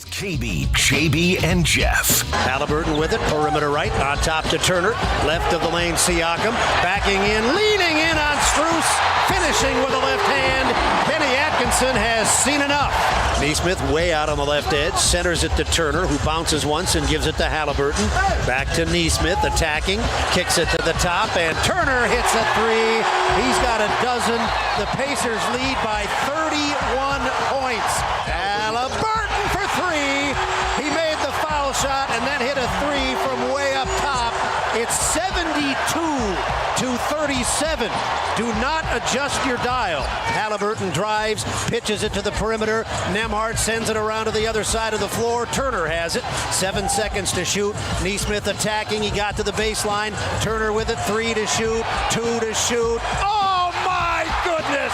KB, JB, and Jeff. Halliburton with it, perimeter right, on top to Turner, left of the lane Siakam, backing in, leaning in on Strus, finishing with a left hand. Kenny Atkinson has seen enough. Neesmith way out on the left edge, centers it to Turner, who bounces once and gives it to Halliburton. Back to Neesmith, attacking, kicks it to the top, and Turner hits a three. He's got a dozen. The Pacers lead by 31 points. Halliburton for three. He made the foul shot and then hit a three from way up top. It's 72-37. Do not adjust your dial. Halliburton drives, pitches it to the perimeter. Nembhard sends it around to the other side of the floor. Turner has it. 7 seconds to shoot. Neesmith attacking. He got to the baseline. Turner with it. 3 to shoot. 2 to shoot. Oh my goodness!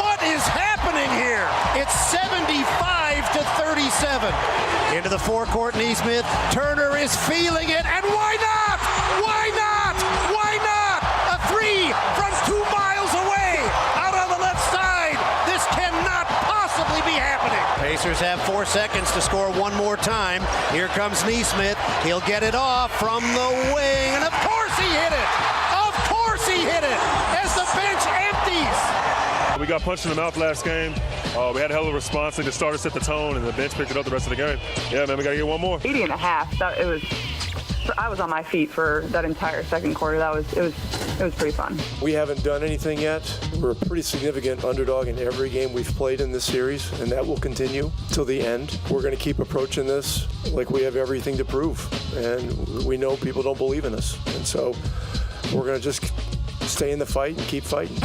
What is happening here? It's 75-37. Into the forecourt, Neesmith. Turner is feeling it, and why not? Why not? Why not? A three from 2 miles away, out on the left side. This cannot possibly be happening. Pacers have 4 seconds to score one more time. Here comes Neesmith. He'll get it off from the wing, and of course he hit it. Of course he hit it, as the bench empties. We got punched in the mouth last game. We had a hell of a response. They just started to set the tone, and the bench picked it up the rest of the game. Yeah, man, we got to get one more. 80 and a half. I was on my feet for that entire second quarter. It was pretty fun. We haven't done anything yet. We're a pretty significant underdog in every game we've played in this series, and that will continue till the end. We're going to keep approaching this like we have everything to prove, and we know people don't believe in us. And so we're going to just stay in the fight and keep fighting.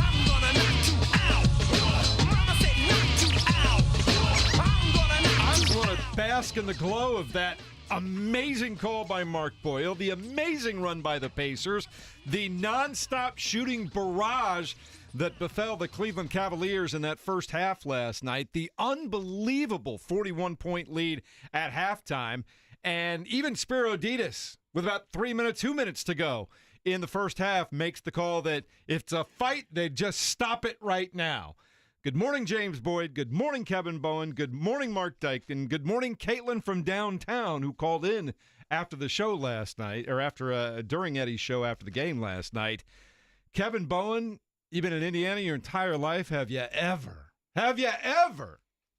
Bask in the glow of that amazing call by Mark Boyle, the amazing run by the Pacers, the nonstop shooting barrage that befell the Cleveland Cavaliers in that first half last night, the unbelievable 41-point lead at halftime, and even Spiro Ditas, with about 2 minutes to go in the first half, makes the call that if it's a fight, they just stop it right now. Good morning, James Boyd. Good morning, Kevin Bowen. Good morning, Mark Dykton. Good morning, Caitlin from downtown, who called in after the show last night, or during Eddie's show after the game last night. Kevin Bowen, you've been in Indiana your entire life. Have you ever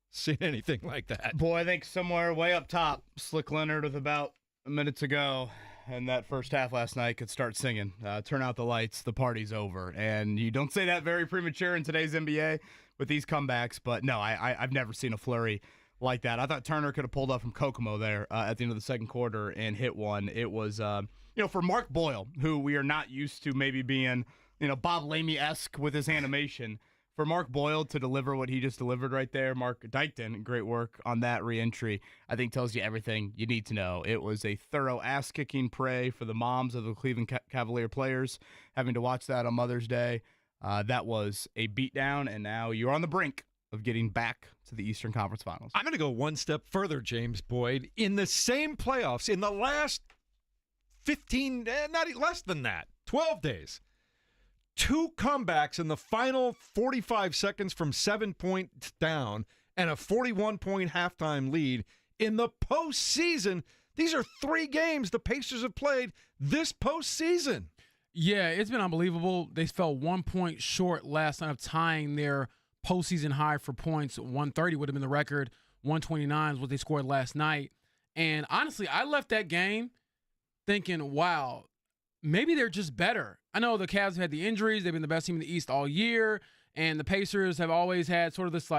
seen anything like that? Boy, I think somewhere way up top, Slick Leonard with about a minute to go, and that first half last night could start singing. Turn out the lights, the party's over. And you don't say that very premature in today's NBA with these comebacks, but no, I've never seen a flurry like that. I thought Turner could have pulled up from Kokomo there at the end of the second quarter and hit one. It was, for Mark Boyle, who we are not used to maybe being, Bob Lamey-esque with his animation. For Mark Boyle to deliver what he just delivered right there, Mark Dykton, great work on that reentry, I think tells you everything you need to know. It was a thorough ass-kicking prey for the moms of the Cleveland Cavalier players, having to watch that on Mother's Day. That was a beatdown, and now you're on the brink of getting back to the Eastern Conference Finals. I'm going to go one step further, James Boyd. In the same playoffs, in the last 15, less than that, 12 days, 2 comebacks in the final 45 seconds from 7 points down and a 41-point halftime lead in the postseason. These are 3 games the Pacers have played this postseason. Yeah, it's been unbelievable. They fell 1 point short last night of tying their postseason high for points. 130 would have been the record. 129 is what they scored last night. And honestly, I left that game thinking, wow, maybe they're just better. I know the Cavs have had the injuries. They've been the best team in the East all year. And the Pacers have always had sort of this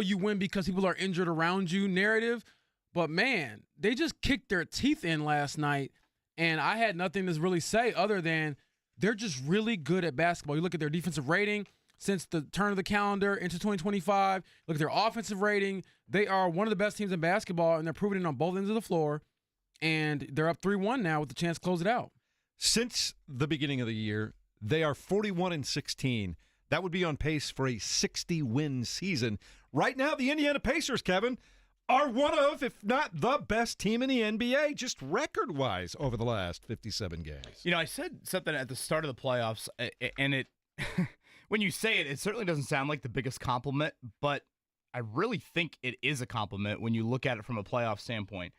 you win because people are injured around you narrative. But, man, they just kicked their teeth in last night. And I had nothing to really say other than they're just really good at basketball. You look at their defensive rating since the turn of the calendar into 2025. Look at their offensive rating. They are one of the best teams in basketball, and they're proving it on both ends of the floor. And they're up 3-1 now with the chance to close it out. Since the beginning of the year, they are 41-16. That would be on pace for a 60-win season. Right now, the Indiana Pacers, Kevin, are one of, if not the best team in the NBA, just record-wise over the last 57 games. I said something at the start of the playoffs, and it when you say it, it certainly doesn't sound like the biggest compliment, but I really think it is a compliment when you look at it from a playoff standpoint.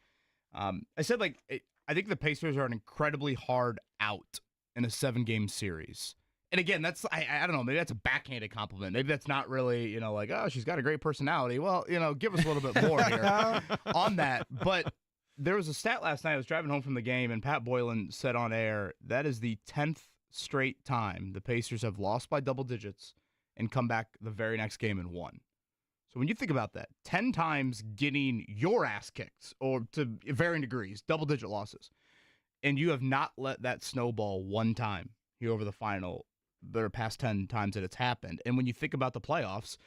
I said, I think the Pacers are an incredibly hard out in a 7-game series. And again, that's, I don't know, maybe that's a backhanded compliment. Maybe that's not really, oh, she's got a great personality. Well, give us a little bit more here on that. But there was a stat last night. I was driving home from the game, and Pat Boylan said on air, that is the 10th straight time the Pacers have lost by double digits and come back the very next game and won. So when you think about that, 10 times getting your ass kicked, or to varying degrees, double-digit losses, and you have not let that snowball one time here over the past 10 times that it's happened. And when you think about the playoffs,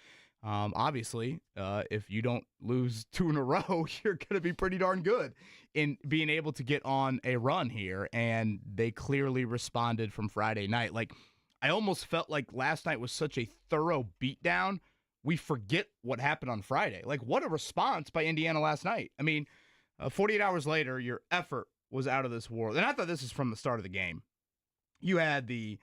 obviously, if you don't lose 2 in a row, you're going to be pretty darn good in being able to get on a run here. And they clearly responded from Friday night. I almost felt like last night was such a thorough beatdown, we forget what happened on Friday. What a response by Indiana last night. 48 hours later, your effort was out of this world. And I thought this was from the start of the game. You had the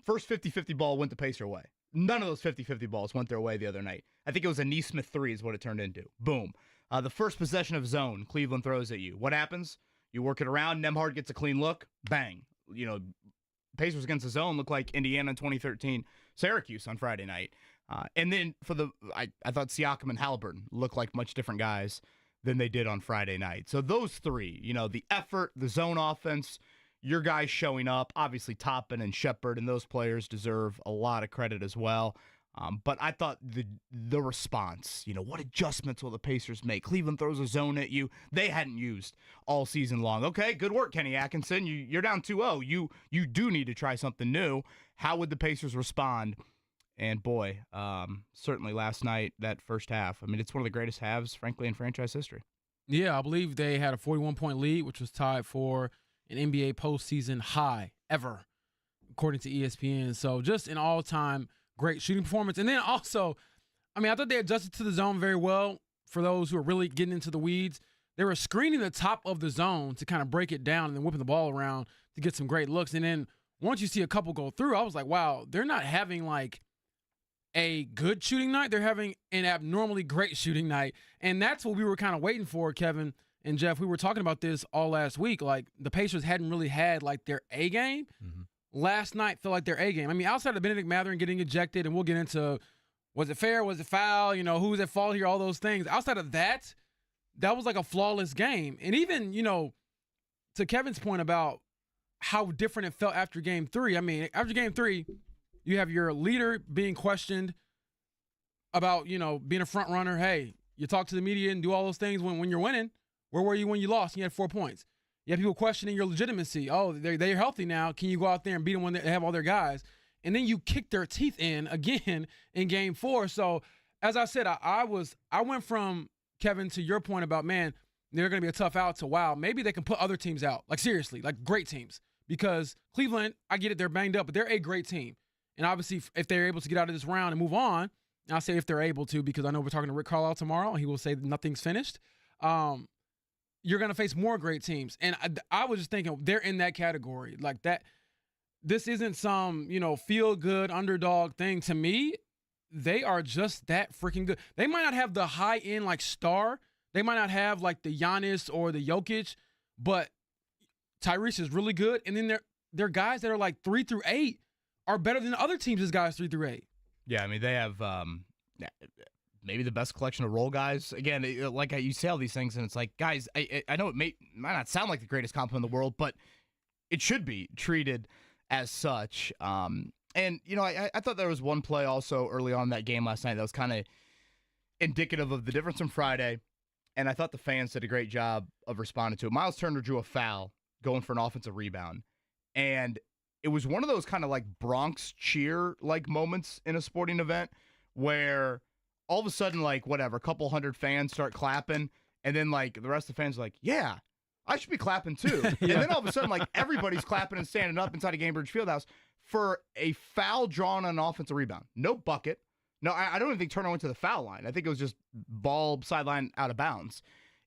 first 50-50 ball went the Pacer way. None of those 50-50 balls went their way the other night. I think it was a Neesmith 3 is what it turned into. Boom. The first possession of zone, Cleveland throws at you. What happens? You work it around. Nemhard gets a clean look. Bang. Pacers against the zone look like Indiana in 2013 Syracuse on Friday night. And then I thought Siakam and Halliburton looked like much different guys than they did on Friday night. So those three, the effort, the zone offense, your guys showing up, obviously Toppin and Shepard, and those players deserve a lot of credit as well. But I thought the response, what adjustments will the Pacers make? Cleveland throws a zone at you they hadn't used all season long. Okay, good work, Kenny Atkinson. You're down 2-0. You do need to try something new. How would the Pacers respond? And boy, certainly last night, that first half, it's one of the greatest halves, frankly, in franchise history. Yeah, I believe they had a 41-point lead, which was tied for an NBA postseason high ever, according to ESPN. So just an all-time great shooting performance. And then also, I thought they adjusted to the zone very well. For those who are really getting into the weeds, they were screening the top of the zone to kind of break it down and then whipping the ball around to get some great looks. And then once you see a couple go through, I was like, wow, they're not having a good shooting night. They're having an abnormally great shooting night. And that's what we were kind of waiting for, Kevin and Jeff. We were talking about this all last week. The Pacers hadn't really had their A game. Mm-hmm. Last night felt like their A game. Outside of Benedict Mathurin getting ejected, and we'll get into was it fair, was it foul, who's at fault here, all those things. Outside of that was a flawless game. And even, to Kevin's point about how different it felt after game 3. After game 3, you have your leader being questioned about, being a front runner. Hey, you talk to the media and do all those things when you're winning. Where were you when you lost? You had 4 points. You have people questioning your legitimacy. Oh, they're healthy now. Can you go out there and beat them when they have all their guys? And then you kick their teeth in again in game 4. So as I said, I went from, Kevin, to your point about, man, they're going to be a tough out to, wow, maybe they can put other teams out. Seriously, great teams. Because Cleveland, I get it, they're banged up, but they're a great team. And obviously, if they're able to get out of this round and move on, and I'll say if they're able to, because I know we're talking to Rick Carlisle tomorrow, and he will say that nothing's finished. You're going to face more great teams. And I was just thinking, they're in that category. That, this isn't some, feel-good underdog thing. To me, they are just that freaking good. They might not have the high-end, star. They might not have, the Giannis or the Jokic, but Tyrese is really good. And then they're guys that are, 3 through 8 are better than other teams' guys 3 through 8. Yeah, they have maybe the best collection of role guys. Again, you say all these things, and it's guys, I know it might not sound like the greatest compliment in the world, but it should be treated as such. And, I thought there was one play also early on in that game last night that was kind of indicative of the difference from Friday, and I thought the fans did a great job of responding to it. Miles Turner drew a foul going for an offensive rebound, and it was one of those kind of Bronx cheer moments in a sporting event where all of a sudden, a couple hundred fans start clapping, and then the rest of the fans are yeah, I should be clapping too. Yeah. And then all of a sudden, everybody's clapping and standing up inside of Gainbridge Fieldhouse for a foul drawn on an offensive rebound. No bucket. No, I don't even think Turner went to the foul line. I think it was just ball sideline out of bounds.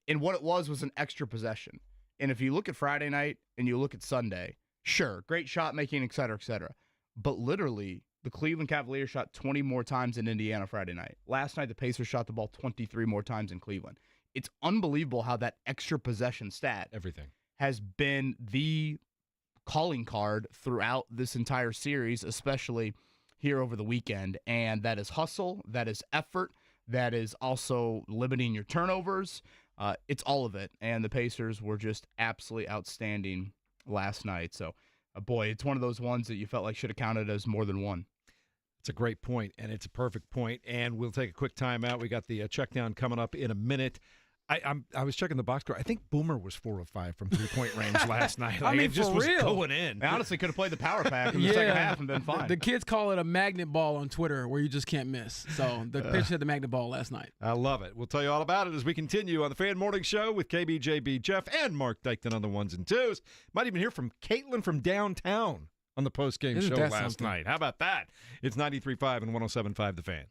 And what it was an extra possession. And if you look at Friday night and you look at Sunday, sure, great shot making, et cetera, et cetera. But literally, the Cleveland Cavaliers shot 20 more times in Indiana Friday night. Last night, the Pacers shot the ball 23 more times in Cleveland. It's unbelievable how that extra possession stat has been the calling card throughout this entire series, especially here over the weekend. And that is hustle, that is effort, that is also limiting your turnovers. It's all of it. And the Pacers were just absolutely outstanding last night. So, boy, it's one of those ones that you felt like should have counted as more than one. It's a great point, and it's a perfect point. And we'll take a quick timeout. We got the check down coming up in a minute. I was checking the box score. I think Boomer was 4 of 5 from 3-point range last night. Like, I mean, it just for was real. going in. They honestly could have played the power pack in the second half and been fine. The kids call it a magnet ball on Twitter where you just can't miss. So the pitch had the magnet ball last night. I love it. We'll tell you all about it as we continue on the Fan Morning Show with KB, JB, Jeff, and Mark Dykton on the ones and twos. Might even hear from Caitlin from downtown on the postgame show last night. How about that? It's 93.5 and 107.5 The Fan.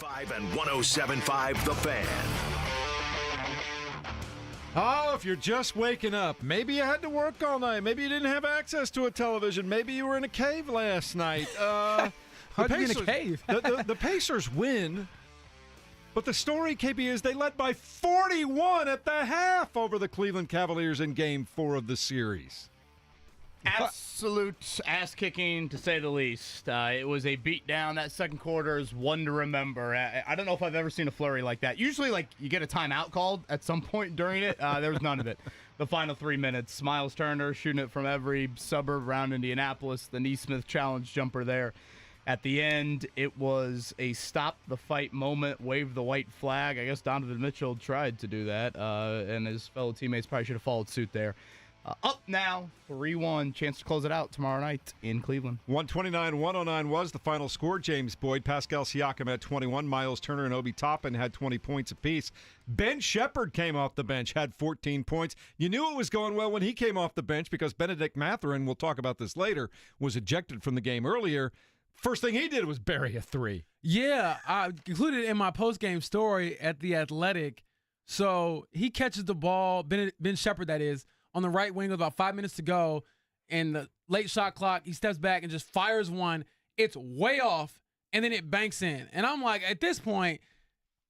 93.5 and 107.5 The Fan. Oh, if you're just waking up, maybe you had to work all night. Maybe you didn't have access to a television. Maybe you were in a cave last night. How'd you be in a cave? the Pacers win, but the story, KB, is they led by 41 at the half over the Cleveland Cavaliers in Game 4 of the series. Absolute ass-kicking, to say the least. It was a beatdown. That second quarter is one to remember. I don't know if I've ever seen a flurry like that. Usually, you get a timeout called at some point during it. There was none of it. The final 3 minutes, Miles Turner shooting it from every suburb around Indianapolis. The Neesmith challenge jumper there. At the end, it was a stop-the-fight moment, wave the white flag. I guess Donovan Mitchell tried to do that, and his fellow teammates probably should have followed suit there. Up now, 3-1. Chance to close it out tomorrow night in Cleveland. 129-109 was the final score. James Boyd, Pascal Siakam had 21. Miles Turner and Obi Toppin had 20 points apiece. Ben Shepherd came off the bench, had 14 points. You knew it was going well when he came off the bench because Benedict Mathurin, we'll talk about this later, was ejected from the game earlier. First thing he did was bury a three. Yeah, I included it in my post-game story at The Athletic. So he catches the ball, Ben Shepherd that is, on the right wing with about 5 minutes to go, and the late shot clock, he steps back and just fires one. It's way off, and then it banks in. And I'm like, at this point,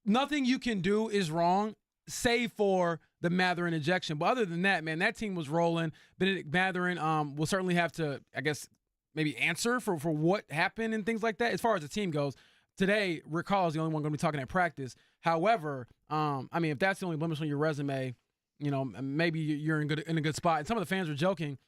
nothing you can do is wrong, save for the Mathurin ejection. But other than that, man, that team was rolling. Benedict Mathurin will certainly have to, I guess, maybe answer for what happened and things like that. As far as the team goes, today, Rick Hall is the only one going to be talking at practice. However, if that's the only blemish on your resume, maybe you're in a good spot. And some of the fans were joking.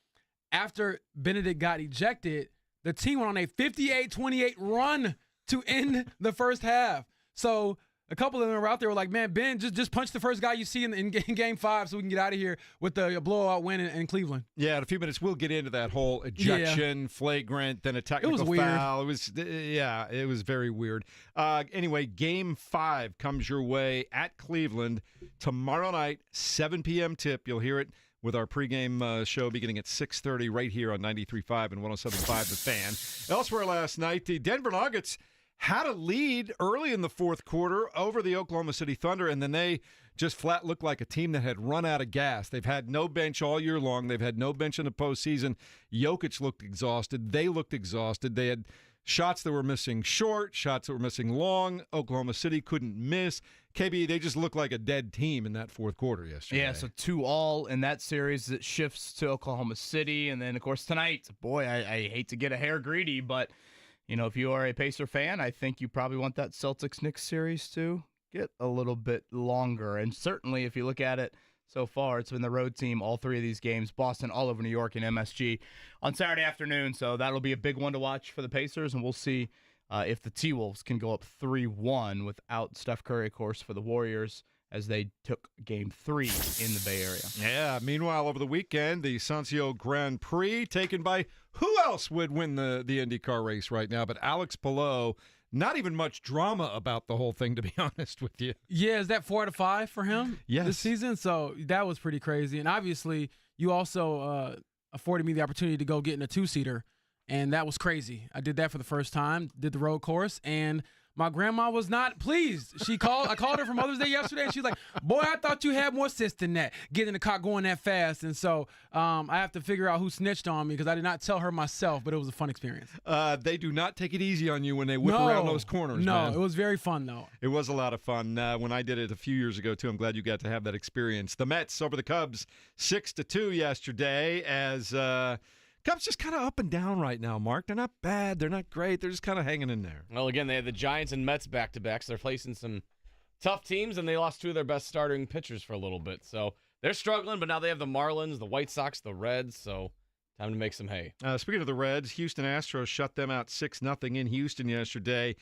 After Benedict got ejected, the team went on a 58-28 run to end the first half. So a couple of them were out there were like, man, Ben, just punch the first guy you see in Game 5 so we can get out of here with the blowout win in Cleveland. Yeah, in a few minutes we'll get into that whole ejection, flagrant, then a technical foul. It was very weird. Anyway, Game 5 comes your way at Cleveland tomorrow night, 7 p.m. tip. You'll hear it with our pregame show beginning at 6:30 right here on 93.5 and 107.5 The Fan. Elsewhere last night, the Denver Nuggets had a lead early in the fourth quarter over the Oklahoma City Thunder, and then they just flat looked like a team that had run out of gas. They've had no bench all year long. They've had no bench in the postseason. Jokic looked exhausted. They looked exhausted. They had shots that were missing short, shots that were missing long. Oklahoma City couldn't miss. KB, they just looked like a dead team in that fourth quarter yesterday. Yeah, so 2-2 in that series. It shifts to Oklahoma City. And then, of course, tonight, boy, I hate to get a hair greedy, but if you are a Pacer fan, I think you probably want that Celtics-Knicks series to get a little bit longer. And certainly, if you look at it so far, it's been the road team all three of these games, Boston, all over New York, and MSG on Saturday afternoon. So that'll be a big one to watch for the Pacers, and we'll see if the T-Wolves can go up 3-1 without Steph Curry, of course, for the Warriors, as they took Game 3 in the Bay Area. Yeah, meanwhile, over the weekend, the Sancio Grand Prix taken by who else would win the IndyCar race right now but Alex Palou. Not even much drama about the whole thing, to be honest with you. Yeah, is that 4 out of 5 for him yes. this season? So that was pretty crazy. And obviously, you also afforded me the opportunity to go get in a two-seater, and that was crazy. I did that for the first time, did the road course, and my grandma was not pleased. I called her for Mother's Day yesterday, and she's like, boy, I thought you had more sense than that, getting in the car going that fast. And so I have to figure out who snitched on me because I did not tell her myself, but it was a fun experience. They do not take it easy on you when they whip around those corners, man. No, it was very fun, though. It was a lot of fun when I did it a few years ago, too. I'm glad you got to have that experience. The Mets over the Cubs, 6-2 yesterday as Cubs just kind of up and down right now, Mark. They're not bad. They're not great. They're just kind of hanging in there. Well, again, they had the Giants and Mets back-to-back, so they're facing some tough teams, and they lost two of their best starting pitchers for a little bit. So they're struggling, but now they have the Marlins, the White Sox, the Reds, so time to make some hay. Speaking of the Reds, Houston Astros shut them out 6-0 in Houston yesterday.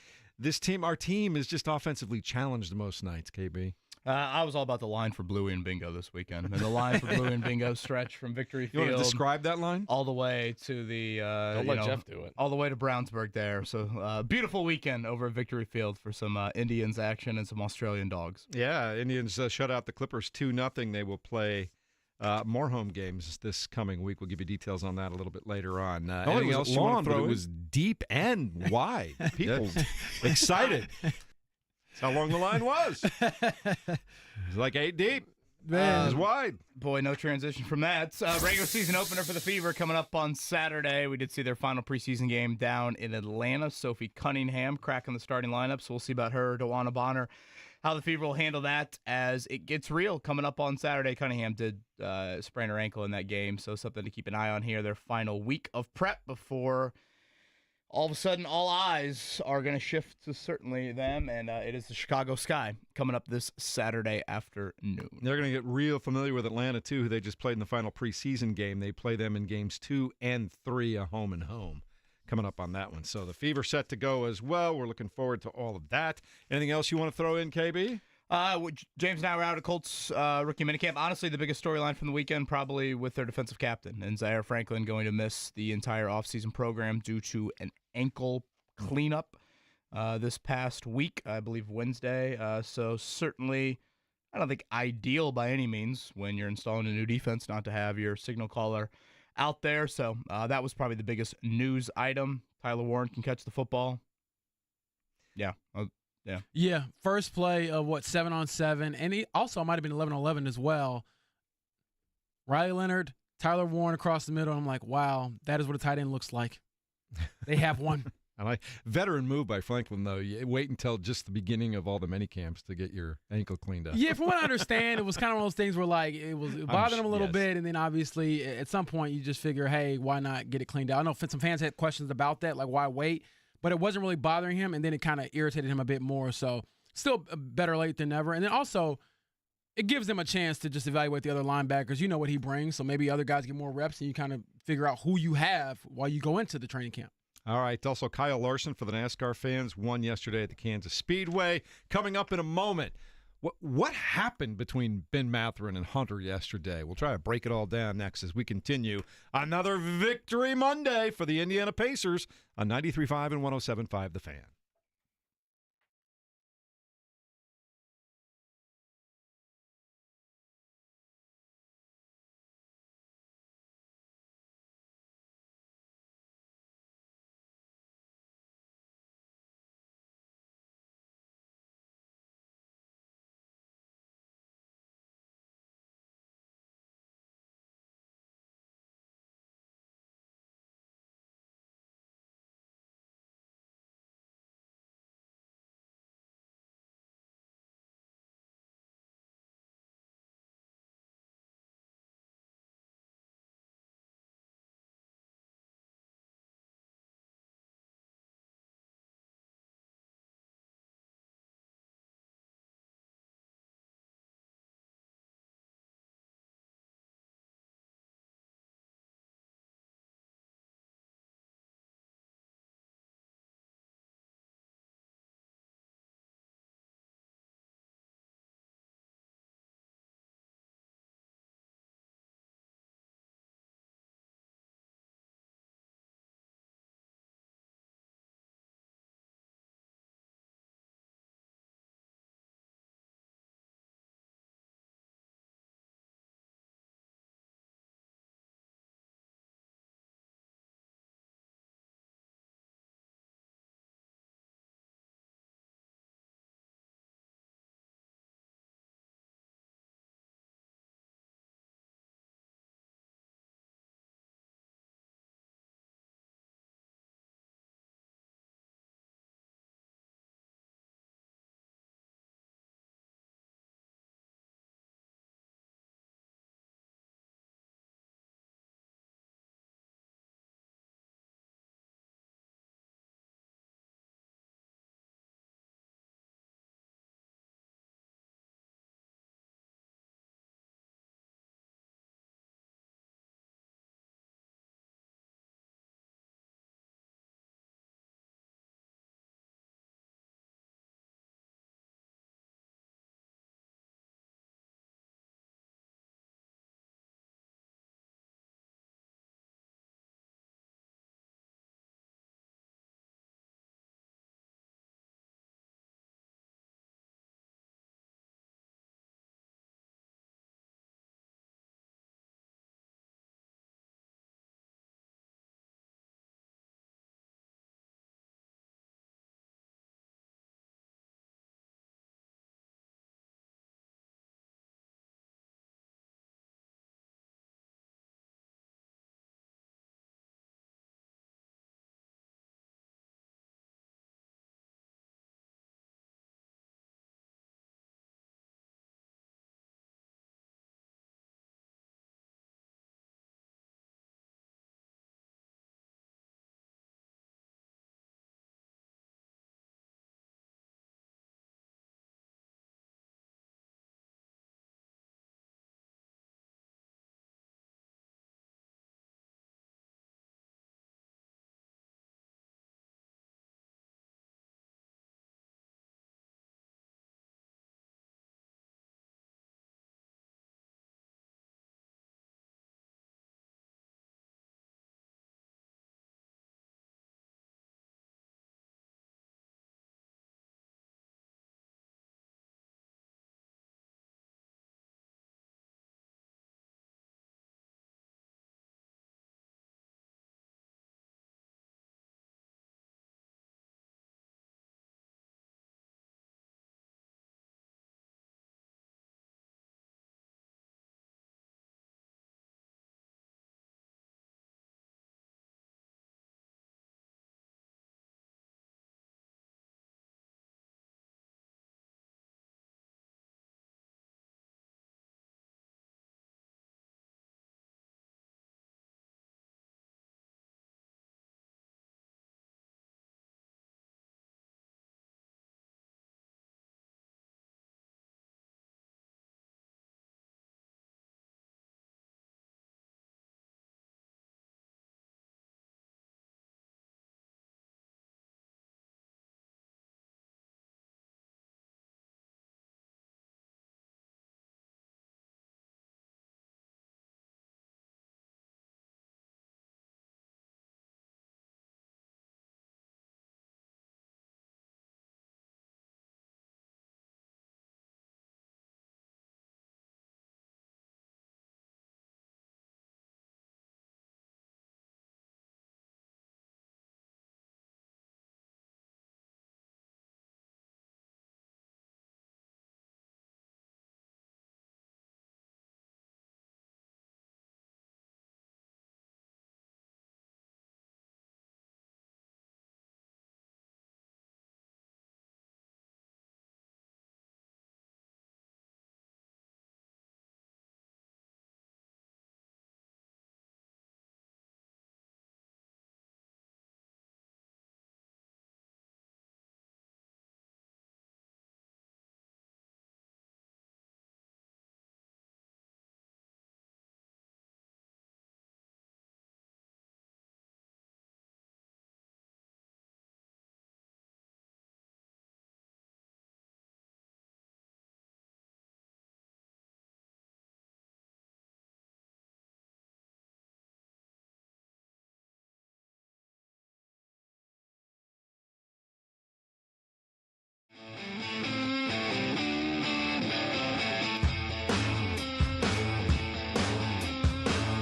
Our team is just offensively challenged most nights, KB. I was all about the line for Bluey and Bingo this weekend. And the line for Bluey and Bingo stretch from Victory Field. You want to describe that line? All the way to the Don't let Jeff do it. All the way to Brownsburg there. So beautiful weekend over at Victory Field for some Indians action and some Australian dogs. Yeah, Indians shut out the Clippers 2-0. They will play more home games this coming week. We'll give you details on that a little bit later on. Anything else you want to throw? It was deep and wide. People excited. That's how long the line was. It was like 8 deep. Man. It was wide. Boy, no transition from that. Regular season opener for the Fever coming up on Saturday. We did see their final preseason game down in Atlanta. Sophie Cunningham cracking the starting lineup, so we'll see about her. Dewana Bonner, how the Fever will handle that as it gets real coming up on Saturday. Cunningham did sprain her ankle in that game, so something to keep an eye on here. Their final week of prep before all of a sudden all eyes are going to shift to certainly them, and it is the Chicago Sky coming up this Saturday afternoon. They're going to get real familiar with Atlanta, too, who they just played in the final preseason game. They play them in games 2 and 3, a home and home, coming up on that one. So the Fever set to go as well. We're looking forward to all of that. Anything else you want to throw in, KB? James and I were out at Colts rookie minicamp. Honestly, the biggest storyline from the weekend probably with their defensive captain, and Zaire Franklin going to miss the entire offseason program due to an ankle cleanup this past week, I believe Wednesday. So certainly, I don't think ideal by any means when you're installing a new defense not to have your signal caller out there. So that was probably the biggest news item. Tyler Warren can catch the football. Yeah. Yeah, first play of 7-on-7, and he also might have been 11-on-11 as well. Riley Leonard, Tyler Warren across the middle. I'm like, wow, that is what a tight end looks like. They have one. I like veteran move by Franklin, though. You wait until just the beginning of all the mini camps to get your ankle cleaned up. Yeah, from what I understand, it was kind of one of those things where like it bothered him a little bit, and then obviously at some point you just figure, hey, why not get it cleaned out? I know some fans had questions about that, like why wait? But it wasn't really bothering him, and then it kind of irritated him a bit more. So still better late than never. And then also it gives them a chance to just evaluate the other linebackers. You know what he brings, so maybe other guys get more reps, and you kind of figure out who you have while you go into the training camp. All right. Also, Kyle Larson for the NASCAR fans won yesterday at the Kansas Speedway. Coming up in a moment. What happened between Ben Mathurin and Hunter yesterday? We'll try to break it all down next as we continue another Victory Monday for the Indiana Pacers on 93.5 and 107.5 The Fan.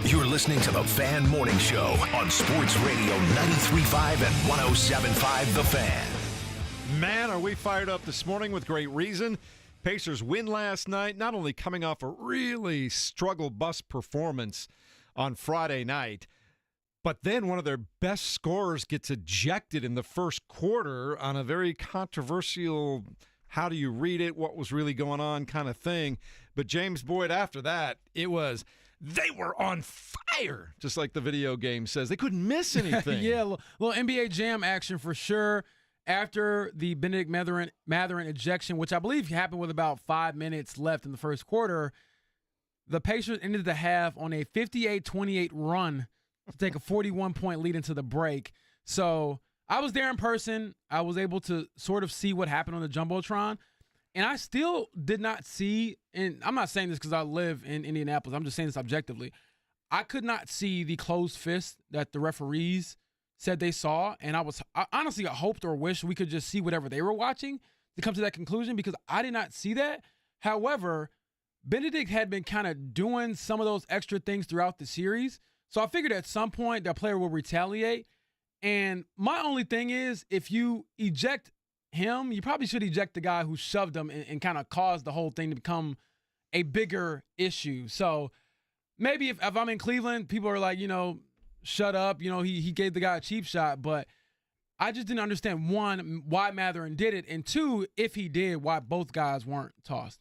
You're listening to the Fan Morning Show on Sports Radio 93.5 and 107.5 The Fan. Man, are we fired up this morning with great reason. Pacers win last night, not only coming off a really struggle bus performance on Friday night, but then one of their best scorers gets ejected in the first quarter on a very controversial, how do you read it, what was really going on kind of thing. But James Boyd, after that, it was, they were on fire, just like the video game says. They couldn't miss anything. Yeah, little NBA Jam action for sure. After the Benedict Mathurin ejection, which I believe happened with about 5 minutes left in the first quarter, the Pacers ended the half on a 58-28 run to take a 41-point lead into the break. So I was there in person. I was able to sort of see what happened on the Jumbotron. And I still did not see, and I'm not saying this because I live in Indianapolis. I'm just saying this objectively. I could not see the closed fist that the referees said they saw. And I honestly hoped or wished we could just see whatever they were watching to come to that conclusion, because I did not see that. However, Benedict had been kind of doing some of those extra things throughout the series. So I figured at some point that player will retaliate. And my only thing is, if you eject him, you probably should eject the guy who shoved him and kind of caused the whole thing to become a bigger issue. So maybe if I'm in Cleveland, people are like, shut up. He gave the guy a cheap shot. But I just didn't understand, one, why Mathurin did it, and two, if he did, why both guys weren't tossed.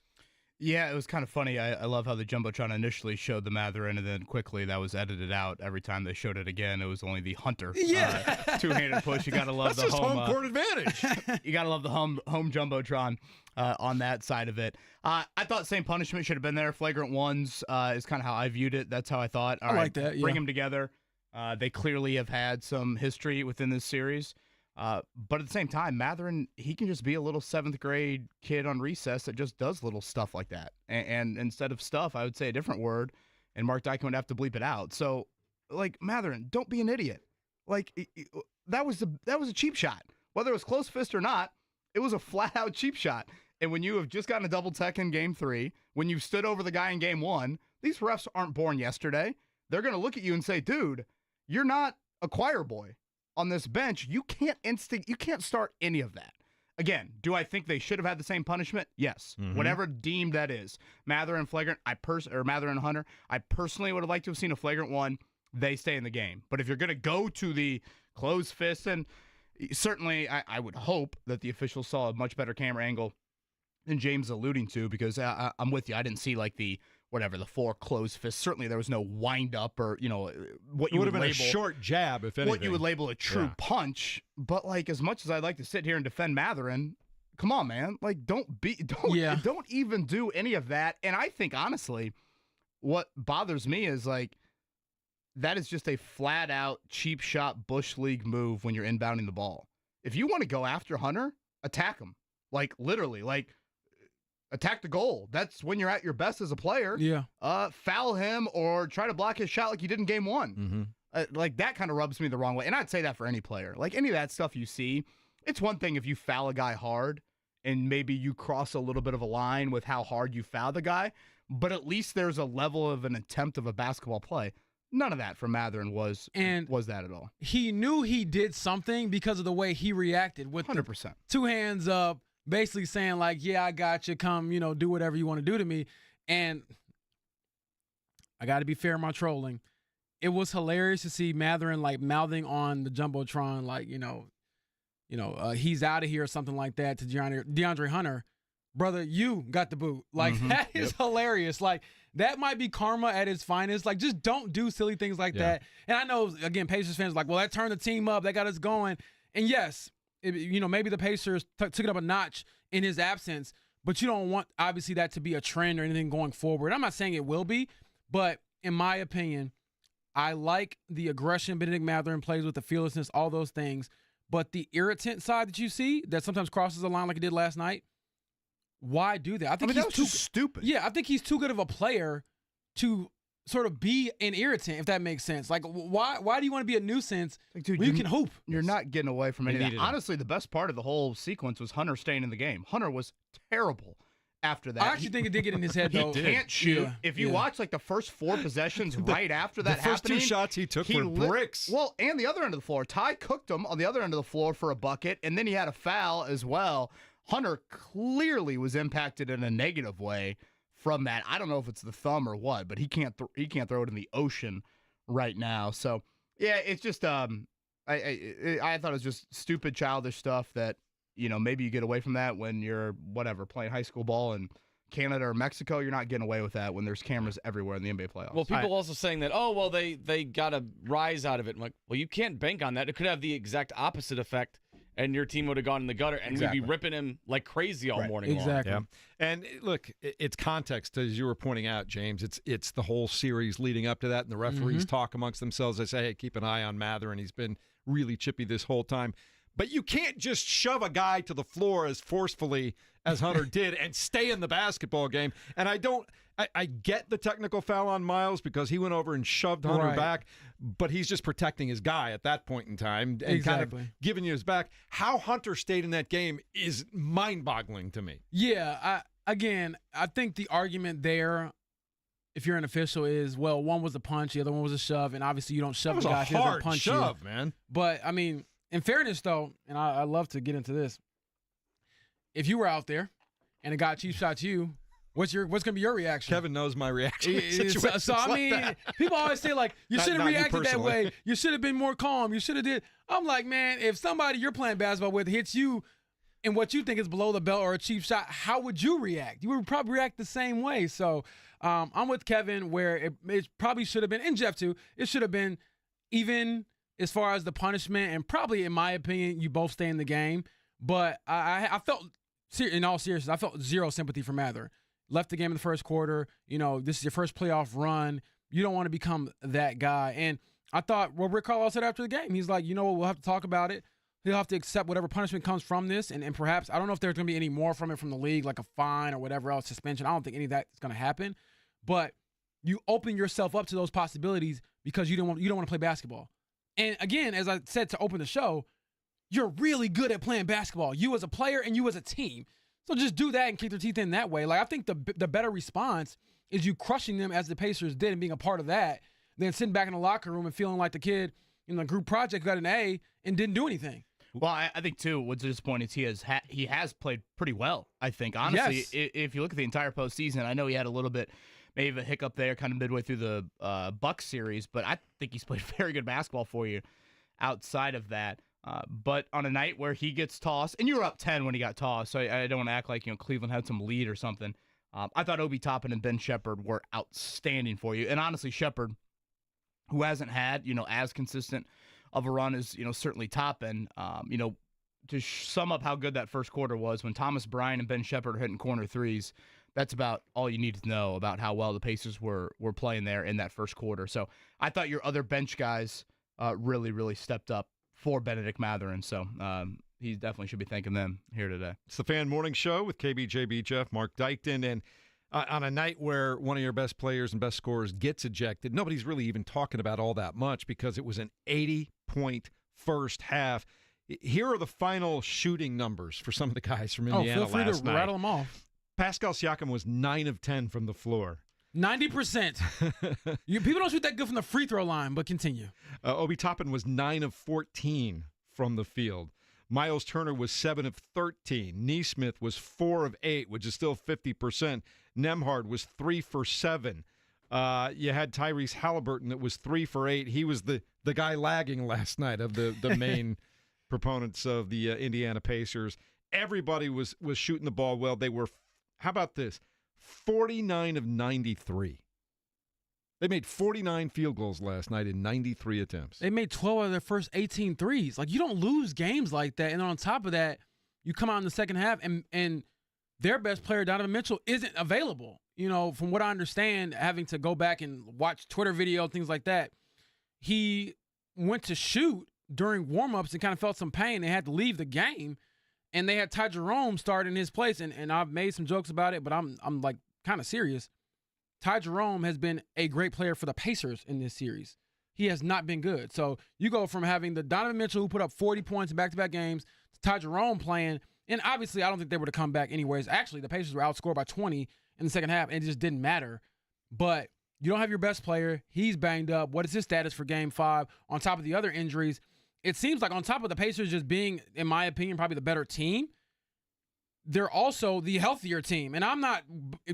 Yeah, it was kind of funny. I love how the Jumbotron initially showed the Mathurin, and then quickly that was edited out. Every time they showed it again, it was only the Hunter two-handed push. You got to love That's the home court advantage. You got to love the home Jumbotron on that side of it. I thought same punishment should have been there. Flagrant ones is kind of how I viewed it. That's how I thought. All I right, like that, yeah. Bring them together. They clearly have had some history within this series. But at the same time, Mathurin, he can just be a little 7th grade kid on recess that just does little stuff like that. And instead of stuff, I would say a different word, and Mark Dykman would have to bleep it out. So, Mathurin, don't be an idiot. That was a cheap shot. Whether it was close fist or not, it was a flat-out cheap shot. And when you have just gotten a double tech in Game 3, when you've stood over the guy in Game 1, these refs aren't born yesterday. They're going to look at you and say, dude, you're not a choir boy. On this bench, you can't start any of that. Again, do I think they should have had the same punishment? Yes. Mm-hmm. Whatever deemed that is. Mathurin flagrant, or Mathurin Hunter, I personally would have liked to have seen a flagrant one. They stay in the game. But if you're going to go to the closed fist, and certainly I would hope that the officials saw a much better camera angle than James alluding to, because I'm with you. I didn't see the 4 closed fists. Certainly there was no wind up or, what you would have been label a short jab, if anything. What you would label a true punch. But as much as I'd like to sit here and defend Mathurin, come on, man. Don't even do any of that. And I think honestly, what bothers me is that is just a flat out cheap shot Bush League move when you're inbounding the ball. If you want to go after Hunter, attack him. Literally, attack the goal. That's when you're at your best as a player. Yeah. Foul him or try to block his shot like you did in Game 1. Mm-hmm. That kind of rubs me the wrong way. And I'd say that for any player. Any of that stuff you see, it's one thing if you foul a guy hard and maybe you cross a little bit of a line with how hard you foul the guy, but at least there's a level of an attempt of a basketball play. None of that from Mathurin was that at all. He knew he did something because of the way he reacted with 100%. The 2 hands up, basically saying yeah, I got you. Come, do whatever you want to do to me. And I got to be fair in my trolling. It was hilarious to see Mathurin mouthing on the Jumbotron, he's out of here or something like that to DeAndre Hunter. Brother, you got the boot. That is hilarious. That might be karma at its finest. Just don't do silly things like that. And I know, again, Pacers fans well, that turned the team up. That got us going. And yes, maybe the Pacers took it up a notch in his absence, but you don't want, obviously, that to be a trend or anything going forward. I'm not saying it will be, but in my opinion, I like the aggression Benedict Mathurin plays with, the fearlessness, all those things, but the irritant side that you see that sometimes crosses the line like it did last night, why do that? I think that was just stupid. Yeah, I think he's too good of a player to sort of be an irritant, if that makes sense. Like, why do you want to be a nuisance dude, when you can hoop? You're not getting away from anything. Honestly, the best part of the whole sequence was Hunter staying in the game. Hunter was terrible after that. I actually think it did get in his head, though. He can't shoot. Yeah, if you watch like the first 4 possessions right after that happening. The first 2 shots he took were bricks. Well, and the other end of the floor. Ty cooked him on the other end of the floor for a bucket, and then he had a foul as well. Hunter clearly was impacted in a negative way from that. I don't know if it's the thumb or what, but he can't throw it in the ocean right now. So yeah, it's just I thought it was just stupid, childish stuff that, you know, maybe you get away from that when you're playing high school ball in Canada or Mexico. You're not getting away with that when there's cameras everywhere in the NBA playoffs. Well, people also saying that, they got a rise out of it. I'm like, well, you can't bank on that. It could have the exact opposite effect, and your team would have gone in the gutter, and we'd be ripping him like crazy all morning long. Exactly. Yeah. And look, it's context, as you were pointing out, James. It's the whole series leading up to that, and the referees talk amongst themselves. They say, hey, keep an eye on Mathurin. He's been really chippy this whole time. But you can't just shove a guy to the floor as forcefully as Hunter did and stay in the basketball game. And I get the technical foul on Miles because he went over and shoved Hunter back, but he's just protecting his guy at that point in time and kind of giving you his back. How Hunter stayed in that game is mind-boggling to me. Yeah, I think the argument there, if you're an official, is, well, one was a punch, the other one was a shove, and obviously you don't shove the guy if he doesn't punch shove, you. Man. But, I mean, in fairness, though, and I love to get into this, if you were out there and a guy cheap shots you, what's going to be your reaction? Kevin knows my reaction. So I mean, people always say, like, you should have reacted that way. You should have been more calm. You should have did. I'm like, man, if somebody you're playing basketball with hits you in what you think is below the belt or a cheap shot, how would you react? You would probably react the same way. So I'm with Kevin where it probably should have been, and Jeff too, it should have been even as far as the punishment, and probably, in my opinion, you both stay in the game. But I felt, in all seriousness, I felt zero sympathy for Mather. Left the game in the first quarter. You know, this is your first playoff run. You don't want to become that guy. And I thought, well, Rick Carlisle said after the game, he's like, you know what, we'll have to talk about it. He'll have to accept whatever punishment comes from this. And perhaps, I don't know if there's going to be any more from it from the league, like a fine or whatever else, suspension. I don't think any of that is going to happen. But you open yourself up to those possibilities because you don't want to play basketball. And again, as I said to open the show, you're really good at playing basketball, you as a player and you as a team. So just do that and kick their teeth in that way. Like, I think the better response is you crushing them as the Pacers did and being a part of that, than sitting back in the locker room and feeling like the kid in the group project got an A and didn't do anything. Well, I think, too, what's disappointing is he has played pretty well, I think. Honestly, yes. If you look at the entire postseason, I know he had a little bit, maybe of a hiccup there kind of midway through the Bucks series, but I think he's played very good basketball for you outside of that. But on a night where he gets tossed, and you were up 10 when he got tossed, so I don't want to act like Cleveland had some lead or something. I thought Obi Toppin and Ben Shepherd were outstanding for you. And honestly, Shepherd, who hasn't had, as consistent of a run as, certainly Toppin, to sum up how good that first quarter was, when Thomas Bryant and Ben Shepherd are hitting corner threes, that's about all you need to know about how well the Pacers were playing there in that first quarter. So I thought your other bench guys really, really stepped up for Benedict Mathurin. So he definitely should be thanking them here today. It's the Fan Morning Show with KBJB Jeff, Mark Dykton, and on a night where one of your best players and best scorers gets ejected, nobody's really even talking about all that much because it was an 80-point first half. Here are the final shooting numbers for some of the guys from Indiana last night. Feel free to rattle them off. Pascal Siakam was 9 of 10 from the floor. 90%. People don't shoot that good from the free throw line, but continue. Obi Toppin was 9 of 14 from the field. Miles Turner was 7 of 13. Nesmith was 4 of 8, which is still 50%. Nembhard was 3 for 7. You had Tyrese Halliburton that was 3 for 8. He was the guy lagging last night of the main proponents of the Indiana Pacers. Everybody was shooting the ball well. They were, how about this, 49 of 93. They made 49 field goals last night in 93 attempts. They made 12 of their first 18 threes. Like, you don't lose games like that. And on top of that, you come out in the second half and their best player, Donovan Mitchell, isn't available. From what I understand, having to go back and watch Twitter video, things like that, he went to shoot during warm-ups and kind of felt some pain. They had to leave the game. And they had Ty Jerome start in his place, and I've made some jokes about it, but I'm like kind of serious. Ty Jerome has been a great player for the Pacers in this series. He has not been good. So you go from having the Donovan Mitchell who put up 40 points in back-to-back games to Ty Jerome playing, and obviously I don't think they were to come back anyways. Actually, the Pacers were outscored by 20 in the second half, and it just didn't matter. But you don't have your best player. He's banged up. What is his status for Game 5? On top of the other injuries, it seems like on top of the Pacers just being, in my opinion, probably the better team, they're also the healthier team. And I'm not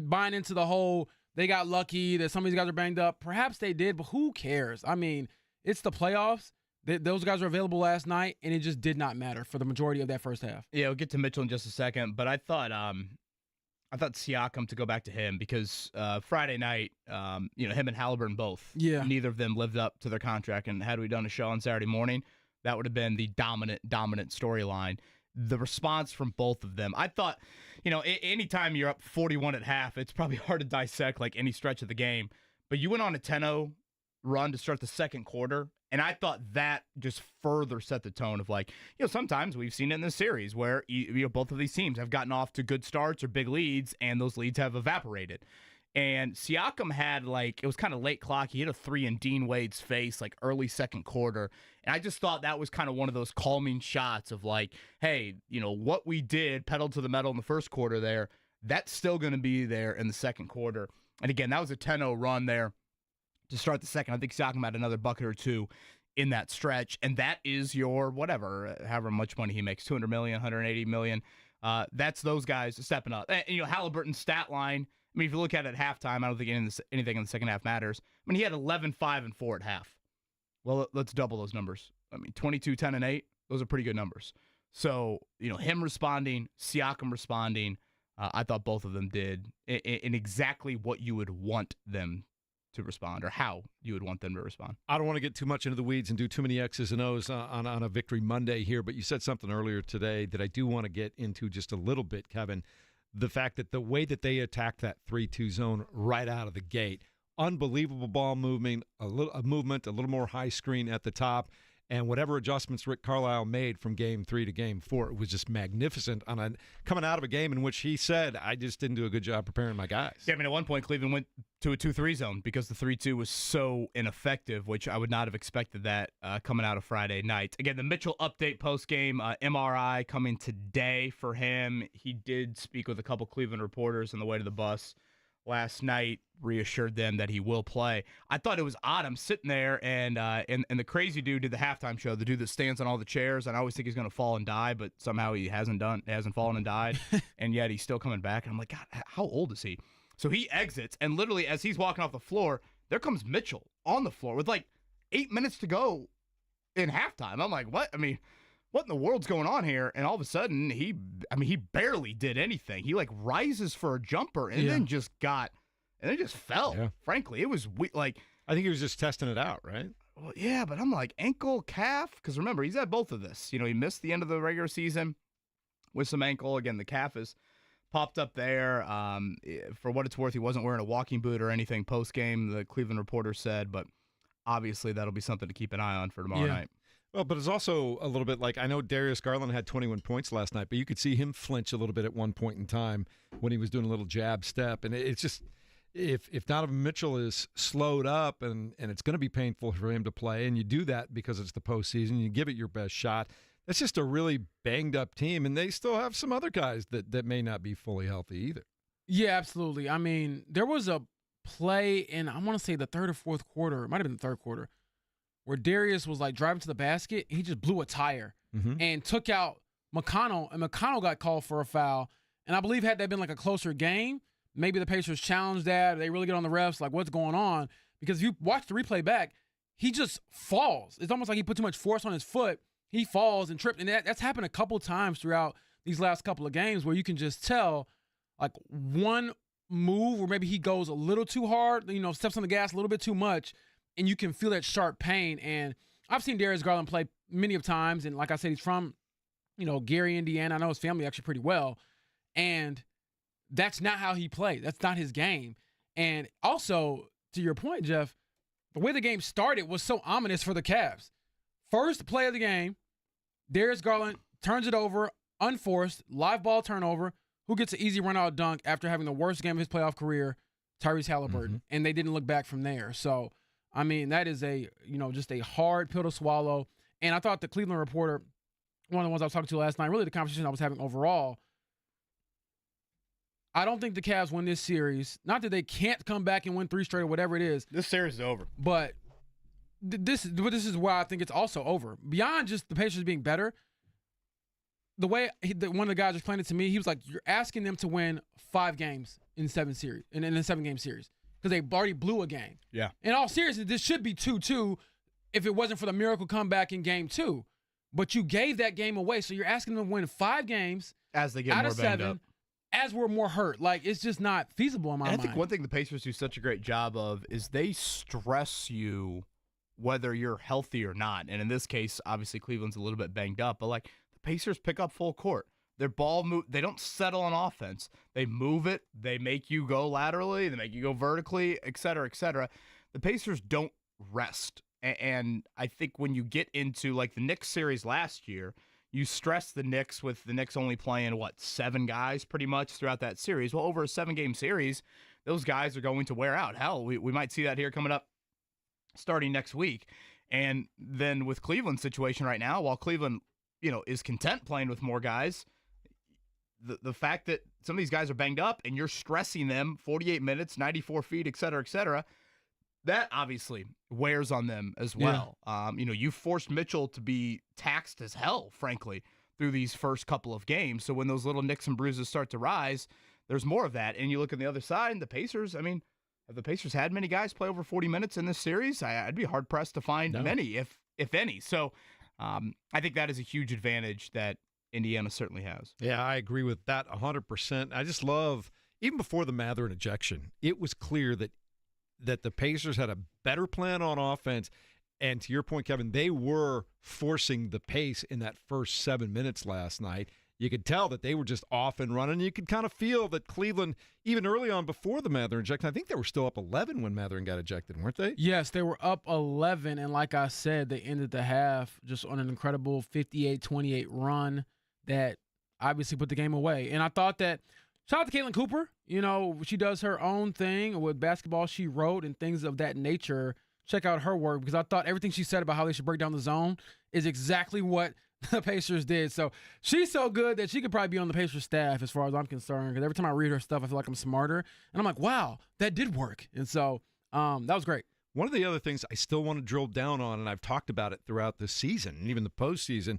buying into the whole they got lucky that some of these guys are banged up. Perhaps they did, but who cares? I mean, it's the playoffs. Those guys were available last night, and it just did not matter for the majority of that first half. Yeah, we'll get to Mitchell in just a second, but I thought Siakam, to go back to him, because Friday night, him and Halliburton both, neither of them lived up to their contract, and had we done a show on Saturday morning, that would have been the dominant storyline. The response from both of them, I thought, anytime you're up 41 at half, it's probably hard to dissect like any stretch of the game. But you went on a 10-0 run to start the second quarter, and I thought that just further set the tone of sometimes we've seen it in this series where both of these teams have gotten off to good starts or big leads, and those leads have evaporated. And Siakam had it was kind of late clock. He hit a 3 in Dean Wade's face early second quarter. And I just thought that was kind of one of those calming shots of hey, what we did, pedal to the metal in the first quarter there, that's still going to be there in the second quarter. And again, that was a 10-0 run there to start the second. I think Siakam had another bucket or two in that stretch. And that is your however much money he makes, $200 million, $180 million. That's those guys stepping up. And, Halliburton's stat line, I mean, if you look at it at halftime, I don't think anything in the second half matters. I mean, he had 11, 5, and 4 at half. Well, let's double those numbers. I mean, 22, 10, and 8, those are pretty good numbers. So, him responding, Siakam responding, I thought both of them did in exactly what you would want them to respond, or how you would want them to respond. I don't want to get too much into the weeds and do too many X's and O's on a Victory Monday here, but you said something earlier today that I do want to get into just a little bit, Kevin. The fact that the way that they attacked that 3-2 zone right out of the gate, unbelievable ball movement, a little more high screen at the top, and whatever adjustments Rick Carlisle made from Game 3 to Game 4, it was just magnificent coming out of a game in which he said, I just didn't do a good job preparing my guys. Yeah, I mean, at one point, Cleveland went to a 2-3 zone because the 3-2 was so ineffective, which I would not have expected that coming out of Friday night. Again, the Mitchell update post-game, MRI coming today for him. He did speak with a couple Cleveland reporters on the way to the bus last night, reassured them that he will play. I thought it was odd. I'm sitting there, and the crazy dude did the halftime show, the dude that stands on all the chairs, and I always think he's going to fall and die, but somehow he hasn't fallen and died, and yet he's still coming back. And I'm like, God, how old is he? So he exits, and literally as he's walking off the floor, there comes Mitchell on the floor with 8 minutes to go in halftime. I'm like, what? I mean, what in the world's going on here? And all of a sudden, he barely did anything. He rises for a jumper and then just fell. Yeah. Frankly, it was I think he was just testing it out, right? Well, yeah, but I'm like, ankle, calf, because remember, he's had both of this. He missed the end of the regular season with some ankle. Again, the calf is popped up there. For what it's worth, he wasn't wearing a walking boot or anything post-game, the Cleveland reporter said, but obviously that'll be something to keep an eye on for tomorrow night. Well, but it's also a little bit I know Darius Garland had 21 points last night, but you could see him flinch a little bit at one point in time when he was doing a little jab step. And it's just, if Donovan Mitchell is slowed up and it's going to be painful for him to play, and you do that because it's the postseason, you give it your best shot, that's just a really banged up team. And they still have some other guys that may not be fully healthy either. Yeah, absolutely. I mean, there was a play in, I want to say the third or fourth quarter, it might have been the third quarter, where Darius was driving to the basket. He just blew a tire and took out McConnell, and McConnell got called for a foul. And I believe had that been a closer game, maybe the Pacers challenged that. They really get on the refs, what's going on? Because if you watch the replay back, he just falls. It's almost like he put too much force on his foot. He falls and tripped. And that's happened a couple times throughout these last couple of games where you can just tell, one move where maybe he goes a little too hard, steps on the gas a little bit too much, and you can feel that sharp pain. And I've seen Darius Garland play many of times, and like I said, he's from, Gary, Indiana. I know his family actually pretty well. And that's not how he plays. That's not his game. And also, to your point, Jeff, the way the game started was so ominous for the Cavs. First play of the game, Darius Garland turns it over, unforced, live ball turnover. Who gets an easy run-out dunk after having the worst game of his playoff career Tyrese Halliburton, and they didn't look back from there. So, I mean, that is just a hard pill to swallow. And I thought the Cleveland Reporter, one of the ones I was talking to last night, really the conversation I was having overall, I don't think the Cavs win this series. Not that they can't come back and win 3 straight or whatever it is. This series is over. But this is why I think it's also over. Beyond just the Pacers being better, the way one of the guys explained it to me, he was like, you're asking them to win 5 games in a 7-game series because they already blew a game. Yeah. In all seriousness, this should be 2-2 if it wasn't for the miracle comeback in game 2. But you gave that game away, so you're asking them to win 5 games as they get out more of banged 7, up. as we're more hurt. Like, it's just not feasible in my mind. I think one thing the Pacers do such a great job of is they stress you whether you're healthy or not. And in this case, obviously Cleveland's a little bit banged up, but like the Pacers pick up full court. Their ball move, they don't settle on offense. They move it, they make you go laterally, they make you go vertically, et cetera, et cetera. The Pacers don't rest. And I think when you get into like the Knicks series last year, you stress the Knicks with the Knicks only playing, 7 guys pretty much throughout that series. Well, over a 7-game series, those guys are going to wear out. Hell, we might see that here coming up starting next week. And then with Cleveland's situation right now, while Cleveland, is content playing with more guys, the fact that some of these guys are banged up and you're stressing them 48 minutes, 94 feet, et cetera, that obviously wears on them as well. Yeah. You forced Mitchell to be taxed as hell, frankly, through these first couple of games. So when those little nicks and bruises start to rise, there's more of that. And you look on the other side, and the Pacers, have the Pacers had many guys play over 40 minutes in this series? I'd be hard-pressed to find many, if any. So I think that is a huge advantage that Indiana certainly has. Yeah, I agree with that 100%. I just love, even before the Mathurin ejection, it was clear that the Pacers had a better plan on offense. And to your point, Kevin, they were forcing the pace in that first 7 minutes last night. You could tell that they were just off and running. You could kind of feel that Cleveland, even early on before the Mathurin ejection, I think they were still up 11 when Mathurin got ejected, weren't they? Yes, they were up 11. And like I said, they ended the half just on an incredible 58-28 run that obviously put the game away. And I thought that, shout out to Caitlin Cooper. She does her own thing with basketball she wrote and things of that nature. Check out her work because I thought everything she said about how they should break down the zone is exactly what the Pacers did. So she's so good that she could probably be on the Pacers staff as far as I'm concerned because every time I read her stuff, I feel like I'm smarter. And I'm like, wow, that did work. And so that was great. One of the other things I still want to drill down on, and I've talked about it throughout the season and even the postseason,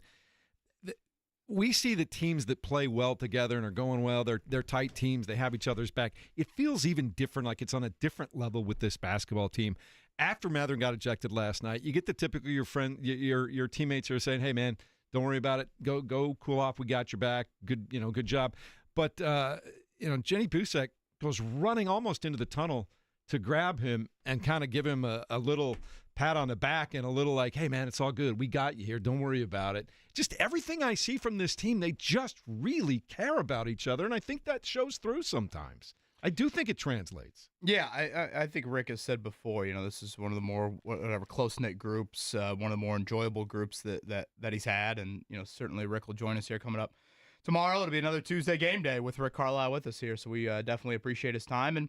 we see the teams that play well together and are going well. They're tight teams. They have each other's back. It feels even different, like it's on a different level with this basketball team. After Mathurin got ejected last night, you get the typical your teammates are saying, "Hey man, don't worry about it. Go cool off. We got your back. Good job." But Jenny Busek goes running almost into the tunnel to grab him and kind of give him a little pat on the back and a little like, hey, man, it's all good. We got you here. Don't worry about it. Just everything I see from this team, they just really care about each other, and I think that shows through sometimes. I do think it translates. Yeah, I think Rick has said before, this is one of the more close-knit groups, one of the more enjoyable groups that he's had, and certainly Rick will join us here coming up tomorrow. It'll be another Tuesday game day with Rick Carlisle with us here, so we definitely appreciate his time. And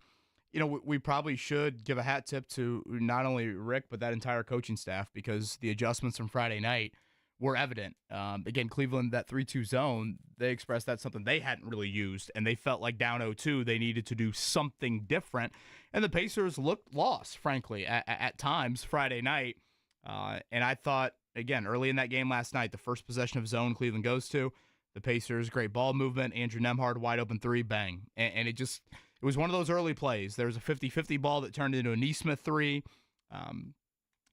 we probably should give a hat tip to not only Rick, but that entire coaching staff because the adjustments from Friday night were evident. Again, Cleveland, that 3-2 zone, they expressed that's something they hadn't really used, and they felt like down 0-2, they needed to do something different. And the Pacers looked lost, frankly, at times Friday night. And I thought, again, early in that game last night, the first possession of zone Cleveland goes to, the Pacers, great ball movement, Andrew Nembhard, wide open 3, bang. And it was one of those early plays. There was a 50-50 ball that turned into a Nesmith 3.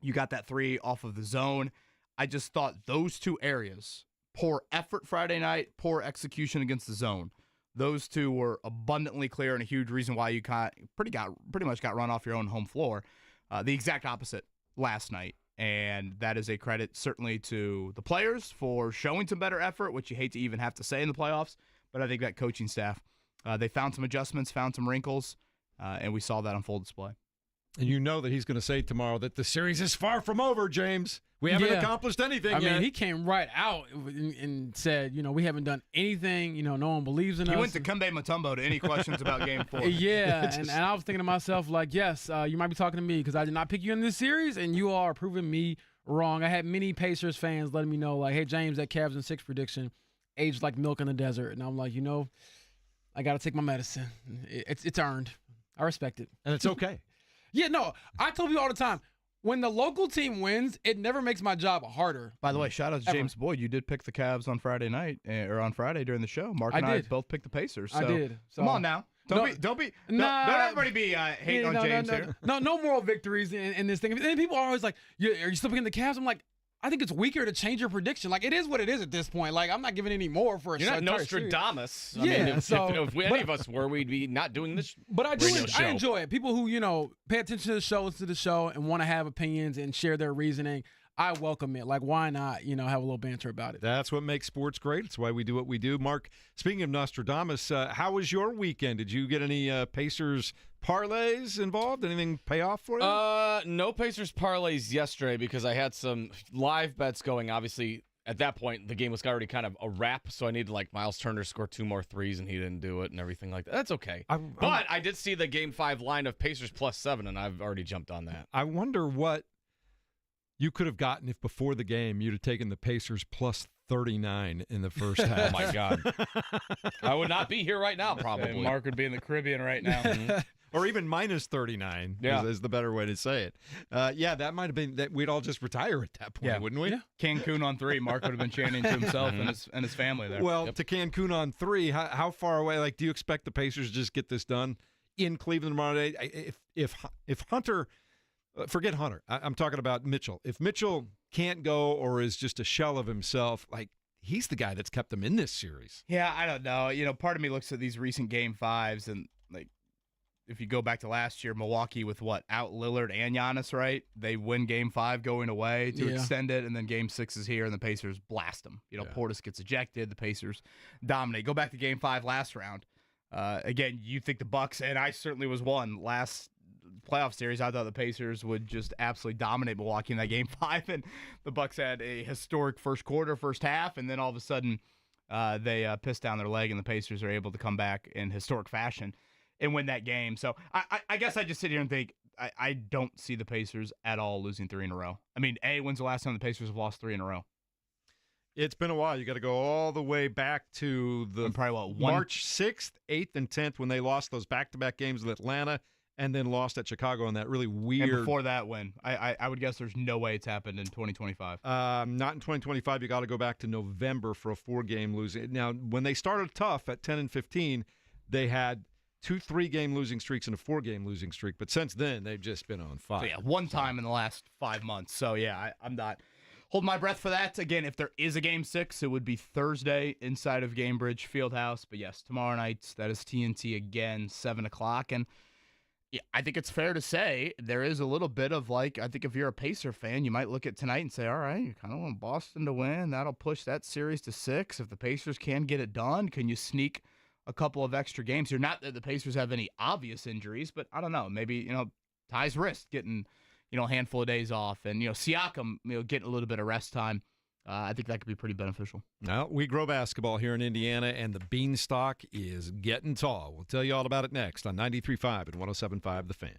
You got that 3 off of the zone. I just thought those two areas, poor effort Friday night, poor execution against the zone. Those two were abundantly clear and a huge reason why you pretty much got run off your own home floor. The exact opposite last night. And that is a credit certainly to the players for showing some better effort, which you hate to even have to say in the playoffs. But I think that coaching staff, they found some adjustments, found some wrinkles, and we saw that on full display. And you know that he's going to say tomorrow that the series is far from over, James. We haven't accomplished anything yet. I mean, he came right out and said, we haven't done anything. No one believes in us. He went to Kembe Mutombo to any questions about Game 4. Yeah, and I was thinking to myself, like, yes, you might be talking to me because I did not pick you in this series, and you all are proving me wrong. I had many Pacers fans letting me know, like, hey, James, that Cavs in 6 prediction aged like milk in the desert. And I'm like, I got to take my medicine. It's earned. I respect it. And it's okay. Yeah, no, I tell people all the time, when the local team wins, it never makes my job harder. By the way, shout out to James Boyd. You did pick the Cavs on Friday night, or on Friday during the show. Mark and I both picked the Pacers. So. I did. So. Come on now. Don't everybody be hating on James here. No moral victories in this thing. And then people are always like, are you still picking the Cavs? I'm like, I think it's weaker to change your prediction. Like, it is what it is at this point. Like, I'm not giving any more for a You're not Nostradamus. Series. I mean, if any of us were, we'd be not doing this. But I enjoy it. People who, pay attention to the show, listen to the show, and want to have opinions and share their reasoning, I welcome it. Like, why not, have a little banter about it? That's what makes sports great. It's why we do what we do. Mark, speaking of Nostradamus, how was your weekend? Did you get any Pacers parlays involved? Anything pay off for you? No Pacers parlays yesterday because I had some live bets going. Obviously, at that point, the game was already kind of a wrap, so I needed, Miles Turner score 2 more threes, and he didn't do it and everything like that. That's okay. But I did see the Game 5 line of Pacers +7, and I've already jumped on that. I wonder what you could have gotten if before the game you'd have taken the Pacers +39 in the first half. Oh, my God. I would not be here right now, probably. And Mark would be in the Caribbean right now. Or even -39 is the better way to say it. That might have been that we'd all just retire at that point, wouldn't we? Yeah. Cancun on 3. Mark would have been chanting to himself and his family there. Well, to Cancun on 3, how far away? Do you expect the Pacers to just get this done in Cleveland tomorrow day? If Hunter... forget Hunter. I'm talking about Mitchell. If Mitchell can't go or is just a shell of himself, he's the guy that's kept them in this series. Yeah, I don't know. Part of me looks at these recent Game 5s and, if you go back to last year, Milwaukee with out Lillard and Giannis, right? They win Game 5 going away to extend it, and then Game 6 is here, and the Pacers blast them. Portis gets ejected. The Pacers dominate. Go back to Game 5 last round. Again, you think the Bucks, and I certainly was one last playoff series. I thought the Pacers would just absolutely dominate Milwaukee in that Game 5, and the Bucks had a historic first quarter, first half, and then all of a sudden they pissed down their leg, and the Pacers are able to come back in historic fashion and win that game. So I guess I just sit here and think I don't see the Pacers at all losing 3 in a row. I mean, when's the last time the Pacers have lost 3 in a row? It's been a while. You got to go all the way back to the March 6th, 8th, and 10th when they lost those back-to-back games with Atlanta and then lost at Chicago in that really weird. And before that win, I would guess there's no way it's happened in 2025. Not in 2025. You got to go back to November for a 4-game losing. Now, when they started tough at 10 and 15, they had 2 3-game losing streaks and a 4-game losing streak. But since then, they've just been on fire. So, one time in the last 5 months. So, I'm not holding my breath for that. Again, if there is a Game 6, it would be Thursday inside of Gamebridge Fieldhouse. But, yes, tomorrow night, that is TNT again, 7 o'clock. And I think it's fair to say there is a little bit of I think if you're a Pacer fan, you might look at tonight and say, all right, you kind of want Boston to win. That'll push that series to 6. If the Pacers can get it done, can you sneak a couple of extra games? You're not that the Pacers have any obvious injuries, but I don't know. Maybe, Ty's wrist getting, a handful of days off and, Siakam, getting a little bit of rest time. I think that could be pretty beneficial. Well, we grow basketball here in Indiana, and the beanstalk is getting tall. We'll tell you all about it next on 93.5 and 107.5 The Fan.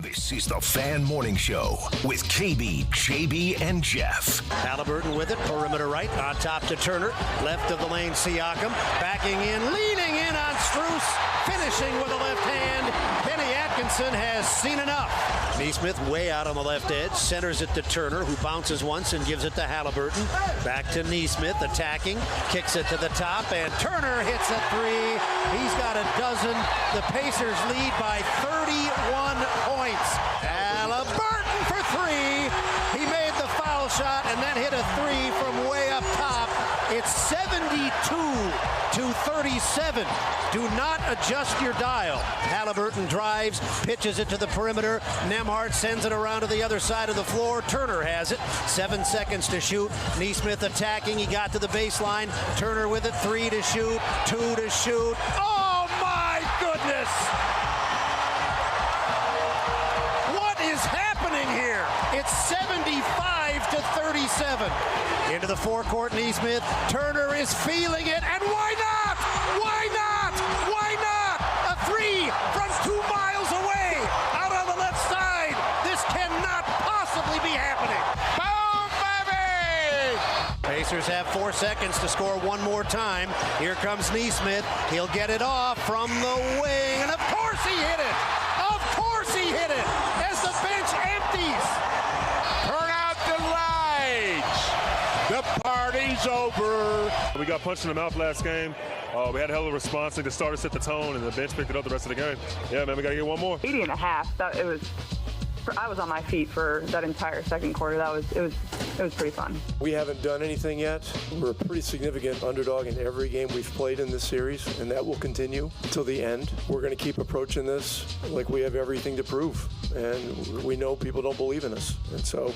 This is the Fan Morning Show with KB, JB, and Jeff. Halliburton with it, perimeter right, on top to Turner, left of the lane, Siakam, backing in, leaning in on Strus, finishing with a left hand. Kenny Atkinson has seen enough. Neesmith way out on the left edge, centers it to Turner, who bounces once and gives it to Halliburton. Back to Neesmith, attacking, kicks it to the top, and Turner hits a three. He's got a dozen. The Pacers lead by 31 points. Halliburton for three. He made the foul shot and then hit a three from way up top. It's 72-37. Do not adjust your dial. Halliburton drives, pitches it to the perimeter. Nembhard sends it around to the other side of the floor. Turner has it. 7 seconds to shoot. Neesmith attacking. He got to the baseline. Turner with it. 3 to shoot. 2 to shoot. Oh, my goodness! What is happening here? It's 75-37. Into the forecourt, Neesmith. Turner is feeling it, and why not? Why not? Why not? A three from 2 miles away, out on the left side. This cannot possibly be happening. Boom, baby! Pacers have 4 seconds to score one more time. Here comes Neesmith. He'll get it off from the wing, and of course he hit it. Of course he hit it as the bench empties. Turn out the lights. The party's over. We got punched in the mouth last game. We had a hell of a response. The starter set the tone, and the bench picked it up the rest of the game. Yeah, man, we got to get one more. 80 and a half. I was on my feet for that entire second quarter. It was pretty fun. We haven't done anything yet. We're a pretty significant underdog in every game we've played in this series, and that will continue till the end. We're going to keep approaching this like we have everything to prove, and we know people don't believe in us. And so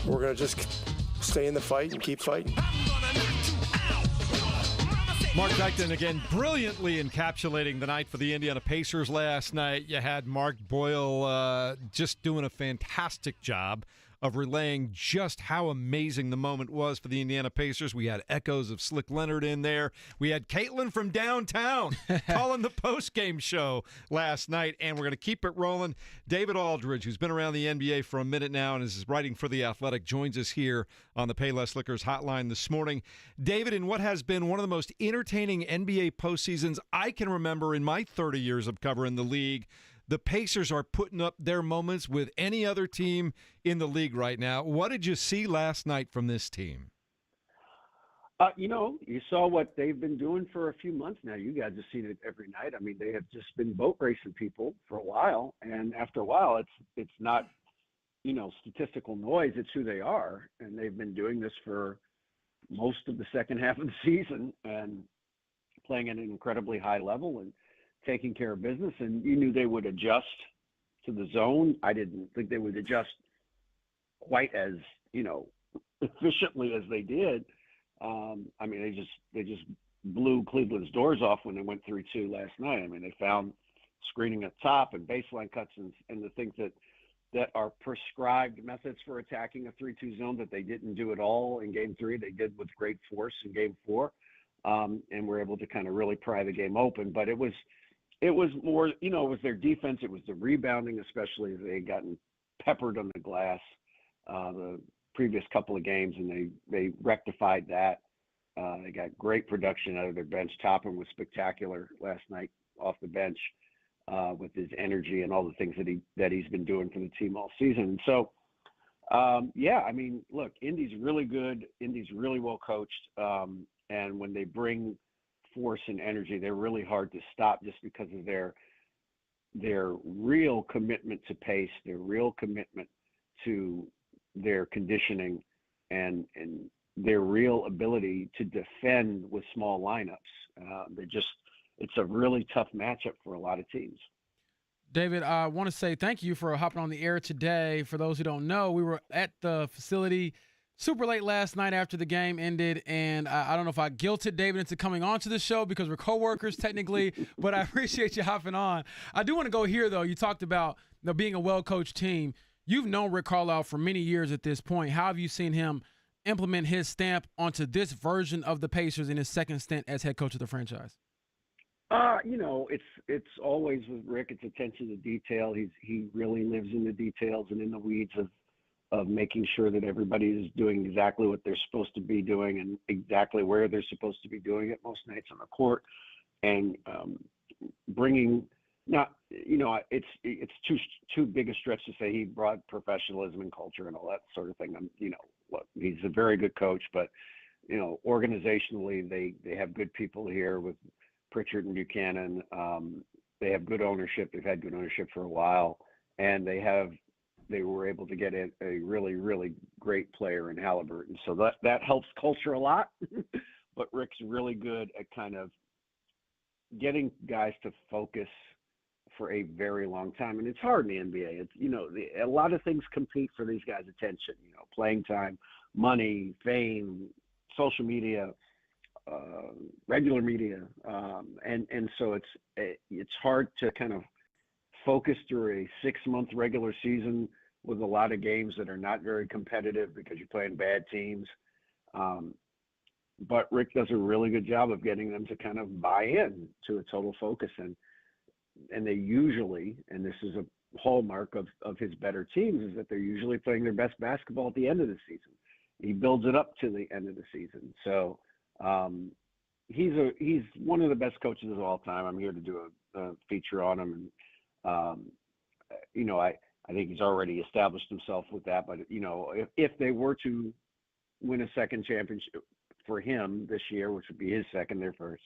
we're going to just stay in the fight and keep fighting. Mark Becton again brilliantly encapsulating the night for the Indiana Pacers last night. You had Mark Boyle just doing a fantastic job of relaying just how amazing the moment was for the Indiana Pacers. We had echoes of Slick Leonard in there. We had Caitlin from downtown calling the postgame show last night, and we're going to keep it rolling. David Aldridge, who's been around the NBA for a minute now and is writing for The Athletic, joins us here on the Payless Liquors hotline this morning. David, in what has been one of the most entertaining NBA postseasons I can remember in my 30 years of covering the league, the Pacers are putting up their moments with any other team in the league right now. What did you see last night from this team? You saw what they've been doing for a few months now. You guys have seen it every night. I mean, they have just been boat racing people for a while, and after a while, it's not, statistical noise. It's who they are, and they've been doing this for most of the second half of the season and playing at an incredibly high level and taking care of business, and you knew they would adjust to the zone. I didn't think they would adjust quite as, efficiently as they did. They just blew Cleveland's doors off when they went 3-2 last night. I mean, they found screening at top and baseline cuts and the things that are prescribed methods for attacking a 3-2 zone that they didn't do at all in game 3. They did with great force in game 4, and were able to kind of really pry the game open. But it was more, it was their defense. It was the rebounding, especially as they had gotten peppered on the glass the previous couple of games, and they rectified that. They got great production out of their bench. Toppin was spectacular last night off the bench with his energy and all the things that he's been doing for the team all season. And so, look, Indy's really good. Indy's really well coached. And when they bring force and energy, they're really hard to stop just because of their real commitment to pace, their real commitment to their conditioning, and their real ability to defend with small lineups. It's a really tough matchup for a lot of teams. David, I want to say thank you for hopping on the air today. For those who don't know, we were at the facility super late last night after the game ended, and I don't know if I guilted David into coming on to the show because we're coworkers technically, but I appreciate you hopping on. I do want to go here, though. You talked about being a well-coached team. You've known Rick Carlisle for many years at this point. How have you seen him implement his stamp onto this version of the Pacers in his second stint as head coach of the franchise? It's always with Rick. It's attention to detail. He really lives in the details and in the weeds of making sure that everybody is doing exactly what they're supposed to be doing and exactly where they're supposed to be doing it most nights on the court, and bringing. Not, it's too big a stretch to say he brought professionalism and culture and all that sort of thing. Look, he's a very good coach, but organizationally, they have good people here with Pritchard and Buchanan. They have good ownership. They've had good ownership for a while, and they were able to get a really, really great player in Halliburton. So that helps culture a lot. But Rick's really good at kind of getting guys to focus for a very long time, and it's hard in the NBA. It's a lot of things compete for these guys' attention. Playing time, money, fame, social media, regular media, and so it's hard to kind of focus through a 6-month regular season with a lot of games that are not very competitive because you're playing bad teams. But Rick does a really good job of getting them to kind of buy in to a total focus, and they usually, and this is a hallmark of his better teams, is that they're usually playing their best basketball at the end of the season. He builds it up to the end of the season. So he's one of the best coaches of all time. I'm here to do a feature on him, and I think he's already established himself with that. But if they were to win a second championship for him this year, which would be his second, their first.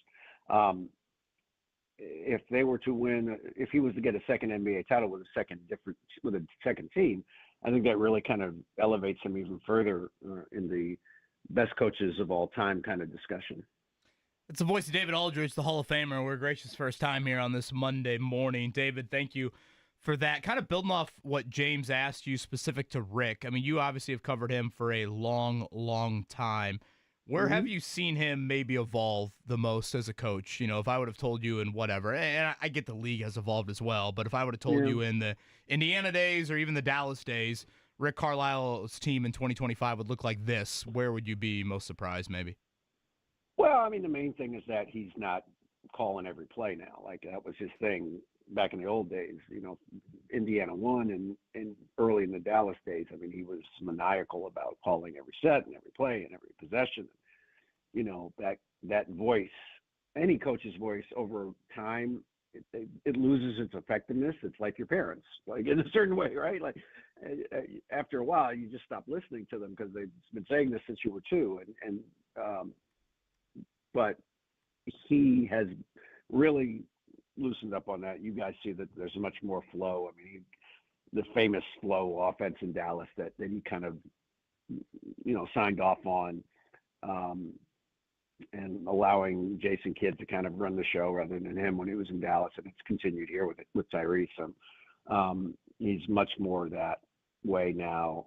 If they were to win, if he was to get a second NBA title with a second team, I think that really kind of elevates him even further in the best coaches of all time kind of discussion. It's the voice of David Aldridge, the Hall of Famer. We're gracious first time here on this Monday morning. David, thank you for that. Kind of building off what James asked you specific to Rick. I mean, you obviously have covered him for a long, long time. Where have you seen him maybe evolve the most as a coach? If I would have told you in whatever, and I get the league has evolved as well, but if I would have told you in the Indiana days or even the Dallas days, Rick Carlisle's team in 2025 would look like this, where would you be most surprised maybe? Well, I mean, the main thing is that he's not calling every play now. Like that was his thing back in the old days, Indiana won and early in the Dallas days. I mean, he was maniacal about calling every set and every play and every possession. That voice, any coach's voice over time, it loses its effectiveness. It's like your parents, like in a certain way, right? Like after a while, you just stop listening to them because they've been saying this since you were 2. But he has really loosened up on that. You guys see that there's much more flow. I mean, the famous flow offense in Dallas that he kind of, signed off on, and allowing Jason Kidd to kind of run the show rather than him when he was in Dallas, and it's continued here with Tyrese. He's much more that way now.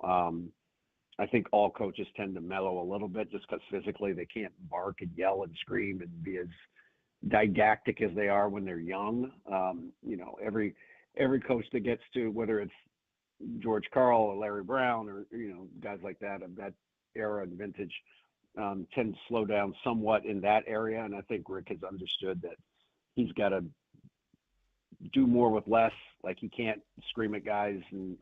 I think all coaches tend to mellow a little bit just because physically they can't bark and yell and scream and be as didactic as they are when they're young. Every coach that gets to, whether it's George Karl or Larry Brown or guys like that of that era and vintage, tend to slow down somewhat in that area. And I think Rick has understood that he's got to do more with less. Like he can't scream at guys and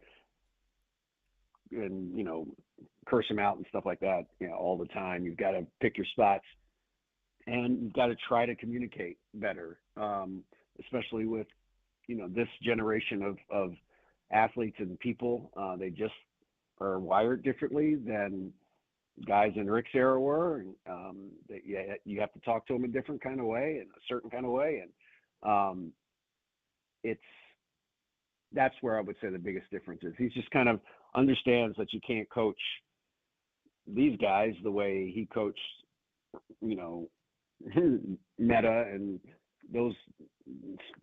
curse them out and stuff like that all the time. You've got to pick your spots. And you've got to try to communicate better, especially with, this generation of athletes and people. They just are wired differently than guys in Rick's era were. And you have to talk to them a different kind of way, and a certain kind of way. And that's where I would say the biggest difference is. He just kind of understands that you can't coach these guys the way he coached, Meta and those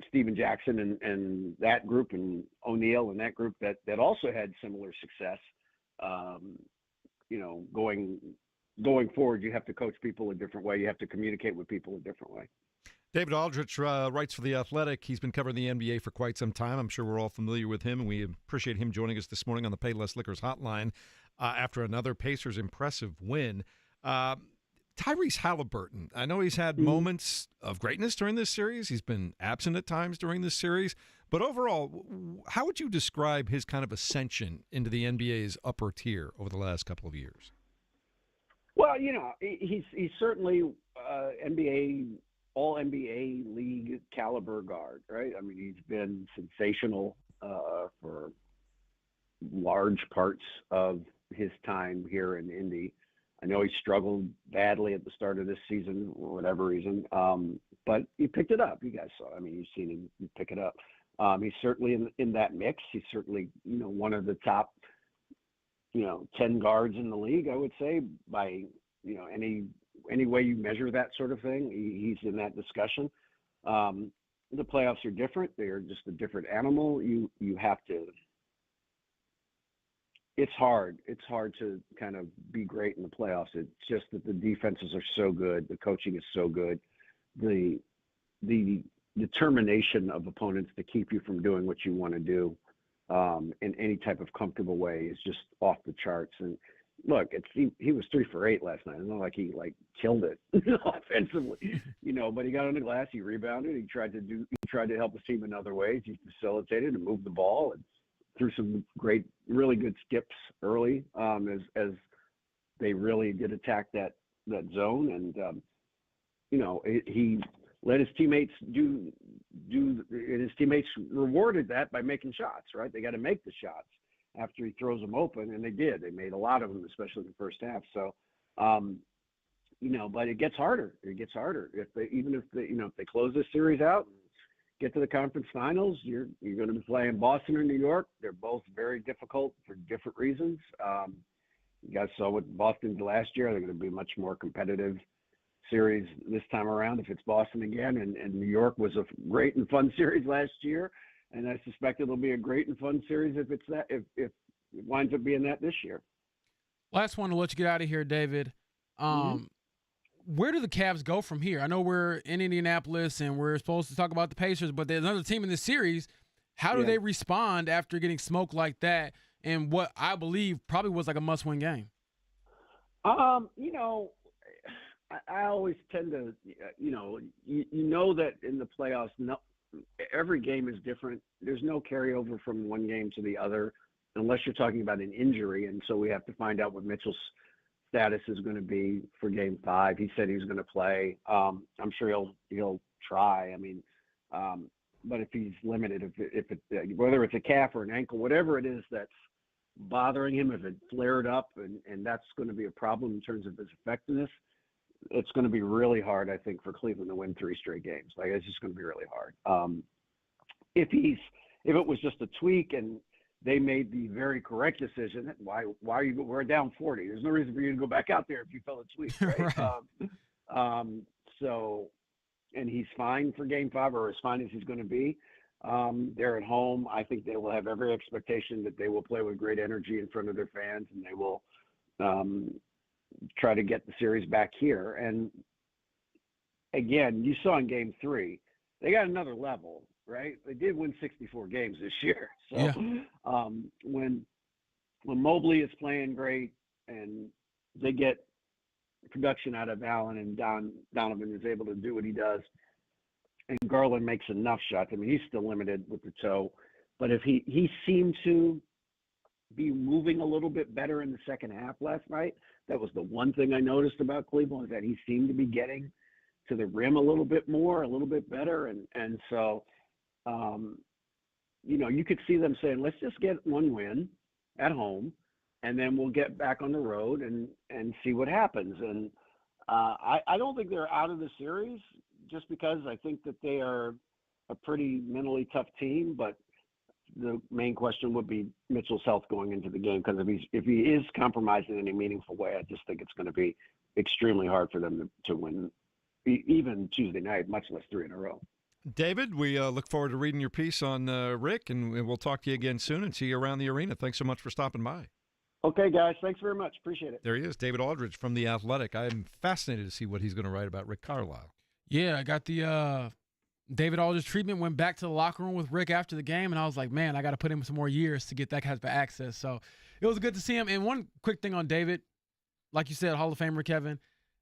Steven Jackson and that group, and O'Neal and that group that also had similar success. Going forward, you have to coach people a different way. You have to communicate with people a different way. David Aldridge writes for The Athletic. He's been covering the NBA for quite some time. I'm sure we're all familiar with him, and we appreciate him joining us this morning on the Payless Liquors Hotline after another Pacers impressive win. Tyrese Halliburton, I know he's had moments of greatness during this series. He's been absent at times during this series. But overall, how would you describe his kind of ascension into the NBA's upper tier over the last couple of years? Well, he's certainly NBA, all NBA league caliber guard, right? I mean, he's been sensational for large parts of his time here in Indy. I know he struggled badly at the start of this season for whatever reason, but he picked it up. You guys saw. I mean, you've seen him pick it up. He's certainly in that mix. He's certainly one of the top 10 guards in the league. I would say by any way you measure that sort of thing, he's in that discussion. The playoffs are different. They are just a different animal. You have to. It's hard. It's hard to kind of be great in the playoffs. It's just that the defenses are so good. The coaching is so good. The determination of opponents to keep you from doing what you want to do in any type of comfortable way is just off the charts. And look, he was 3 for 8 last night. It's not like he killed it offensively, but he got on the glass, he rebounded, he tried to help his team in other ways. He facilitated and moved the ball and threw some really good skips early as they really did attack that zone. And, he let his teammates and his teammates rewarded that by making shots, right? They got to make the shots after he throws them open, and they did. They made a lot of them, especially in the first half. So, but it gets harder. It gets harder if they close this series out and get to the conference finals. You're going to be playing Boston or New York. They're both very difficult for different reasons. You guys saw what Boston did last year. They're going to be a much more competitive series this time around if it's Boston again. And New York was a great and fun series last year. And I suspect it'll be a great and fun series if it winds up being that this year. Last one to let you get out of here, David. Where do the Cavs go from here? I know we're in Indianapolis and we're supposed to talk about the Pacers, but there's another team in this series. How do they respond after getting smoked like that in what I believe probably was like a must-win game? I always tend to, that in the playoffs, every game is different. There's no carryover from one game to the other unless you're talking about an injury. And so we have to find out what Mitchell's status is going to be for Game 5. He said he was going to play. I'm sure he'll try. I mean, but if he's limited, whether it's a calf or an ankle, whatever it is that's bothering him, if it flared up and that's going to be a problem in terms of his effectiveness, it's going to be really hard, I think, for Cleveland to win 3 straight games. It's just going to be really hard. If it was just a tweak and they made the very correct decision, we're down 40. There's no reason for you to go back out there if you felt a tweak, right? And he's fine for Game 5, or as fine as he's going to be. They're at home. I think they will have every expectation that they will play with great energy in front of their fans, and they will try to get the series back here. And again, you saw in Game 3, they got another level, right? They did win 64 games this year. So when Mobley is playing great and they get production out of Allen and Donovan is able to do what he does, and Garland makes enough shots. I mean, he's still limited with the toe, but if he seemed to be moving a little bit better in the second half last night. That was the one thing I noticed about Cleveland, is that he seemed to be getting to the rim a little bit more, a little bit better. And so, you could see them saying, let's just get one win at home, and then we'll get back on the road and see what happens. And I don't think they're out of the series just because I think that they are a pretty mentally tough team, but the main question would be Mitchell's health going into the game, because if he is compromised in any meaningful way, I just think it's going to be extremely hard for them to win even Tuesday night, much less 3 in a row. David, we look forward to reading your piece on Rick, and we'll talk to you again soon and see you around the arena. Thanks so much for stopping by. Okay, guys. Thanks very much. Appreciate it. There he is, David Aldridge from The Athletic. I'm fascinated to see what he's going to write about Rick Carlisle. Yeah, I got the David Aldridge treatment, went back to the locker room with Rick after the game, and I was like, man, I got to put him some more years to get that type of access. So it was good to see him. And one quick thing on David, like you said, Hall of Famer Kevin,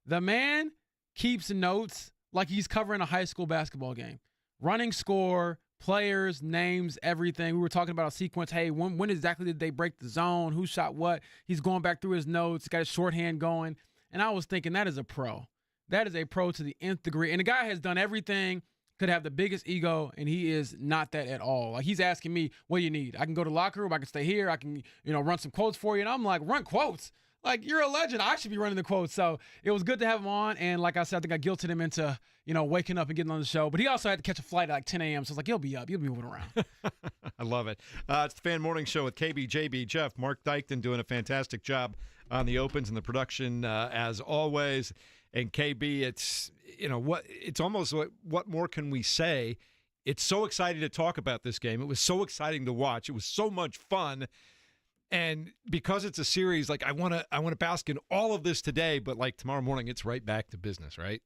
The man keeps notes like he's covering a high school basketball game. Running score, players, names, everything. We were talking about a sequence. Hey, when exactly did they break the zone? Who shot what? He's going back through his notes, got his shorthand going. And I was thinking, that is a pro. That is a pro to the nth degree. And the guy has done everything, could have the biggest ego, and he is not that at all. Like, he's asking me, what do you need? I can go to the locker room. I can stay here. I can, run some quotes for you. And I'm like, run quotes? Like, you're a legend. I should be running the quotes. So it was good to have him on. And like I said, I think I guilted him into, waking up and getting on the show. But he also had to catch a flight at like 10 a.m. So I was like, he'll be up. He'll be moving around. I love it. It's the Fan Morning Show with KB, JB, Jeff. Mark Dykton doing a fantastic job on the opens and the production as always. And KB, it's, it's almost what more can we say? It's so exciting to talk about this game. It was so exciting to watch. It was so much fun. And because it's a series, like I want to bask in all of this today, but like tomorrow morning, it's right back to business, right?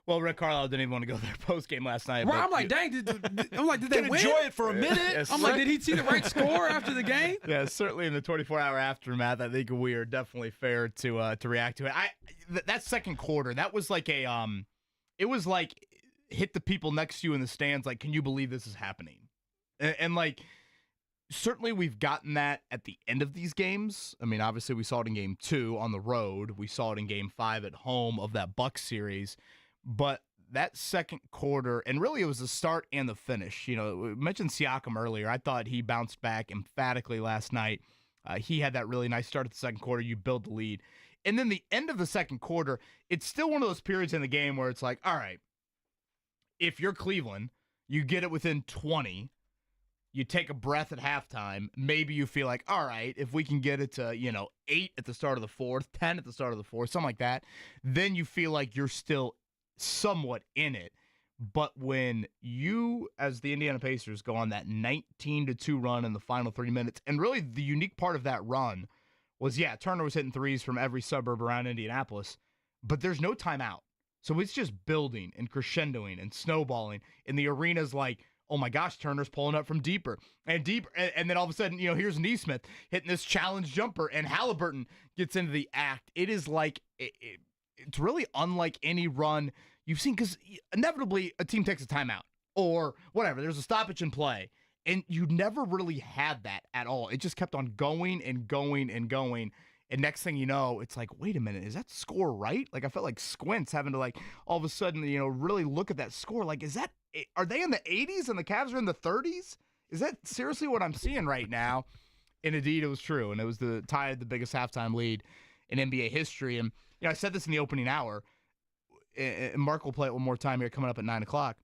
Well, Rick Carlisle didn't even want to go there post-game last night. Right, I'm like, dang, did they win? Enjoy it for a minute. Yes. I'm like, did he see the right score after the game? Yeah, certainly in the 24-hour aftermath, I think we are definitely fair to react to it. That second quarter, that was like it was like hit the people next to you in the stands. Like, can you believe this is happening? And like, certainly we've gotten that at the end of these games. I mean, obviously we saw it in Game 2 on the road. We saw it in Game 5 at home of that Bucks series. But that second quarter, and really it was the start and the finish. We mentioned Siakam earlier. I thought he bounced back emphatically last night. He had that really nice start at the second quarter. You build the lead. And then the end of the second quarter, it's still one of those periods in the game where it's like, all right, if you're Cleveland, you get it within 20, you take a breath at halftime, maybe you feel like, all right, if we can get it to, 8 at the start of the fourth, 10 at the start of the fourth, something like that, then you feel like you're still somewhat in it. But when you, as the Indiana Pacers, go on that 19-2 run in the final 30 minutes, and really the unique part of that run was, Turner was hitting threes from every suburb around Indianapolis, but there's no timeout. So it's just building and crescendoing and snowballing, and the arena's like, oh my gosh, Turner's pulling up from deeper and deeper. And then all of a sudden, here's Neesmith hitting this challenge jumper, and Halliburton gets into the act. It is like, it's really unlike any run you've seen, because inevitably a team takes a timeout or whatever. There's a stoppage in play, and you never really had that at all. It just kept on going and going and going. And next thing you know, it's like, wait a minute, is that score right? Like, I felt like Squints having to, like, all of a sudden, really look at that score. Like, are they in the 80s and the Cavs are in the 30s? Is that seriously what I'm seeing right now? And indeed, it was true. And it was tied the biggest halftime lead in NBA history. And, I said this in the opening hour, and Mark will play it one more time here coming up at 9 o'clock.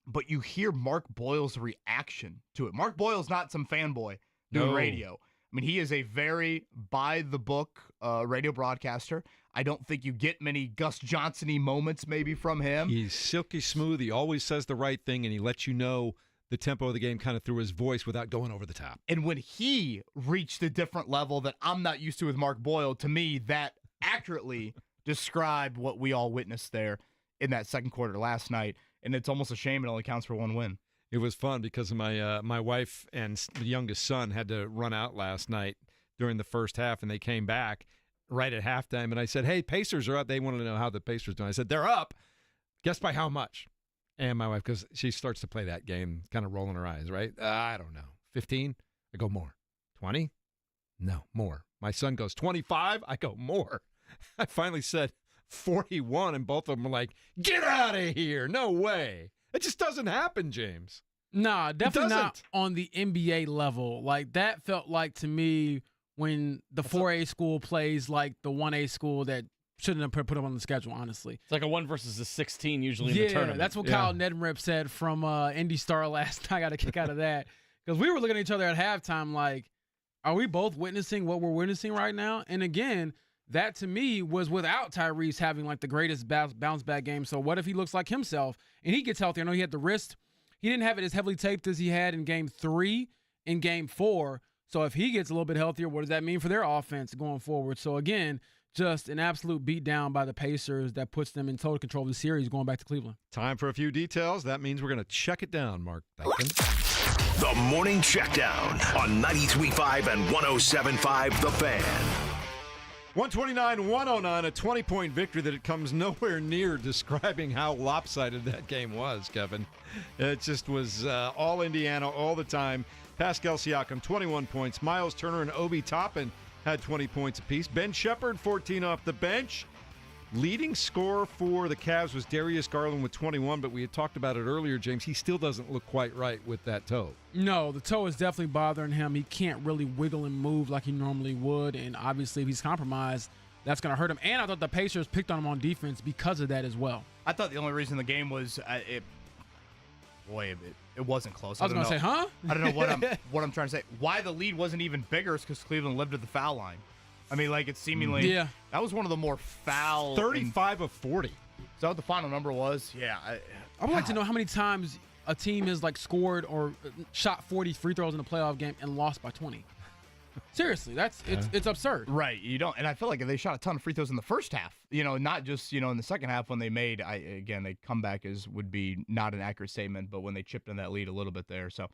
But you hear Mark Boyle's reaction to it. Mark Boyle's not some fanboy doing radio. I mean, he is a very by-the-book radio broadcaster. I don't think you get many Gus Johnson-y moments maybe from him. He's silky smooth. He always says the right thing, and he lets you know the tempo of the game kind of through his voice without going over the top. And when he reached a different level that I'm not used to with Mark Boyle, to me, that accurately described what we all witnessed there in that second quarter last night. And it's almost a shame it only counts for one win. It was fun because my wife and the youngest son had to run out last night during the first half, and they came back right at halftime. And I said, hey, Pacers are up. They wanted to know how the Pacers doing. I said, they're up. Guess by how much? And my wife, because she starts to play that game, kind of rolling her eyes, right? I don't know. 15? I go more. 20? No, more. My son goes 25? I go more. I finally said 41, and both of them were like, get out of here. No way. It just doesn't happen, James. Nah, definitely not on the NBA level. Like, that felt like to me when the 4A school plays like the 1A school that shouldn't have put them on the schedule, honestly. It's like a 1 versus a 16 usually in the tournament. That's what Kyle Neddenrip said from Indy Star last night. I got a kick out of that. Because we were looking at each other at halftime like, are we both witnessing what we're witnessing right now? And again, that to me was without Tyrese having like the greatest bounce back game. So what if he looks like himself and he gets healthy? I know he had the wrist. He didn't have it as heavily taped as he had in Game 3 and Game 4. So if he gets a little bit healthier, what does that mean for their offense going forward? So again, just an absolute beatdown by the Pacers that puts them in total control of the series going back to Cleveland. Time for a few details. That means we're going to check it down, Mark Dykton. The Morning Checkdown on 93.5 and 107.5 The Fan. 129-109, a 20-point victory that it comes nowhere near describing how lopsided that game was, Kevin. It just was all Indiana all the time. Pascal Siakam, 21 points. Miles Turner and Obi Toppin had 20 points apiece. Ben Shepherd, 14 off the bench. Leading scorer for the Cavs was Darius Garland with 21, but we had talked about it earlier, James. He still doesn't look quite right with that toe. No, the toe is definitely bothering him. He can't really wiggle and move like he normally would, and obviously if he's compromised, that's going to hurt him. And I thought the Pacers picked on him on defense because of that as well. I thought the only reason the game was it wasn't close. I was going to say, huh? I don't know what I'm trying to say. Why the lead wasn't even bigger is because Cleveland lived at the foul line. I mean, like, it's seemingly that was one of the more foul. 35 of 40. Is that what the final number was? Yeah. I would like to know how many times a team has like scored or shot 40 free throws in a playoff game and lost by 20. Seriously, it's absurd. Right. You don't, and I feel like they shot a ton of free throws in the first half. Not just in the second half when they made. They comeback would be not an accurate statement, but when they chipped in that lead a little bit there. So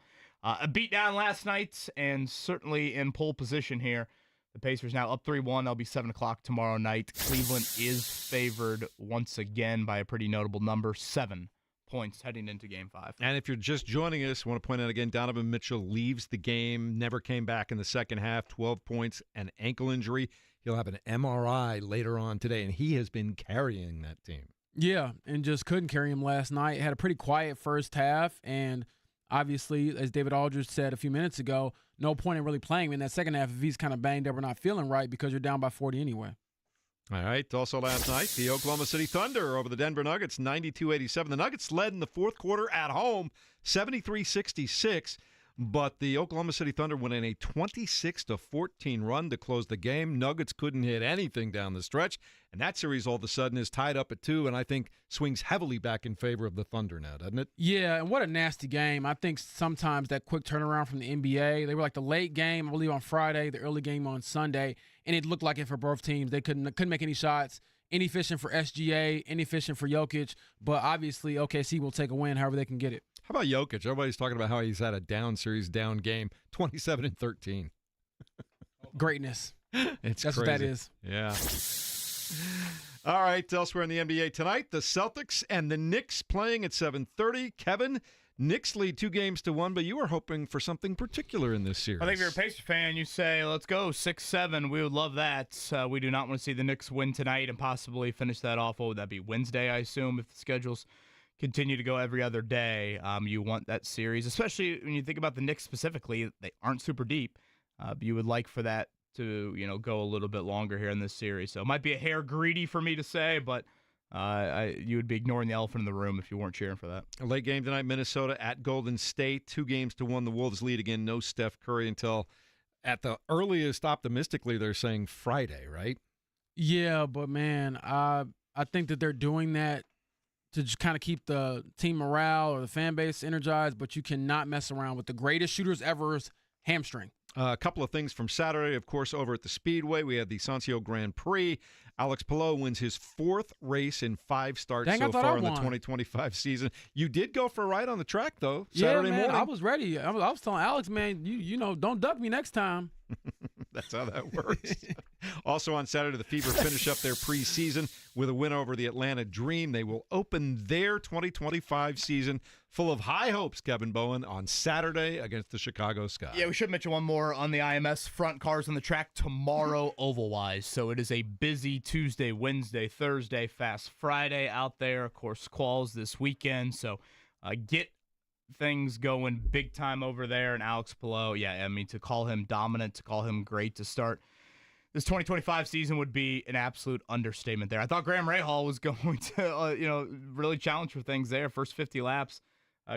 a beat down last night, and certainly in pole position here. The Pacers now up 3-1. They'll be 7 o'clock tomorrow night. Cleveland is favored once again by a pretty notable number, 7 points heading into Game 5. And if you're just joining us, I want to point out again, Donovan Mitchell leaves the game, never came back in the second half, 12 points, an ankle injury. He'll have an MRI later on today, and he has been carrying that team. Yeah, and just couldn't carry him last night. Had a pretty quiet first half, and obviously, as David Aldridge said a few minutes ago, no point in really playing him in that second half if he's kind of banged up or not feeling right because you're down by 40 anyway. All right. Also last night, the Oklahoma City Thunder over the Denver Nuggets, 92-87. The Nuggets led in the fourth quarter at home, 73-66. But the Oklahoma City Thunder went in a 26-14 run to close the game. Nuggets couldn't hit anything down the stretch. And that series all of a sudden is tied up at 2, and I think swings heavily back in favor of the Thunder now, doesn't it? Yeah, and what a nasty game. I think sometimes that quick turnaround from the NBA, they were like the late game, I believe, on Friday, the early game on Sunday, and it looked like it for both teams. They couldn't make any shots. Inefficient for SGA, inefficient for Jokic, but obviously OKC will take a win however they can get it. How about Jokic? Everybody's talking about how he's had a down series, down game, 27-13. Greatness. That's crazy. What that is. Yeah. All right, elsewhere in the NBA tonight, the Celtics and the Knicks playing at 7:30. Kevin, Knicks lead 2-1, but you were hoping for something particular in this series. I think if you're a Pacers fan, you say, let's go 6-7. We would love that. We do not want to see the Knicks win tonight and possibly finish that off. What would that be, Wednesday, I assume, if the schedules continue to go every other day. You want that series, especially when you think about the Knicks specifically. They aren't super deep. You would like for that to go a little bit longer here in this series. So it might be a hair greedy for me to say, but you would be ignoring the elephant in the room if you weren't cheering for that. A late game tonight, Minnesota at Golden State, 2-1. The Wolves lead again. No Steph Curry until at the earliest, optimistically, they're saying Friday, right? Yeah, but man, I think that they're doing that to just kind of keep the team morale or the fan base energized, but you cannot mess around with the greatest shooters ever's hamstring. A couple of things from Saturday, of course, over at the Speedway. We had the Sancio Grand Prix. Alex Palou wins his 4th race in 5 starts so far in the 2025 season. You did go for a ride on the track, though, Saturday morning. I was ready. I was telling Alex, man, you don't duck me next time. That's how that works. Also on Saturday, the Fever finish up their preseason with a win over the Atlanta Dream. They will open their 2025 season full of high hopes, Kevin Bowen, on Saturday against the Chicago Sky. Yeah, we should mention one more on the IMS front. Cars on the track tomorrow oval-wise. So it is a busy Tuesday, Wednesday, Thursday, Fast Friday out there. Of course, quals this weekend. So get things going big time over there. And Alex Palou, to call him dominant, to call him great to start this 2025 season would be an absolute understatement there. I thought Graham Rahal was going to, really challenge for things there. First 50 laps,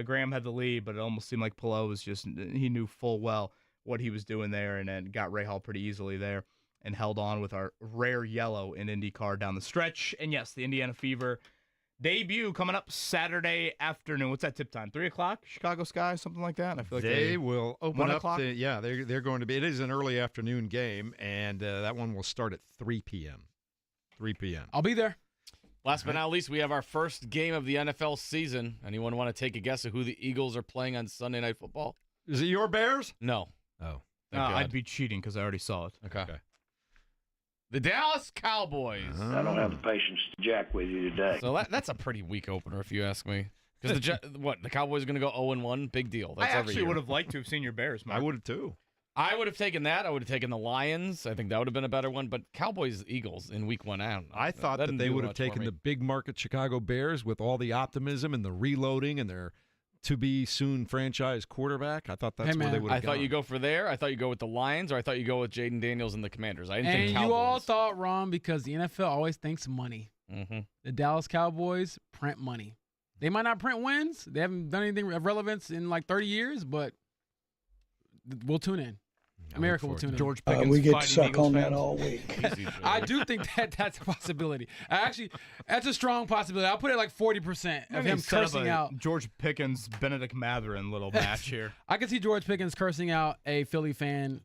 Graham had the lead, but it almost seemed like Palou was he knew full well what he was doing there and then got Rahal pretty easily there and held on with our rare yellow in IndyCar down the stretch. And yes, the Indiana Fever debut coming up Saturday afternoon. What's that tip time? 3 o'clock? Chicago Sky, something like that. I feel like they will open 1 up. o'clock? They're going to be. It is an early afternoon game, and that one will start at 3 p.m. 3 p.m. I'll be there. Last but not least, we have our first game of the NFL season. Anyone want to take a guess of who the Eagles are playing on Sunday Night Football? Is it your Bears? No. Oh, I'd be cheating because I already saw it. Okay. The Dallas Cowboys. I don't have the patience to jack with you today. So I don't have the patience to jack with you today. So that's a pretty weak opener, if you ask me. Because the Cowboys are going to go 0-1? Big deal. That's I every actually year. would have liked to have seen your Bears, Mark. I would have too. I would have taken that. I would have taken the Lions. I think that would have been a better one. But Cowboys-Eagles in week 1, I don't know. I thought that they would have taken the big market Chicago Bears with all the optimism and the reloading and their to-be-soon franchise quarterback. I thought that's where they would have I thought you go for there. I thought you go with the Lions, or I thought you go with Jaden Daniels and the Commanders. I didn't think Cowboys. And you all thought wrong because the NFL always thinks money. Mm-hmm. The Dallas Cowboys print money. They might not print wins. They haven't done anything of relevance in like 30 years, but we'll tune in. America will tune in. George Pickens we get to suck Eagles on fans. that all week. I do think that's a possibility. That's a strong possibility. I'll put it like 40% of him cursing out. George Pickens, Benedict Mathurin little match here. I can see George Pickens cursing out a Philly fan.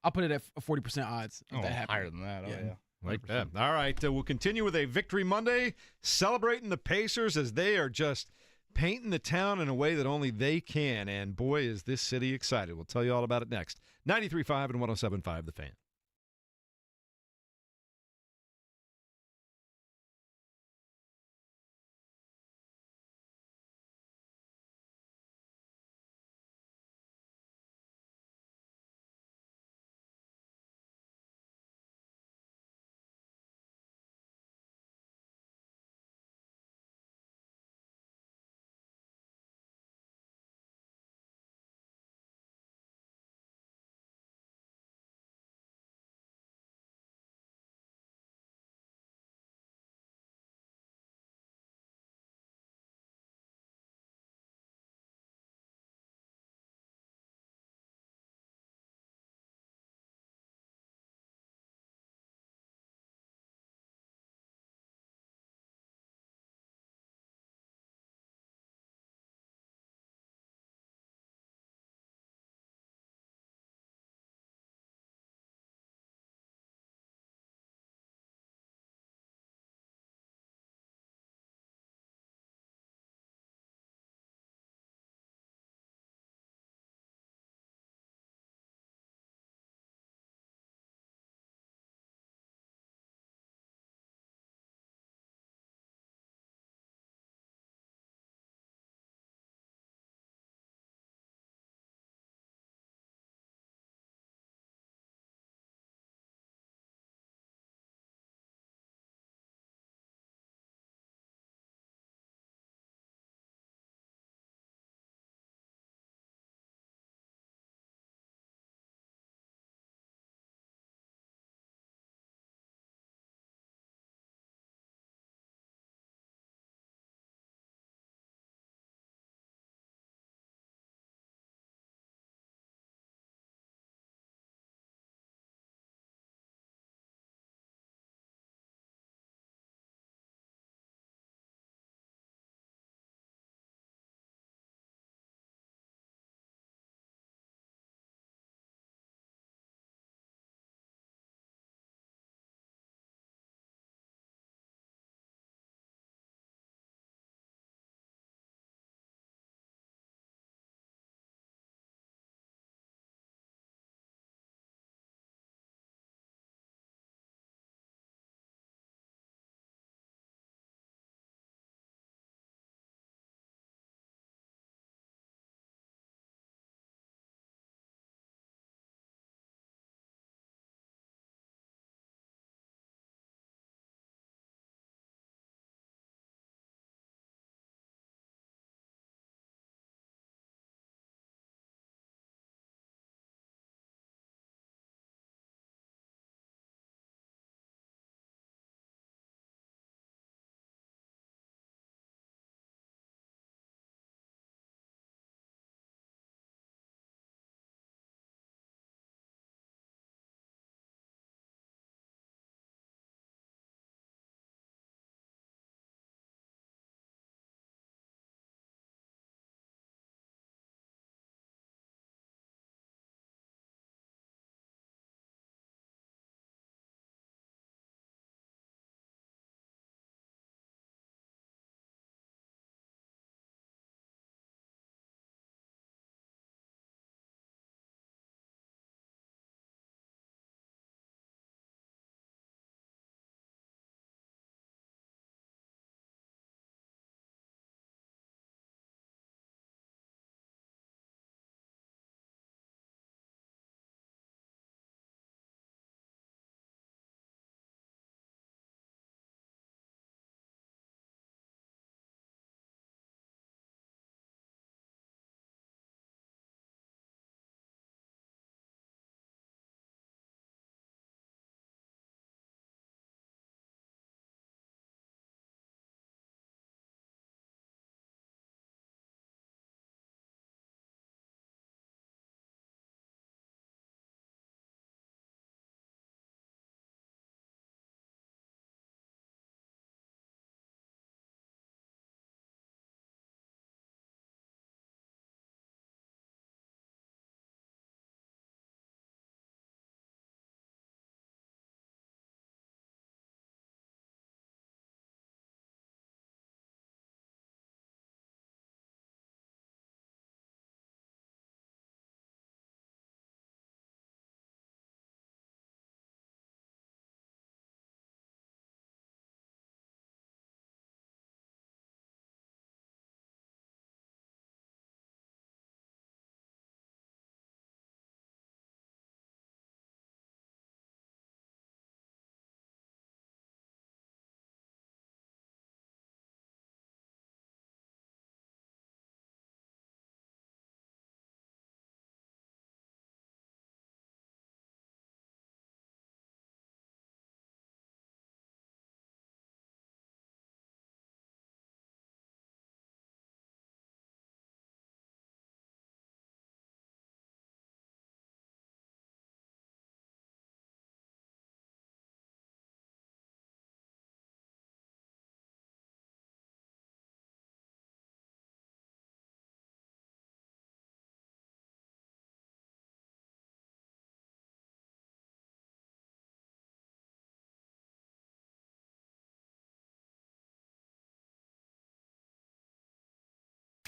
I'll put it at 40% odds. If that happens. Higher than that. Yeah. Oh, yeah. Like that. All right, we'll continue with a Victory Monday, celebrating the Pacers as they are just painting the town in a way that only they can. And boy, is this city excited. We'll tell you all about it next. 93.5 and 107.5 The Fan.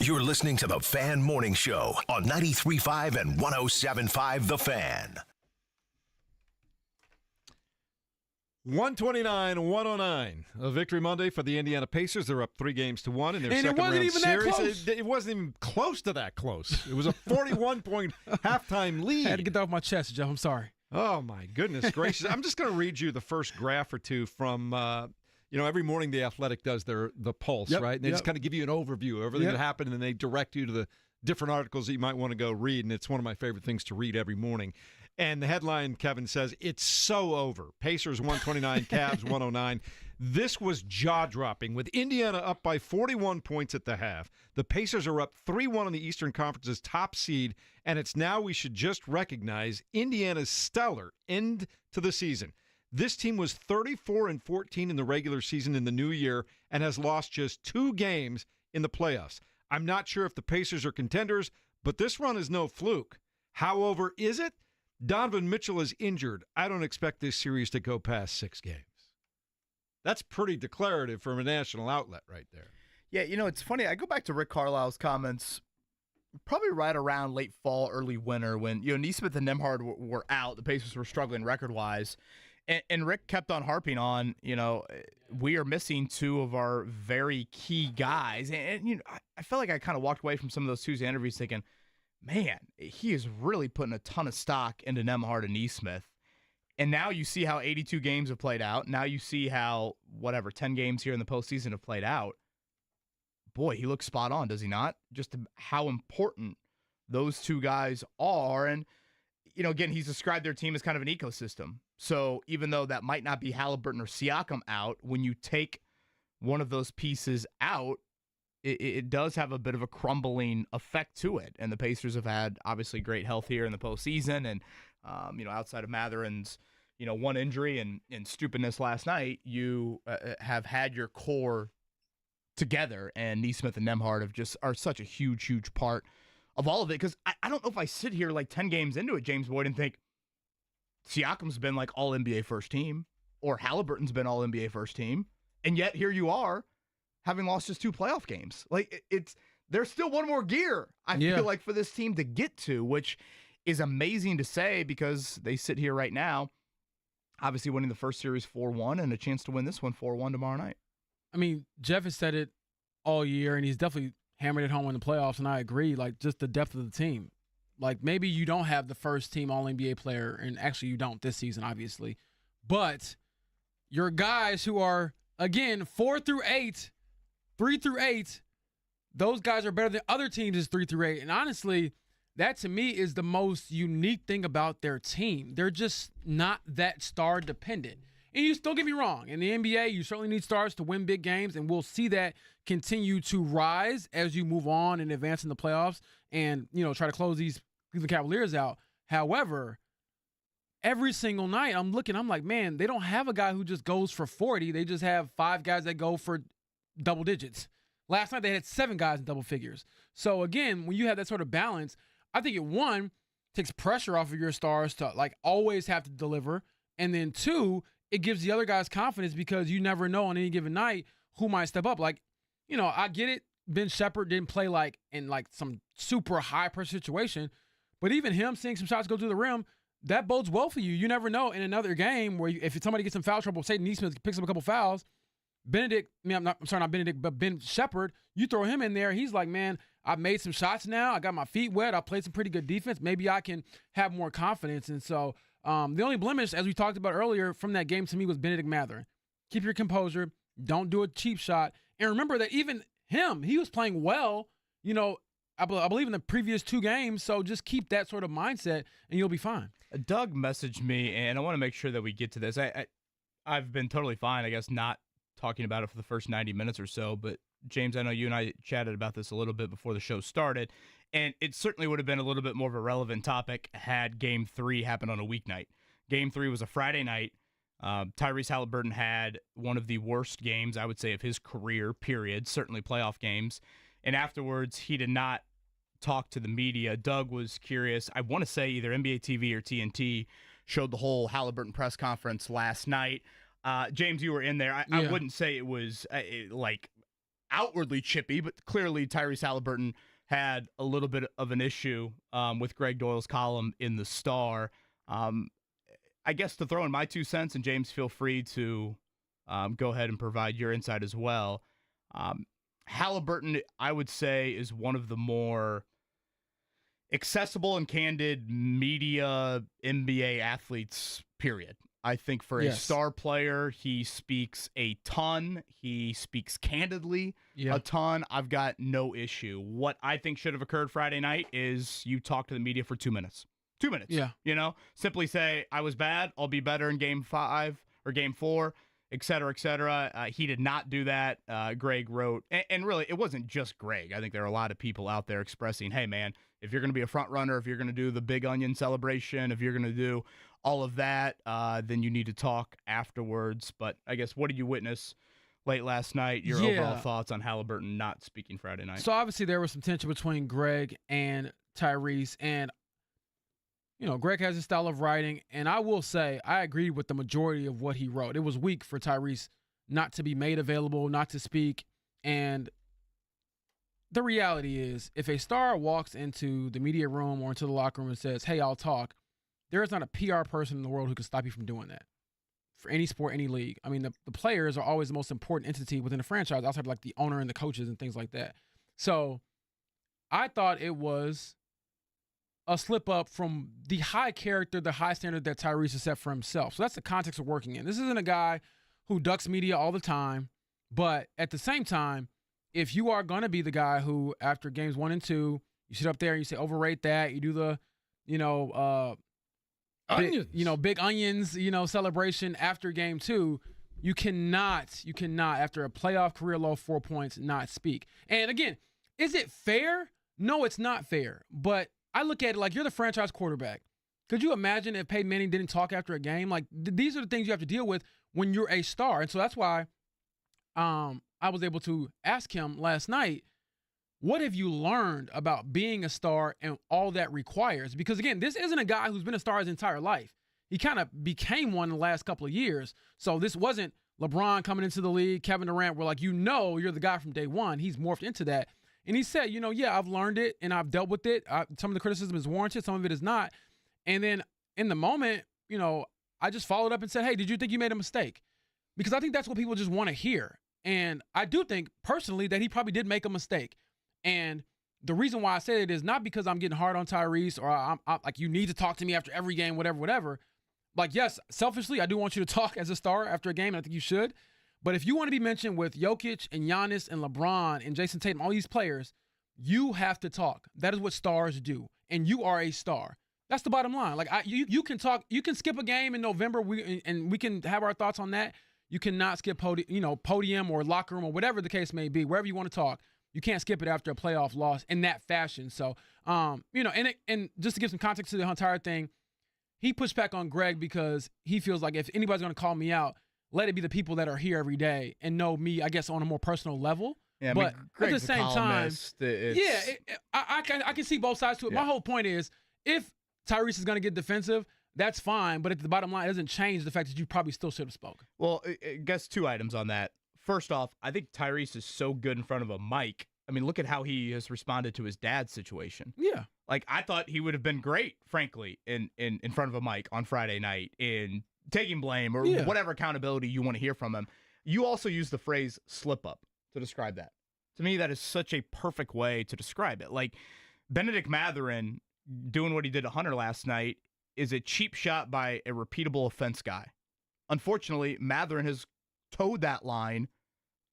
You're listening to the Fan Morning Show on 93.5 and 107.5 The Fan. 129-109. A victory Monday for the Indiana Pacers. They're up 3-1 in their And it second wasn't round even that series. close. It wasn't even close to that close. It was a 41-point halftime lead. I had to get that off my chest, Jeff. I'm sorry. Oh, my goodness gracious. I'm just going to read you the first graph or two from, every morning The Athletic does the Pulse, right? And they just kind of give you an overview of everything that happened, and they direct you to the different articles that you might want to go read, and it's one of my favorite things to read every morning. And the headline, Kevin says, it's so over. Pacers 129, Cavs 109. This was jaw-dropping. With Indiana up by 41 points at the half, the Pacers are up 3-1 on the Eastern Conference's top seed, and it's now we should just recognize Indiana's stellar end to the season. This team was 34-14 in the regular season in the new year and has lost just 2 games in the playoffs. I'm not sure if the Pacers are contenders, but this run is no fluke. How over is it? Donovan Mitchell is injured. I don't expect this series to go past 6 games. That's pretty declarative from a national outlet right there. Yeah, it's funny. I go back to Rick Carlisle's comments probably right around late fall, early winter when, Nesmith and Nembhard were out. The Pacers were struggling record-wise. And Rick kept on harping on, we are missing 2 of our very key guys. And I felt like I kind of walked away from some of those Tuesday interviews thinking, man, he is really putting a ton of stock into Nembhard and Nesmith. And now you see how 82 games have played out. Now you see how, 10 games here in the postseason have played out. Boy, he looks spot on, does he not? Just how important those 2 guys are. And, again, he's described their team as kind of an ecosystem. So even though that might not be Halliburton or Siakam out, when you take one of those pieces out, it does have a bit of a crumbling effect to it. And the Pacers have had, obviously, great health here in the postseason. And, outside of Mathurin's, one injury and stupidness last night, you have had your core together. And Nesmith and Nembhard are such a huge, huge part of all of it. Because I don't know if I sit here like 10 games into it, James Boyd, and think Siakam's been like all NBA first team or Halliburton's been all NBA first team. And yet here you are, having lost just 2 playoff games. Like, there's still one more gear, I feel like, for this team to get to, which is amazing to say because they sit here right now, obviously winning the first series 4-1 and a chance to win this one 4-1 tomorrow night. I mean, Jeff has said it all year, and he's definitely hammered it home in the playoffs, and I agree, like, just the depth of the team. Like, maybe you don't have the first team All-NBA player, and actually you don't this season, obviously, but your guys who are, again, 4 through 8, 3 through 8, those guys are better than other teams is 3 through 8. And honestly, that to me is the most unique thing about their team. They're just not that star dependent. And you don't get me wrong. In the NBA, you certainly need stars to win big games, and we'll see that continue to rise as you move on and advance in the playoffs and, try to close these Cleveland Cavaliers out. However, every single night I'm like, man, they don't have a guy who just goes for 40. They just have 5 guys that go for double digits. Last night they had 7 guys in double figures. So again, when you have that sort of balance, I think it, 1, takes pressure off of your stars to like always have to deliver. And then 2, it gives the other guys confidence because you never know on any given night who might step up. Like, I get it. Ben Shepherd didn't play like in like some super high pressure situation, but even him seeing some shots go through the rim, that bodes well for you. You never know in another game where if somebody gets in foul trouble, say Nesmith picks up a couple fouls, Ben Shepherd, you throw him in there, he's like, man, I've made some shots now. I got my feet wet. I played some pretty good defense. Maybe I can have more confidence. And so the only blemish, as we talked about earlier from that game to me, was Benedict Mathurin. Keep your composure. Don't do a cheap shot. And remember that even him, he was playing well, I believe in the previous 2 games. So just keep that sort of mindset and you'll be fine. Doug messaged me, and I want to make sure that we get to this. I've been totally fine, I guess, not talking about it for the first 90 minutes or so, but James, I know you and I chatted about this a little bit before the show started, and it certainly would have been a little bit more of a relevant topic had Game 3 happened on a weeknight. Game 3 was a Friday night. Tyrese Halliburton had one of the worst games, I would say, of his career, period, certainly playoff games, and afterwards he did not talk to the media. Doug was curious. I want to say either NBA TV or TNT showed the whole Halliburton press conference last night. James, you were in there. I wouldn't say it was outwardly chippy, but clearly Tyrese Halliburton had a little bit of an issue with Greg Doyle's column in the Star. I guess to throw in my 2 cents, and James, feel free to go ahead and provide your insight as well. Halliburton, I would say, is one of the more accessible and candid media NBA athletes, period. I think for a star player, he speaks a ton. He speaks candidly a ton. I've got no issue. What I think should have occurred Friday night is you talk to the media for 2 minutes. 2 minutes. Yeah. You know, simply say, I was bad. I'll be better in game 5 or game 4, et cetera, et cetera. He did not do that. Greg wrote, and really, it wasn't just Greg. I think there are a lot of people out there expressing, hey, man, if you're going to be a front runner, if you're going to do the big onion celebration, if you're going to do all of that, then you need to talk afterwards. But I guess, what did you witness late last night? Your overall thoughts on Halliburton not speaking Friday night? So obviously there was some tension between Greg and Tyrese, and you know, Greg has his style of writing, and I will say I agree with the majority of what he wrote. It was weak for Tyrese not to be made available, not to speak, and the reality is, if a star walks into the media room or into the locker room and says, hey, I'll talk, there is not a PR person in the world who can stop you from doing that for any sport, any league. I mean, the players are always the most important entity within a franchise outside of like the owner and the coaches and things like that. So I thought it was a slip up from the high character, the high standard that Tyrese has set for himself. So that's the context we're working in. This isn't a guy who ducks media all the time, but at the same time, if you are going to be the guy who, after games 1 and 2, you sit up there and you say, overrate that, you do the, big onions, celebration after game 2, you cannot, after a playoff career low 4 points, not speak. And again, is it fair? No, it's not fair. But I look at it like, you're the franchise quarterback. Could you imagine if Peyton Manning didn't talk after a game? Like, these are the things you have to deal with when you're a star. And so that's why I was able to ask him last night, what have you learned about being a star and all that requires? Because, again, this isn't a guy who's been a star his entire life. He kind of became one in the last couple of years. So this wasn't LeBron coming into the league, Kevin Durant, where, you're the guy from day one. He's morphed into that. And he said, I've learned it and I've dealt with it. Some of the criticism is warranted. Some of it is not. And then in the moment, I just followed up and said, hey, did you think you made a mistake? Because I think that's what people just want to hear. And I do think personally that he probably did make a mistake. And the reason why I say it is not because I'm getting hard on Tyrese or I'm like, you need to talk to me after every game, whatever. Like, yes, selfishly, I do want you to talk as a star after a game, and I think you should. But if you want to be mentioned with Jokic and Giannis and LeBron and Jason Tatum, all these players, you have to talk. That is what stars do. And you are a star. That's the bottom line. Like, you can talk. You can skip a game in November, and we can have our thoughts on that. You cannot skip podium or locker room or whatever the case may be, wherever you want to talk. You can't skip it after a playoff loss in that fashion. So, and just to give some context to the entire thing, he pushed back on Greg because he feels like if anybody's going to call me out, let it be the people that are here every day and know me, I guess, on a more personal level. Yeah, but at the same time, I can see both sides to it. Yeah. My whole point is, if Tyrese is going to get defensive, that's fine. But at the bottom line, it doesn't change the fact that you probably still should have spoken. Well, I guess 2 items on that. First off, I think Tyrese is so good in front of a mic. I mean, look at how he has responded to his dad's situation. Yeah. Like, I thought he would have been great, frankly, in front of a mic on Friday night in taking blame or whatever accountability you want to hear from him. You also use the phrase slip up to describe that. To me, that is such a perfect way to describe it. Like, Benedict Mathurin doing what he did to Hunter last night is a cheap shot by a repeatable offense guy. Unfortunately, Mathurin has towed that line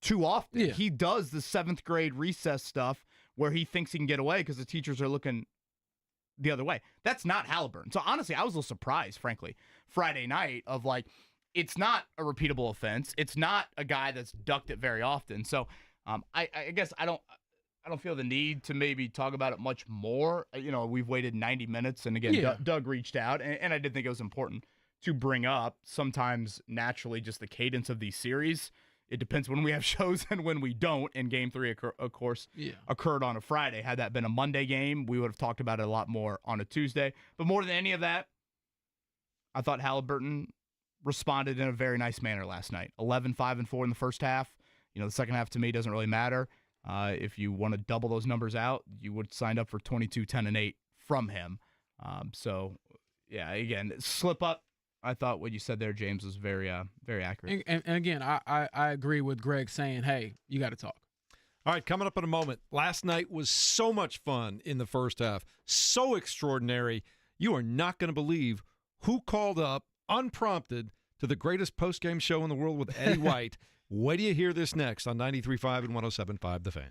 too often. Yeah. He does the 7th grade recess stuff where he thinks he can get away because the teachers are looking the other way. That's not Halliburton. So honestly, I was a little surprised, frankly, Friday night of like, it's not a repeatable offense. It's not a guy that's ducked it very often. So I guess I don't feel the need to maybe talk about it much more. We've waited 90 minutes, and again, Doug reached out, and I did think it was important to bring up. Sometimes, naturally, just the cadence of these series. It depends when we have shows and when we don't. And Game 3, of course, occurred on a Friday. Had that been a Monday game, we would have talked about it a lot more on a Tuesday. But more than any of that, I thought Halliburton responded in a very nice manner last night. 11, 5, and 4 in the first half. The second half to me doesn't really matter. If you want to double those numbers out, you would sign up for 22, 10, and 8 from him. So, yeah, again, slip up. I thought what you said there, James, was very very accurate. And again, I agree with Greg saying, hey, you got to talk. All right, coming up in a moment. Last night was so much fun in the first half. So extraordinary. You are not going to believe who called up unprompted to the greatest postgame show in the world with Eddie White. Wait till you hear this next on 93.5 and 107.5 The Fan.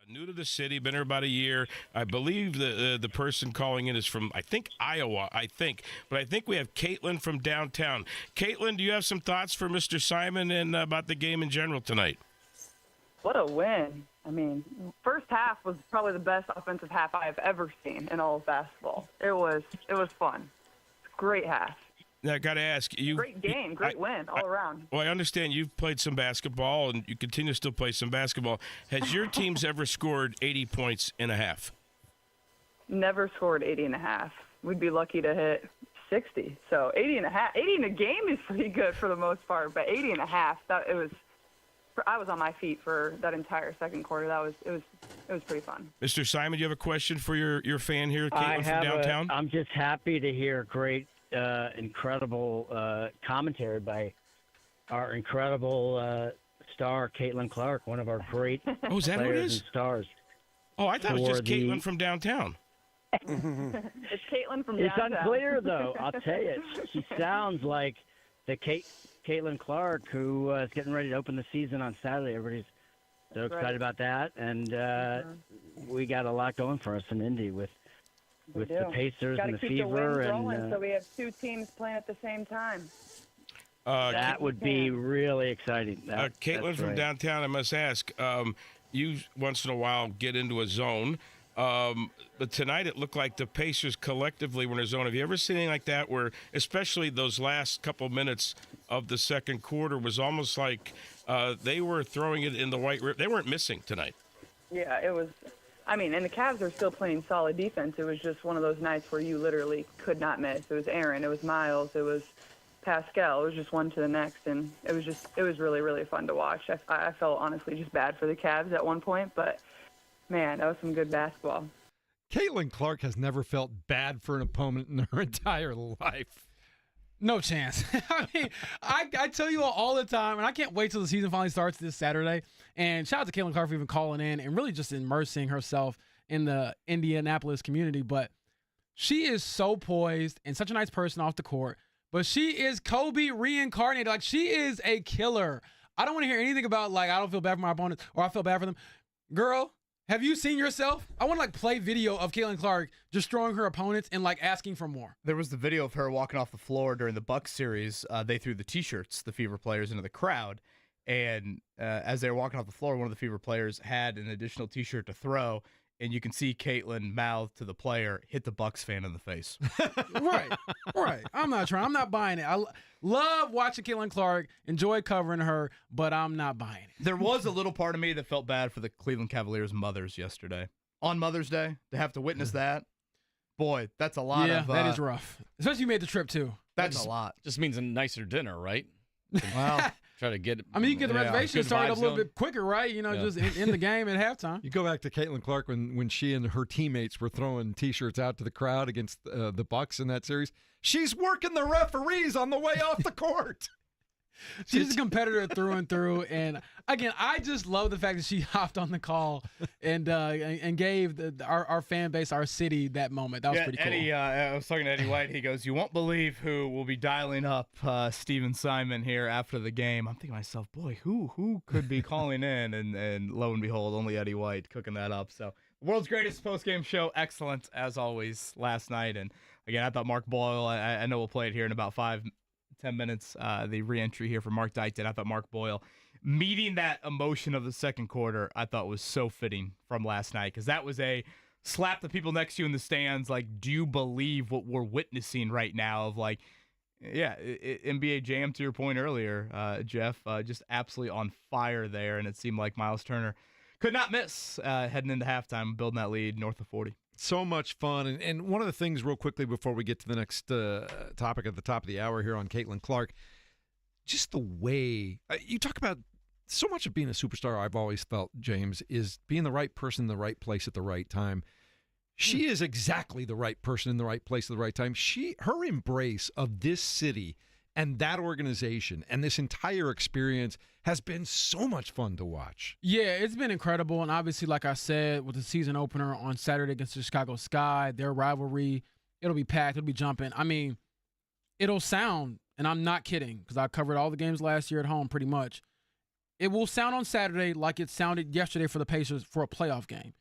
New to the city, been here about a year. I believe the person calling in is from, I think, Iowa, But I think we have Caitlin from downtown. Caitlin, do you have some thoughts for Mr. Simon and about the game in general tonight? What a win. I mean, first half was probably the best offensive half I've ever seen in all of basketball. It was fun. Great half. Now, I got to ask you. Great game, great win all around. Well, I understand you've played some basketball and you continue to still play some basketball. Has your teams ever scored 80 points in a half? Never scored 80 and a half. We'd be lucky to hit 60. So 80 and a half. 80 in a game is pretty good for the most part, but 80 and a half, I was on my feet for that entire second quarter. It was pretty fun. Mr. Simon, do you have a question for your fan here, Caitlin from downtown? I'm just happy to hear great, incredible commentary by our incredible star, Caitlin Clark, one of our great is that who it is? and stars. Oh, I thought it was just Caitlin from downtown. It's Caitlin from It's downtown. unclear, though. I'll tell you. She sounds like the Caitlin Clark who is getting ready to open the season on Saturday. Everybody's so excited about that. And we got a lot going for us in Indy with the Pacers and the Fever. And so we have two teams playing at the same time. That would be really exciting. Caitlin from downtown, I must ask, you once in a while get into a zone. But tonight it looked like the Pacers collectively were in a zone. Have you ever seen anything like that where, especially those last couple minutes of the second quarter, was almost like they were throwing it in the white river? They weren't missing tonight. Yeah, it was. I mean, and the Cavs are still playing solid defense. It was just one of those nights where you literally could not miss. It was Aaron, it was Miles, it was Pascal. It was just one to the next, and it was really, really fun to watch. I felt honestly just bad for the Cavs at one point, but man, that was some good basketball. Caitlin Clark has never felt bad for an opponent in her entire life. No chance. I mean, I tell you all the time, and I can't wait till the season finally starts this Saturday. And shout out to Caitlin Clark for even calling in and really just immersing herself in the Indianapolis community. But she is so poised and such a nice person off the court. But she is Kobe reincarnated. Like, she is a killer. I don't want to hear anything about, like, I don't feel bad for my opponents or I feel bad for them. Girl, have you seen yourself? I want to, like, play video of Caitlin Clark destroying her opponents and, like, asking for more. There was the video of her walking off the floor during the Bucks series. They threw the T-shirts, the Fever players, into the crowd. And as they were walking off the floor, one of the Fever players had an additional T-shirt to throw. And you can see Caitlin mouth to the player, hit the Bucks fan in the face. Right. I'm not buying it. I love watching Caitlin Clark, enjoy covering her, but I'm not buying it. There was a little part of me that felt bad for the Cleveland Cavaliers mothers yesterday. On Mother's Day, to have to witness that, boy, that's a lot of... that is rough. Especially you made the trip, too. That's a lot. Just means a nicer dinner, right? Well... Try to get. I mean, you get the reservation started up a little bit quicker, right? You know, just in the game at halftime. You go back to Caitlin Clark when she and her teammates were throwing T-shirts out to the crowd against the Bucks in that series. She's working the referees on the way off the court. She's a competitor through and through, and again, I just love the fact that she hopped on the call and gave our fan base, our city, that moment. That was pretty cool. Eddie, I was talking to Eddie White. He goes, "You won't believe who will be dialing up Steven Simon here after the game." I'm thinking to myself, boy, who could be calling in? And lo and behold, only Eddie White cooking that up. So, the world's greatest post-game show, excellent as always last night. And again, I thought Mark Boyle. I know we'll play it here in about 5-10 minutes, the re-entry here for Mark Dykton. I thought Mark Boyle meeting that emotion of the second quarter, I thought was so fitting from last night, because that was a slap the people next to you in the stands. Like, do you believe what we're witnessing right now? Of like, yeah, NBA Jam, to your point earlier, Jeff, just absolutely on fire there, and it seemed like Miles Turner could not miss heading into halftime, building that lead north of 40. So much fun. And one of the things real quickly before we get to the next topic at the top of the hour here on Caitlin Clark, just the way you talk about so much of being a superstar, I've always felt, James, is being the right person in the right place at the right time. She is exactly the right person in the right place at the right time. Her embrace of this city and that organization and this entire experience has been so much fun to watch. Yeah, it's been incredible. And obviously, like I said, with the season opener on Saturday against the Chicago Sky, their rivalry, it'll be packed, it'll be jumping. I mean, it'll sound, and I'm not kidding, because I covered all the games last year at home pretty much, it will sound on Saturday like it sounded yesterday for the Pacers for a playoff game.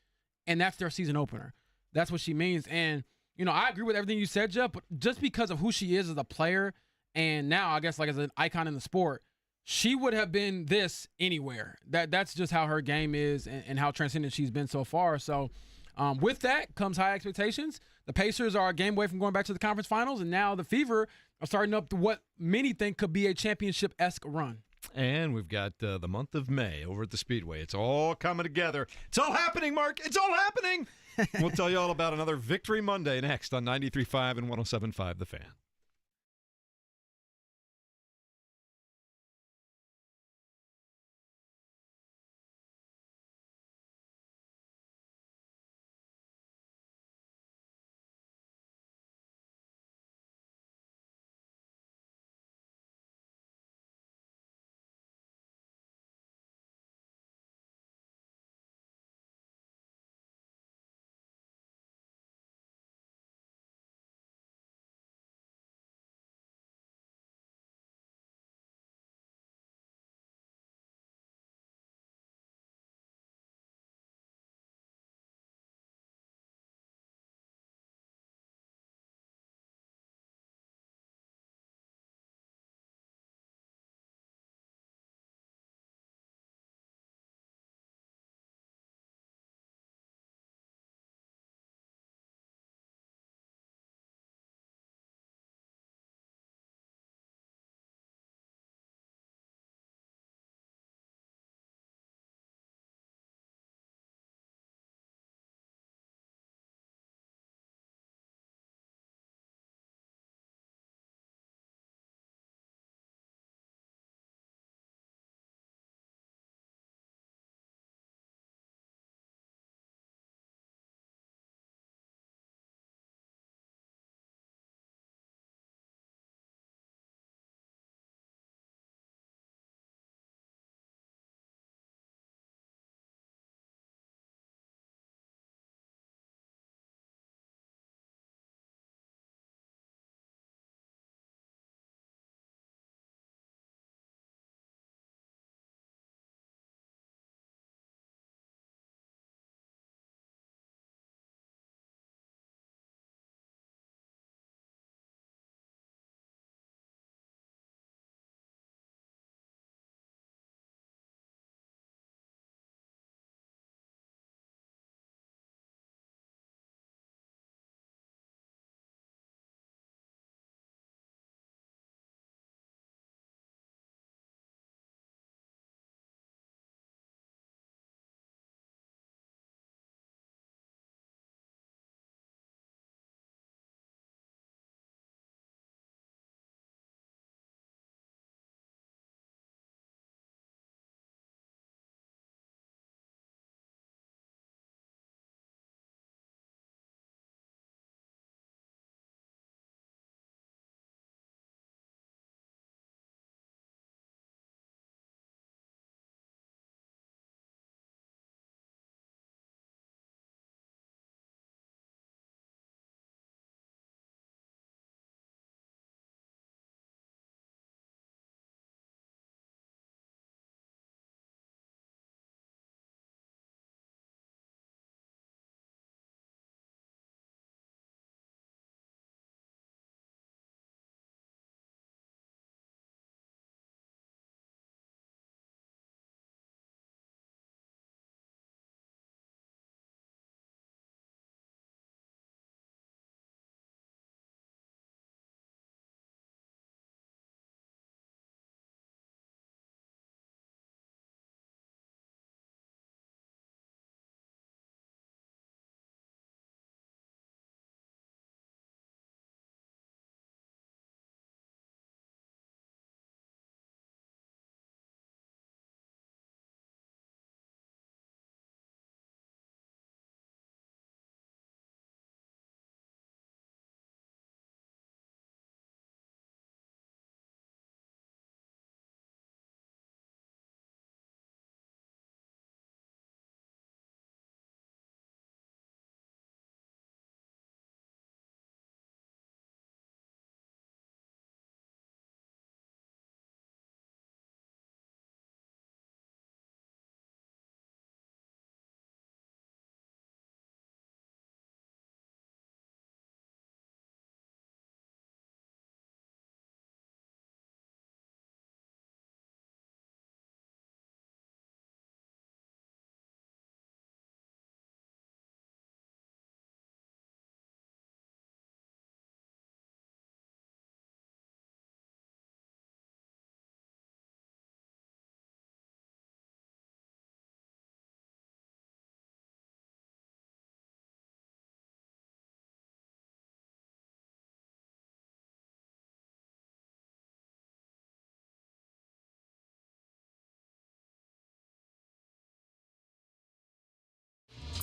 And that's their season opener. That's what she means. And, I agree with everything you said, Jeff, but just because of who she is as a player and now I guess like as an icon in the sport, she would have been this anywhere. That's just how her game is and how transcendent she's been so far. So with that comes high expectations. The Pacers are a game away from going back to the conference finals, and now the Fever are starting up to what many think could be a championship-esque run. And we've got the month of May over at the Speedway. It's all coming together. It's all happening, Mark. It's all happening. We'll tell you all about another Victory Monday next on 93.5 and 107.5 The Fan.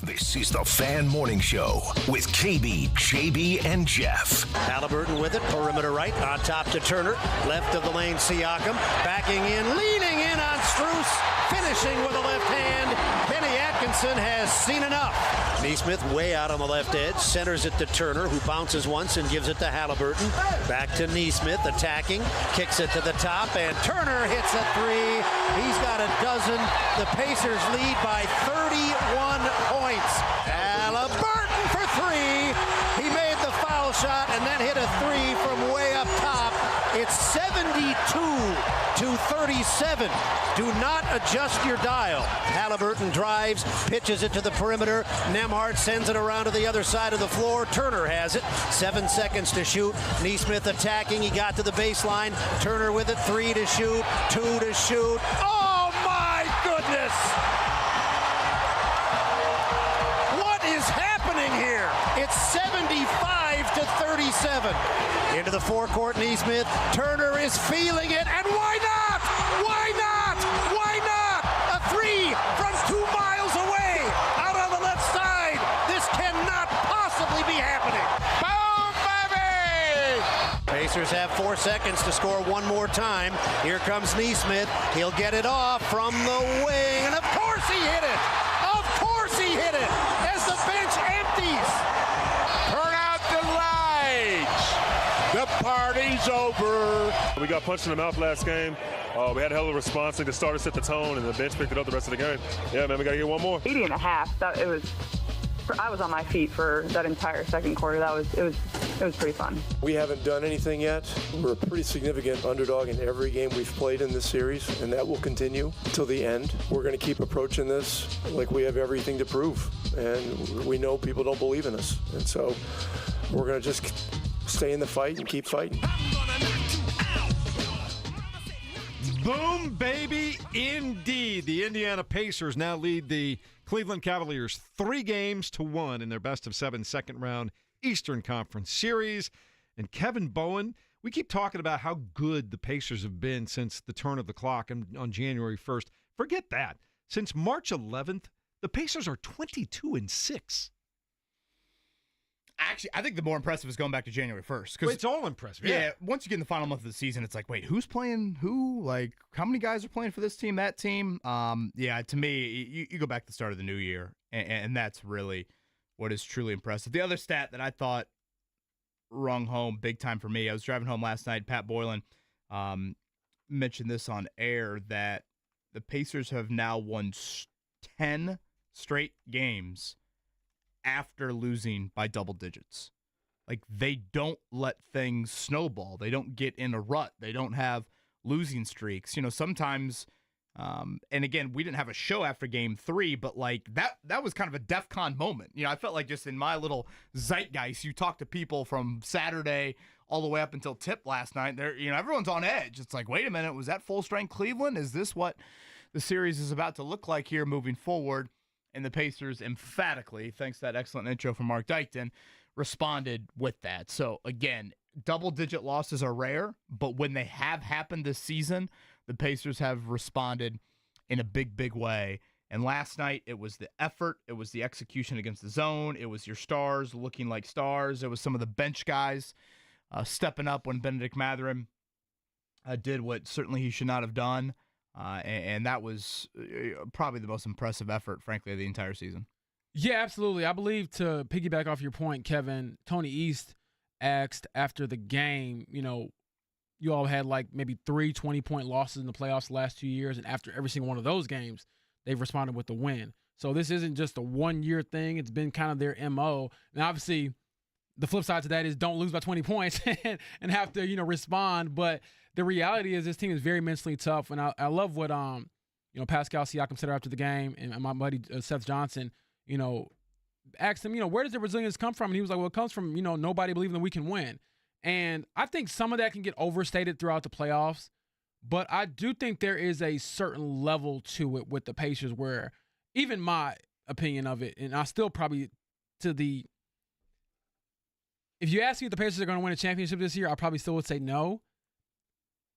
This is the Fan Morning Show with KB, JB, and Jeff. Halliburton with it, perimeter right, on top to Turner, left of the lane, Siakam, backing in, leaning in on Strus, finishing with a left hand. Kenny Atkinson has seen enough. Neesmith way out on the left edge, centers it to Turner, who bounces once and gives it to Halliburton. Back to Neesmith, attacking, kicks it to the top, and Turner hits a three. He's got a dozen. The Pacers lead by 31 points. Halliburton for three. He made the foul shot and then hit a three from way up top. It's 72-37. Do not adjust your dial. Halliburton drives, pitches it to the perimeter. Nembhard sends it around to the other side of the floor. Turner has it. 7 seconds to shoot. Neesmith attacking. He got to the baseline. Turner with it. 3 to shoot. 2 to shoot. Oh, my goodness! What is happening here? It's 75-37. Into the forecourt, Neesmith. Turner is feeling it, and why not? Why not? Why not? A three from 2 miles away, out on the left side. This cannot possibly be happening. Boom, baby! Pacers have 4 seconds to score one more time. Here comes Neesmith. He'll get it off from the wing, and of course he hit it. Of course he hit it as the bench empties. Turn out the lights. The party's over. We got punched in the mouth last game. We had a hell of a response. The starter set the tone, and the bench picked it up the rest of the game. Yeah, man, we got to get one more. 80 and a half. I was on my feet for that entire second quarter. It was pretty fun. We haven't done anything yet. We're a pretty significant underdog in every game we've played in this series, and that will continue till the end. We're going to keep approaching this like we have everything to prove, and we know people don't believe in us. And so we're going to just stay in the fight and keep fighting. Boom, baby, indeed. The Indiana Pacers now lead the Cleveland Cavaliers 3-1 in their best-of-7 second-round Eastern Conference Series. And Kevin Bowen, we keep talking about how good the Pacers have been since the turn of the clock on January 1st. Forget that. Since March 11th, the Pacers are 22-6. Actually, I think the more impressive is going back to January 1st. Well, it's all impressive. Yeah, once you get in the final month of the season, it's like, wait, who's playing who? Like, how many guys are playing for this team, that team? Yeah, to me, you go back to the start of the new year, and that's really what is truly impressive. The other stat that I thought rung home big time for me, I was driving home last night, Pat Boylan mentioned this on air, that the Pacers have now won 10 straight games after losing by double digits. Like, they don't let things snowball. They don't get in a rut. They don't have losing streaks. You know, sometimes, and again, we didn't have a show after game 3, but like that was kind of a DEFCON moment. You know, I felt like just in my little zeitgeist, you talk to people from Saturday all the way up until tip last night. They're, you know, everyone's on edge. It's like, wait a minute, was that full strength Cleveland? Is this what the series is about to look like here moving forward? And the Pacers emphatically, thanks to that excellent intro from Mark Dykton, responded with that. So, again, double-digit losses are rare, but when they have happened this season, the Pacers have responded in a big, big way. And last night, it was the effort. It was the execution against the zone. It was your stars looking like stars. It was some of the bench guys stepping up when Benedict Mathurin did what certainly he should not have done. And that was probably the most impressive effort, frankly, of the entire season. Yeah, absolutely. I believe, to piggyback off your point, Kevin, Tony East asked after the game, you know, you all had like maybe 3 20-point losses in the playoffs the last 2 years, and after every single one of those games, they've responded with a win. So this isn't just a one-year thing. It's been kind of their MO. And obviously, the flip side to that is don't lose by 20 points and have to, you know, respond. But the reality is this team is very mentally tough. And I love what, you know, Pascal Siakam said after the game, and my buddy Seth Johnson, you know, asked him, you know, where does the resilience come from? And he was like, well, it comes from, you know, nobody believing that we can win. And I think some of that can get overstated throughout the playoffs. But I do think there is a certain level to it with the Pacers where, even my opinion of it, and I still probably if you ask me if the Pacers are going to win a championship this year, I probably still would say no.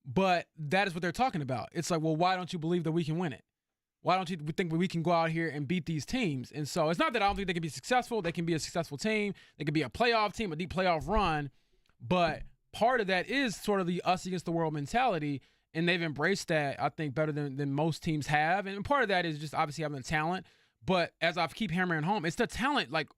But that is what they're talking about. It's like, well, why don't you believe that we can win it? why don't you think we can go out here and beat these teams? And so it's not that I don't think they can be successful. They can be a successful team. They can be a playoff team, a deep playoff run. But part of that is sort of the us against the world mentality, and they've embraced that, I think, better than most teams have. And part of that is just obviously having the talent. But as I keep hammering home, it's the talent like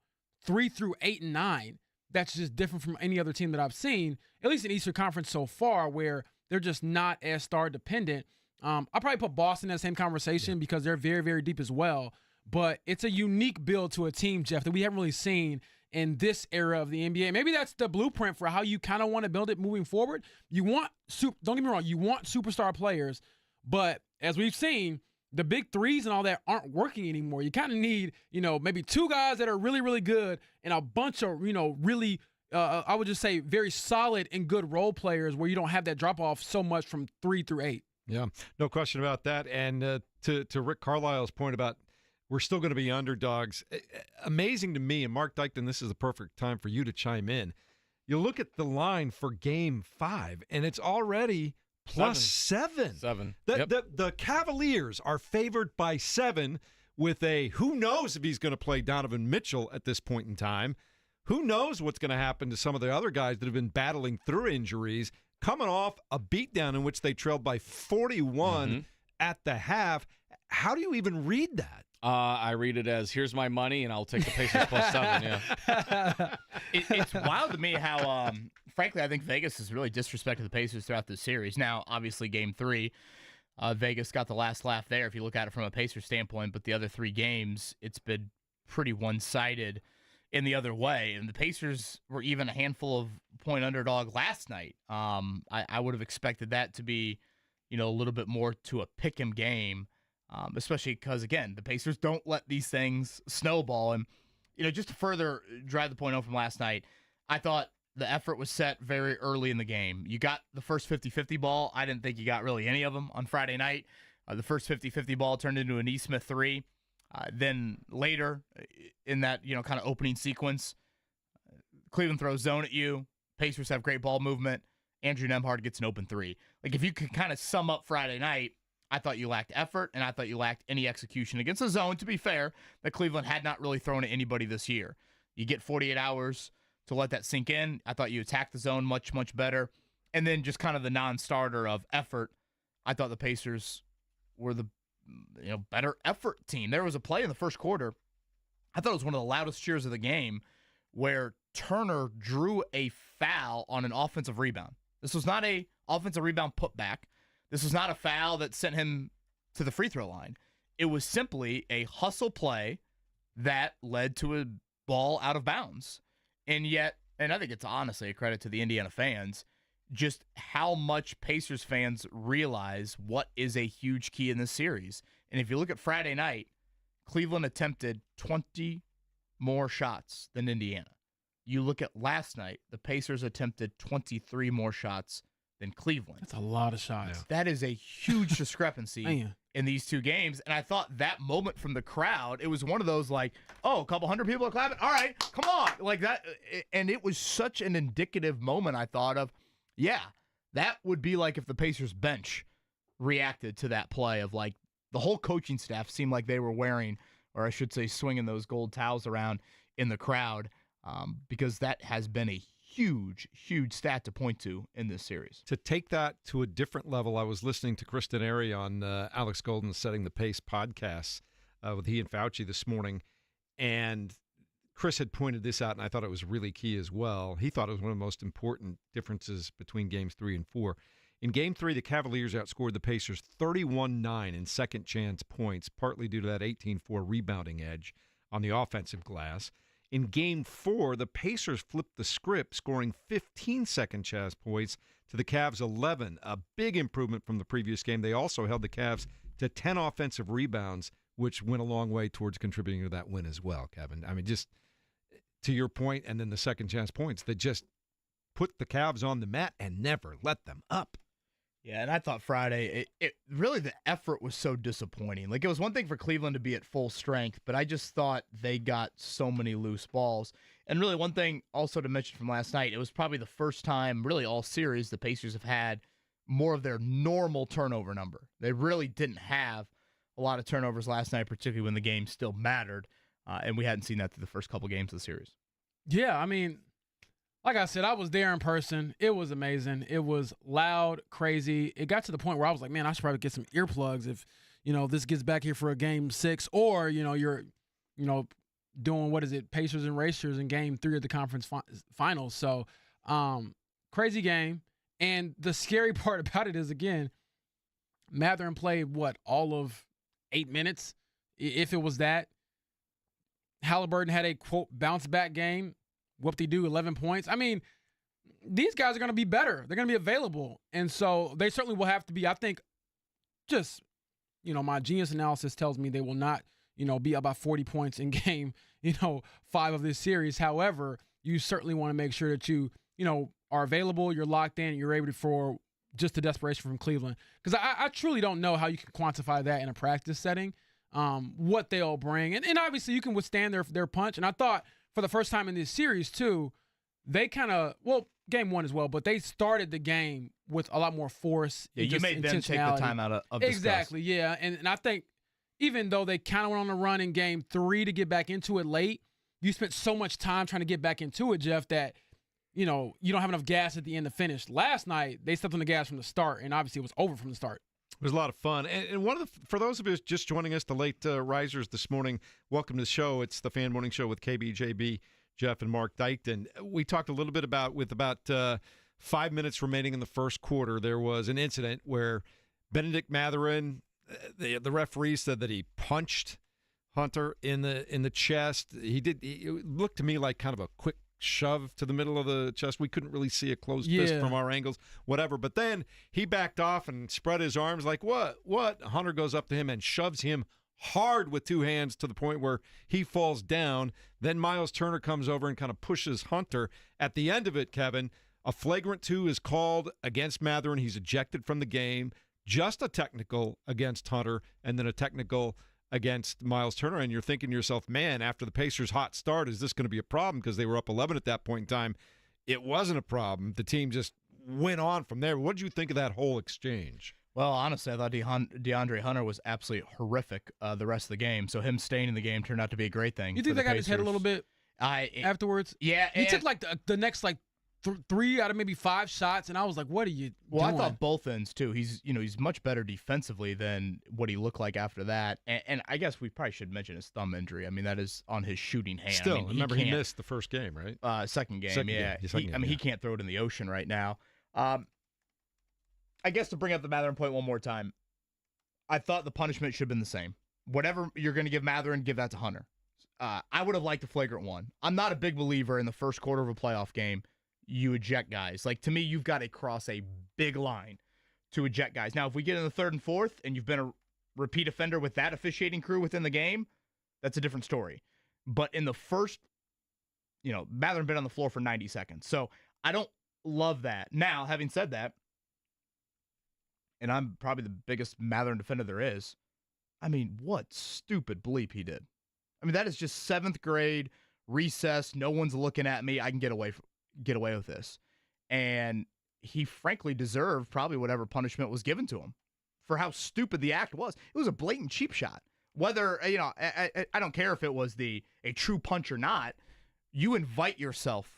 3 through 8 and 9 that's just different from any other team that I've seen, at least in Eastern Conference so far, where they're just not as star dependent. I'll probably put Boston in that same conversation because they're very, very deep as well. But it's a unique build to a team, Jeff, that we haven't really seen in this era of the NBA. Maybe that's the blueprint for how you kind of want to build it moving forward. You want, don't get me wrong, you want superstar players, but as we've seen, the big threes and all that aren't working anymore. You kind of need, maybe 2 guys that are really, really good and a bunch of, really, I would just say very solid and good role players where you don't have that drop off so much from 3 through 8. Yeah, no question about that. And to Rick Carlisle's point about we're still going to be underdogs, amazing to me, and Mark Dykton, this is the perfect time for you to chime in. You look at the line for Game 5, and it's already plus 7. 7. The Cavaliers are favored by 7 with a who knows if he's going to play Donovan Mitchell at this point in time. Who knows what's going to happen to some of the other guys that have been battling through injuries, coming off a beatdown in which they trailed by 41 at the half. How do you even read that? I read it as, here's my money, and I'll take the Pacers plus 7, yeah. It's wild to me how, frankly, I think Vegas has really disrespected the Pacers throughout this series. Now, obviously, Game 3, Vegas got the last laugh there if you look at it from a Pacers standpoint, but the other 3 games, it's been pretty one-sided in the other way. And the Pacers were even a handful of point underdog last night. I would have expected that to be, a little bit more to a pick-em game. Especially because, again, the Pacers don't let these things snowball. And, just to further drive the point home from last night, I thought the effort was set very early in the game. You got the first 50-50 ball. I didn't think you got really any of them on Friday night. The first 50-50 ball turned into an E. Smith 3. Then later in that, kind of opening sequence, Cleveland throws zone at you. Pacers have great ball movement. Andrew Nembhard gets an open 3. Like, if you could kind of sum up Friday night, I thought you lacked effort, and I thought you lacked any execution against a zone, to be fair, that Cleveland had not really thrown at anybody this year. You get 48 hours to let that sink in. I thought you attacked the zone much, much better. And then just kind of the non-starter of effort, I thought the Pacers were the better effort team. There was a play in the first quarter, I thought it was one of the loudest cheers of the game, where Turner drew a foul on an offensive rebound. This was not a offensive rebound putback. This was not a foul that sent him to the free throw line. It was simply a hustle play that led to a ball out of bounds. And yet, and I think it's honestly a credit to the Indiana fans, just how much Pacers fans realize what is a huge key in this series. And if you look at Friday night, Cleveland attempted 20 more shots than Indiana. You look at last night, the Pacers attempted 23 more shots than Cleveland. That's a lot of shots. Yeah. That is a huge discrepancy in these 2 games. And I thought that moment from the crowd, it was one of those like, oh, a couple hundred people are clapping. All right, come on. Like that. And it was such an indicative moment, I thought of, yeah, that would be like if the Pacers bench reacted to that play of like the whole coaching staff seemed like they were wearing, or I should say swinging those gold towels around in the crowd, because that has been a huge, huge stat to point to in this series. To take that to a different level, I was listening to Chris Denary on Alex Golden's Setting the Pace podcast with he and Fauci this morning, and Chris had pointed this out, and I thought it was really key as well. He thought it was one of the most important differences between Games 3 and 4. In Game 3, the Cavaliers outscored the Pacers 31-9 in second chance points, partly due to that 18-4 rebounding edge on the offensive glass. In Game 4, the Pacers flipped the script, scoring 15 second chance points to the Cavs' 11, a big improvement from the previous game. They also held the Cavs to 10 offensive rebounds, which went a long way towards contributing to that win as well, Kevin. I mean, just to your point, and then the second chance points, they just put the Cavs on the mat and never let them up. Yeah, and I thought Friday, it really, the effort was so disappointing. Like, it was one thing for Cleveland to be at full strength, but I just thought they got so many loose balls. And really, one thing also to mention from last night, it was probably the first time, really all series, the Pacers have had more of their normal turnover number. They really didn't have a lot of turnovers last night, particularly when the game still mattered, and we hadn't seen that through the first couple games of the series. Yeah, I mean, like I said, I was there in person. It was amazing. It was loud, crazy. It got to the point where I was like, man, I should probably get some earplugs if, this gets back here for a game 6, or, you're, doing, Pacers and Racers in game 3 of the conference finals. So, crazy game. And the scary part about it is, again, Mathurin played, all of 8 minutes, if it was that. Halliburton had a, quote, bounce-back game. Whoop-de-doo, 11 points. I mean, these guys are going to be better. They're going to be available. And so they certainly will have to be, I think, just, my genius analysis tells me they will not, be about 40 points in game, 5 of this series. However, you certainly want to make sure that you, are available, you're locked in, you're able for just the desperation from Cleveland. Because I truly don't know how you can quantify that in a practice setting, what they'll bring. And obviously you can withstand their punch. And I thought for the first time in this series, too, they kind of, game 1 as well, but they started the game with a lot more force. Yeah, you made them take the time out of discuss. Exactly, yeah. And I think even though they kind of went on the run in game 3 to get back into it late, you spent so much time trying to get back into it, Jeff, that you don't have enough gas at the end to finish. Last night, they stepped on the gas from the start, and obviously it was over from the start. It was a lot of fun. And for those of us just joining us, the late risers this morning, welcome to the show. It's the Fan Morning Show with KBJB, Jeff, and Mark Dykton. We talked a little bit about 5 minutes remaining in the first quarter, there was an incident where Benedict Mathurin, the referee said that he punched Hunter in the chest. It looked to me like kind of a quick shove to the middle of the chest. We couldn't really see a closed fist from our angles, whatever. But then he backed off and spread his arms like, what? Hunter goes up to him and shoves him hard with 2 hands to the point where he falls down. Then Miles Turner comes over and kind of pushes Hunter. At the end of it, Kevin, a flagrant 2 is called against Mathurin. He's ejected from the game. Just a technical against Hunter, and then a technical against Miles Turner, and you're thinking to yourself, man, after the Pacers' hot start, is this going to be a problem? Because they were up 11 at that point in time. It wasn't a problem. The team just went on from there. What did you think of that whole exchange? Well, honestly, I thought DeAndre Hunter was absolutely horrific the rest of the game, so him staying in the game turned out to be a great thing. You think that got his head a little bit afterwards? Yeah. He took the next 3 out of maybe 5 shots, and I was like, what are you doing? I thought both ends, too. He's much better defensively than what he looked like after that. And I guess we probably should mention his thumb injury. I mean, that is on his shooting hand. Still, remember he missed the first game, right? Second game, yeah. He can't throw it in the ocean right now. I guess to bring up the Mathurin point one more time, I thought the punishment should have been the same. Whatever you're going to give Mathurin, give that to Hunter. I would have liked a flagrant 1. I'm not a big believer in the first quarter of a playoff game you eject guys. To me, you've got to cross a big line to eject guys. Now, if we get in the 3rd and 4th and you've been a repeat offender with that officiating crew within the game, that's a different story. But in the first, Mathurin been on the floor for 90 seconds. So I don't love that. Now, having said that, and I'm probably the biggest Mathurin defender there is, I mean, what stupid bleep he did. I mean, that is just 7th grade, recess, no one's looking at me, I can get away with this. And he frankly deserved probably whatever punishment was given to him for how stupid the act was. It was a blatant cheap shot. Whether, I don't care if it was a true punch or not, you invite yourself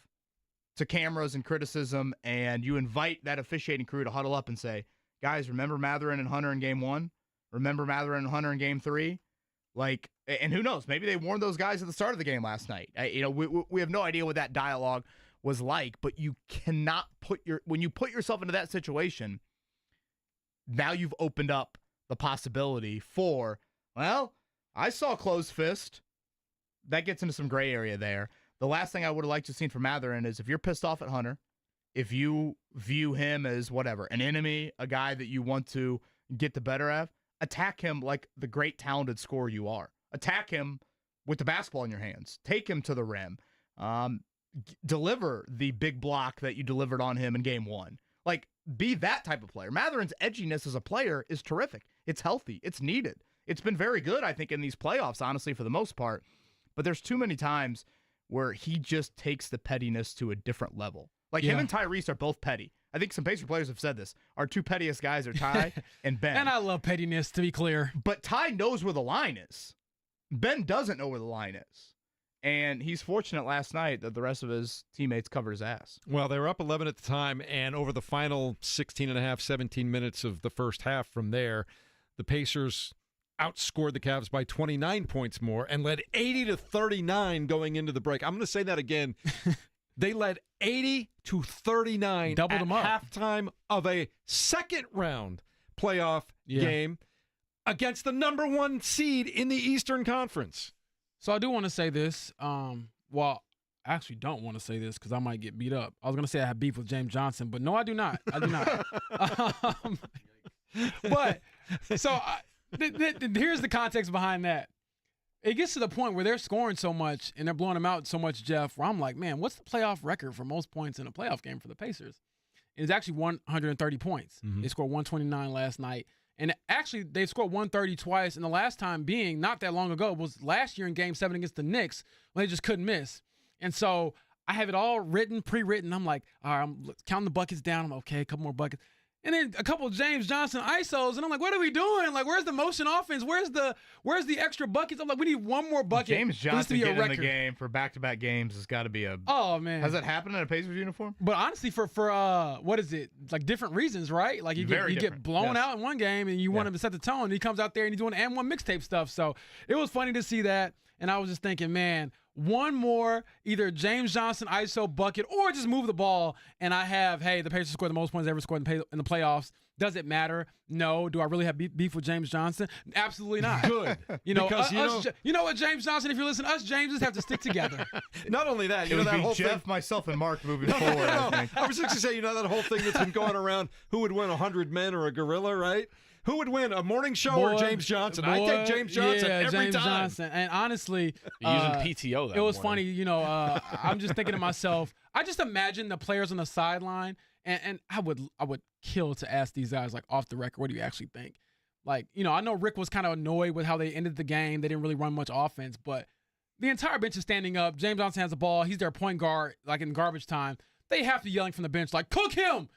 to cameras and criticism, and you invite that officiating crew to huddle up and say, guys, remember Mathurin and Hunter in game 1? Remember Mathurin and Hunter in game 3? And who knows? Maybe they warned those guys at the start of the game last night. We have no idea what that dialogue was like, but you cannot when you put yourself into that situation, now you've opened up the possibility for, well, I saw a closed fist. That gets into some gray area there. The last thing I would have liked to have seen from Mathurin is if you're pissed off at Hunter, if you view him as whatever, an enemy, a guy that you want to get the better of, attack him like the great talented scorer you are. Attack him with the basketball in your hands. Take him to the rim. Deliver the big block that you delivered on him in game 1. Be that type of player. Mathurin's edginess as a player is terrific. It's healthy. It's needed. It's been very good, I think, in these playoffs, honestly, for the most part. But there's too many times where he just takes the pettiness to a different level. Him and Tyrese are both petty. I think some Pacer players have said this. Our two pettiest guys are Ty and Ben. And I love pettiness, to be clear. But Ty knows where the line is. Ben doesn't know where the line is. And he's fortunate last night that the rest of his teammates covered his ass. Well, they were up 11 at the time, and over the final 16 and a half, 17 minutes of the first half from there, the Pacers outscored the Cavs by 29 points more and led 80-39 going into the break. I'm going to say that again. They led 80-39 Doubled them up. halftime of a second-round playoff game against the number one seed in the Eastern Conference. So I do want to say this. Well, I actually don't want to say this because I might get beat up. I was going to say I have beef with James Johnson, but no, I do not. I do not. But so here's the context behind that. It gets to the point where they're scoring so much and they're blowing them out so much, Jeff, where I'm like, man, what's the playoff record for most points in a playoff game for the Pacers? It's actually 130 points. They scored 129 last night. And actually, they've scored 130 twice, and the last time being not that long ago was last year in Game 7 against the Knicks when they just couldn't miss. And so I have it all pre-written. I'm like, all right, I'm counting the buckets down. I'm okay, a couple more buckets. And then a couple of James Johnson ISOs, and I'm like, what are we doing? Like, where's the motion offense? Where's the extra buckets? I'm like, we need one more bucket. James Johnson getting in the game for back-to-back games has got to be a... Oh, man. Has that happened in a Pacers uniform? But honestly, for what is it? Like different reasons, right? Like you get blown out in one game, and you want him to set the tone, and he comes out there and he's doing and one mixtape stuff. So it was funny to see that, and I was just thinking, man, one more either James Johnson ISO bucket or just move the ball, and I have, hey, the Pacers scored the most points ever scored in the playoffs. Does it matter? No. Do I really have beef with James Johnson? Absolutely not. Good. You know, you know what, James Johnson, if you're listening, us Jameses have to stick together. Not only that, it would that be whole Jeff, thing, myself, and Mark moving forward. I was just going to say, that whole thing that's been going around, who would win, 100 men or a gorilla, right? Who would win, a morning show or James Johnson? I take James Johnson every James time. Johnson. And honestly, using PTO that it was morning. funny. I'm just thinking to myself, I just imagine the players on the sideline, and I would kill to ask these guys, like, off the record, what do you actually think? Like, I know Rick was kind of annoyed with how they ended the game. They didn't really run much offense, but the entire bench is standing up. James Johnson has the ball. He's their point guard, like in garbage time. They have to yelling from the bench, like, cook him.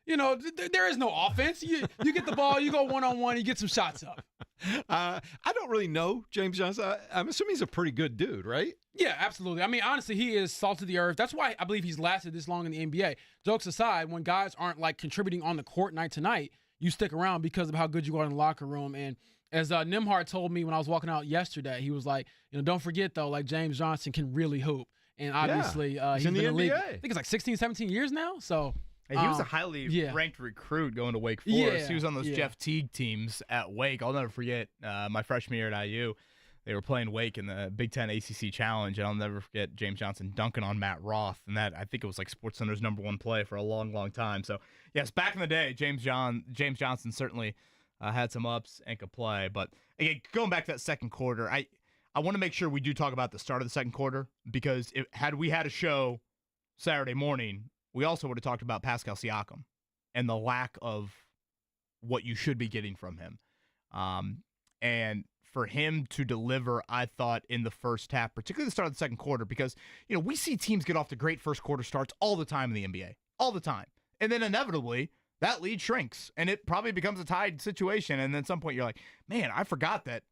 There is no offense. You get the ball, you go one-on-one, you get some shots up. I don't really know James Johnson. I'm assuming he's a pretty good dude, right? Yeah, absolutely. I mean, honestly, he is salt of the earth. That's why I believe he's lasted this long in the NBA. Jokes aside, when guys aren't, like, contributing on the court night to night, you stick around because of how good you are in the locker room. And as Nimhard told me when I was walking out yesterday, he was like, don't forget, though, like, James Johnson can really hoop. And obviously, he's been in the league. I think it's like 16, 17 years now, so... Hey, he was a highly ranked recruit going to Wake Forest. He was on those Jeff Teague teams at Wake. I'll never forget my freshman year at IU. They were playing Wake in the Big Ten ACC Challenge, and I'll never forget James Johnson dunking on Matt Roth, and that, I think it was like SportsCenter's #1 play for a long, long time. So, yes, back in the day, James Johnson certainly had some ups and could play. But, again, going back to that second quarter, I want to make sure we do talk about the start of the second quarter, because had we had a show Saturday morning, we also would have talked about Pascal Siakam and the lack of what you should be getting from him. And for him to deliver, I thought, in the first half, particularly the start of the second quarter, because, we see teams get off to great first quarter starts all the time in the NBA, all the time. And then inevitably, that lead shrinks, and it probably becomes a tied situation. And then at some point, you're like, man, I forgot that,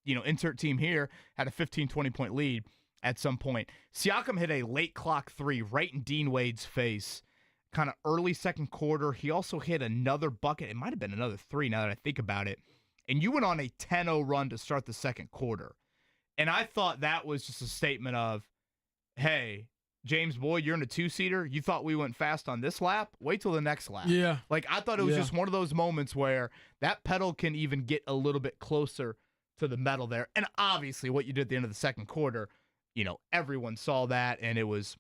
insert team here had a 15, 20-point lead at some point. Siakam hit a late clock three right in Dean Wade's face, kind of early second quarter. He also hit another bucket. It might have been another three now that I think about it. And you went on a 10-0 run to start the second quarter. And I thought that was just a statement of, hey, James Boyd, you're in a two-seater. You thought we went fast on this lap? Wait till the next lap. Yeah. Like, I thought it was just one of those moments where that pedal can even get a little bit closer to the metal there. And obviously what you did at the end of the second quarter, everyone saw that, and it was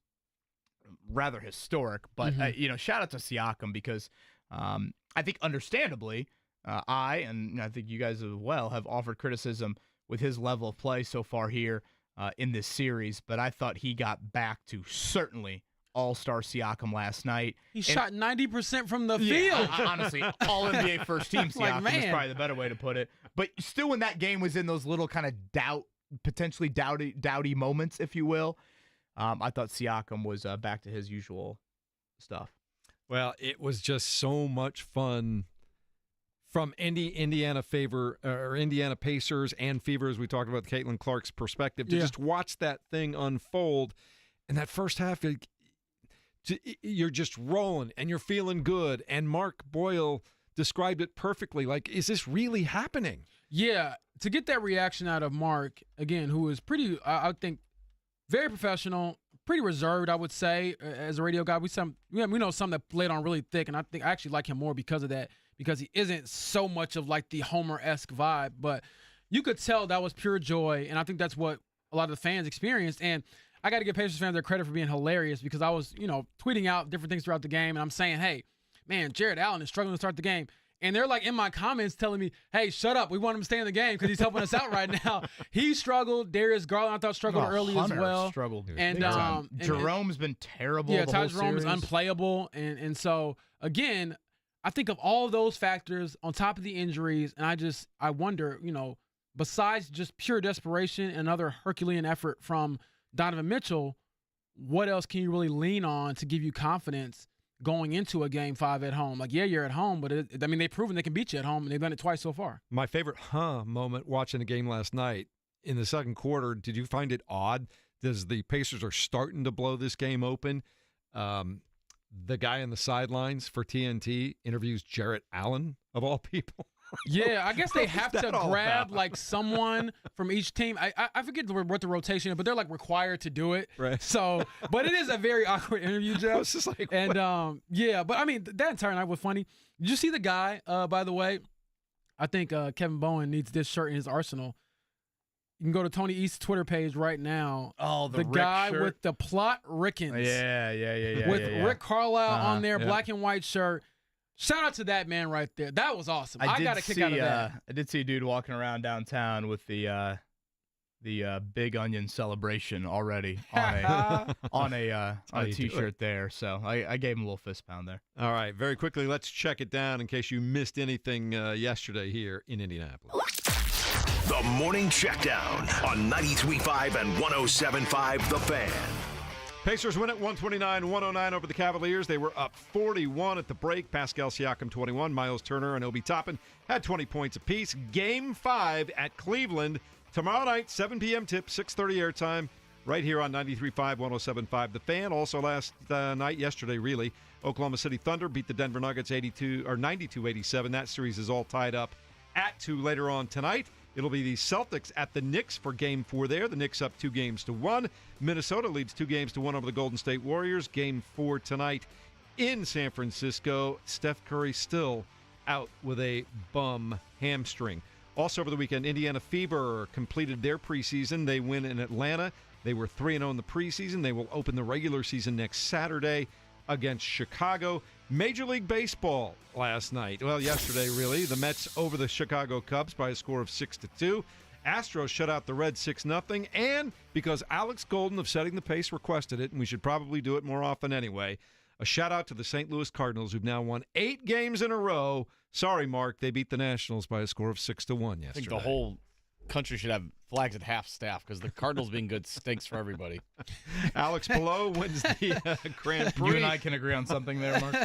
rather historic. But, shout out to Siakam, because I think understandably, I think you guys as well have offered criticism with his level of play so far here in this series. But I thought he got back to certainly all-star Siakam last night. He shot 90% from the field. Honestly, all-NBA first-team Siakam is probably the better way to put it. But still, when that game was in those little kind of potentially dowdy moments, if you will, I thought Siakam was back to his usual stuff. Well, it was just so much fun from Indiana Pacers and Fever, as we talked about Caitlin Clark's perspective, to just watch that thing unfold. And that first half, you're just rolling and you're feeling good. And Mark Boyle described it perfectly. Like, is this really happening? Yeah, to get that reaction out of Mark, again, who is pretty, I think, very professional, pretty reserved, I would say, as a radio guy. We know some that played on really thick, and I actually like him more because of that, because he isn't so much of like the Homer-esque vibe. But you could tell that was pure joy, and I think that's what a lot of the fans experienced. And I got to give Pacers fans their credit for being hilarious, because I was, tweeting out different things throughout the game, and I'm saying, hey, man, Jared Allen is struggling to start the game. And they're like in my comments telling me, hey, shut up. We want him to stay in the game because he's helping us out right now. He struggled. Darius Garland, I thought, struggled early Hunter as well. Struggled. And Jerome's been terrible. Yeah, the Ty whole Jerome is series. unplayable. And so, again, I think of all of those factors on top of the injuries, and I wonder, besides just pure desperation and another Herculean effort from Donovan Mitchell, what else can you really lean on to give you confidence going into a Game 5 at home? Like, yeah, you're at home, but they've proven they can beat you at home, and they've done it twice so far. My favorite moment watching the game last night in the second quarter, did you find it odd? As the Pacers are starting to blow this game open, the guy on the sidelines for TNT interviews Jarrett Allen, of all people. Yeah, I guess they have to grab like someone from each team. I forget what the rotation is, but they're like required to do it. Right. So, but it is a very awkward interview, Jeff. It's just like, and yeah, but I mean that entire night was funny. Did you see the guy? By the way, I think Kevin Bowen needs this shirt in his arsenal. You can go to Tony East's Twitter page right now. Oh, the Rick guy shirt? with the plot Rickens. Yeah. With Rick Carlisle on there, black and white shirt. Shout out to that man right there. That was awesome. I got a kick out of that. I did see a dude walking around downtown with the Big Onion celebration already on a T-shirt there. So I gave him a little fist pound there. All right, very quickly, let's check it down in case you missed anything yesterday here in Indianapolis. The Morning Checkdown on 93.5 and 107.5 The Fan. Pacers win at 129-109 over the Cavaliers. They were up 41 at the break. Pascal Siakam, 21. Miles Turner and Obi Toppin had 20 points apiece. Game 5 at Cleveland. Tomorrow night, 7 p.m. tip, 6:30 airtime, right here on 93.5, 107.5 The Fan. Also yesterday, Oklahoma City Thunder beat the Denver Nuggets 92-87. That series is all tied up at 2 later on tonight. It'll be the Celtics at the Knicks for Game 4 there. The Knicks up 2-1. Minnesota leads 2-1 over the Golden State Warriors. Game 4 tonight in San Francisco. Steph Curry still out with a bum hamstring. Also over the weekend, Indiana Fever completed their preseason. They win in Atlanta. They were 3-0 in the preseason. They will open the regular season next Saturday against Chicago. Major League Baseball last night. Well, yesterday, really. The Mets over the Chicago Cubs by a score of 6-2. Astros shut out the Reds 6-0. And because Alex Golden of Setting the Pace requested it, and we should probably do it more often anyway, a shout-out to the St. Louis Cardinals, who've now won 8 games in a row. Sorry, Mark, they beat the Nationals by a score of 6-1 yesterday. I think the whole country should have flags at half staff because the Cardinals being good stinks for everybody. Alex Palou wins the Grand Prix. You and I can agree on something there, Mark.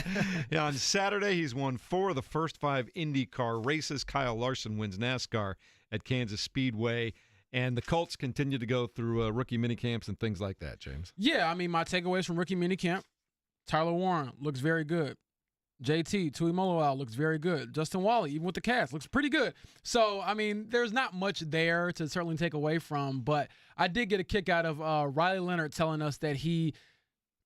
Yeah, on Saturday, he's won 4 of the first 5 IndyCar races. Kyle Larson wins NASCAR at Kansas Speedway. And the Colts continue to go through rookie minicamps and things like that, James. Yeah, I mean, my takeaways from rookie minicamp, Tyler Warren looks very good. JT, Tuimoloau looks very good. Justin Wally, even with the cast, looks pretty good. So, I mean, there's not much there to certainly take away from, but I did get a kick out of Riley Leonard telling us that he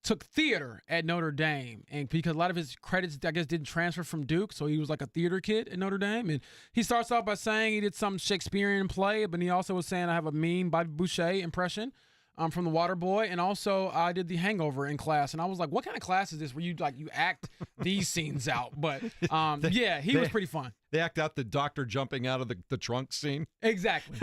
took theater at Notre Dame, and because a lot of his credits, I guess, didn't transfer from Duke, so he was like a theater kid at Notre Dame. And he starts off by saying he did some Shakespearean play, but he also was saying I have a mean Bobby Boucher impression. From the Waterboy, and also I did The Hangover in class, and I was like, "What kind of class is this where you act these scenes out?" But yeah, he was pretty fun. They act out the doctor jumping out of the trunk scene. Exactly.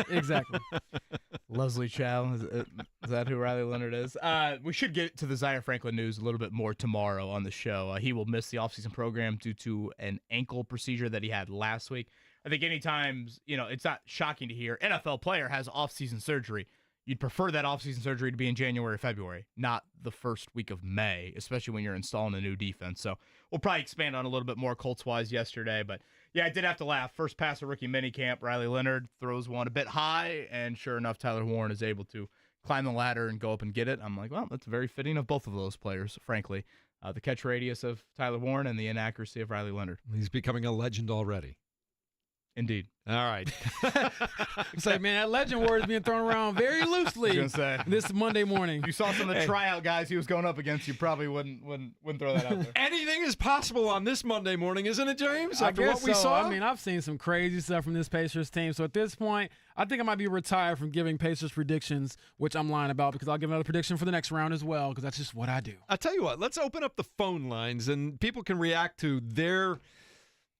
Leslie Chow, is that who Riley Leonard is? We should get to the Zaire Franklin news a little bit more tomorrow on the show. He will miss the offseason program due to an ankle procedure that he had last week. I think anytime, it's not shocking to hear NFL player has offseason surgery. you'd prefer that offseason surgery to be in January or February, not the first week of May, especially when you're installing a new defense. So we'll probably expand on a little bit more Colts-wise yesterday. But, yeah, I did have to laugh. First pass of rookie minicamp, Riley Leonard throws one a bit high, and sure enough, Tyler Warren is able to climb the ladder and go up and get it. I'm like, well, that's very fitting of both of those players, frankly. The catch radius of Tyler Warren and the inaccuracy of Riley Leonard. He's becoming a legend already. Indeed. All right. It's like, man, that legend word is being thrown around very loosely I was gonna say, this Monday morning. If you saw some of the tryout guys he was going up against, you probably wouldn't throw that out there. Anything is possible on this Monday morning, isn't it, James? After I guess what we so. saw? I mean, I've seen some crazy stuff from this Pacers team. So at this point, I think I might be retired from giving Pacers predictions, which I'm lying about because I'll give another prediction for the next round as well because that's just what I do. I'll tell you what, let's open up the phone lines and people can react to their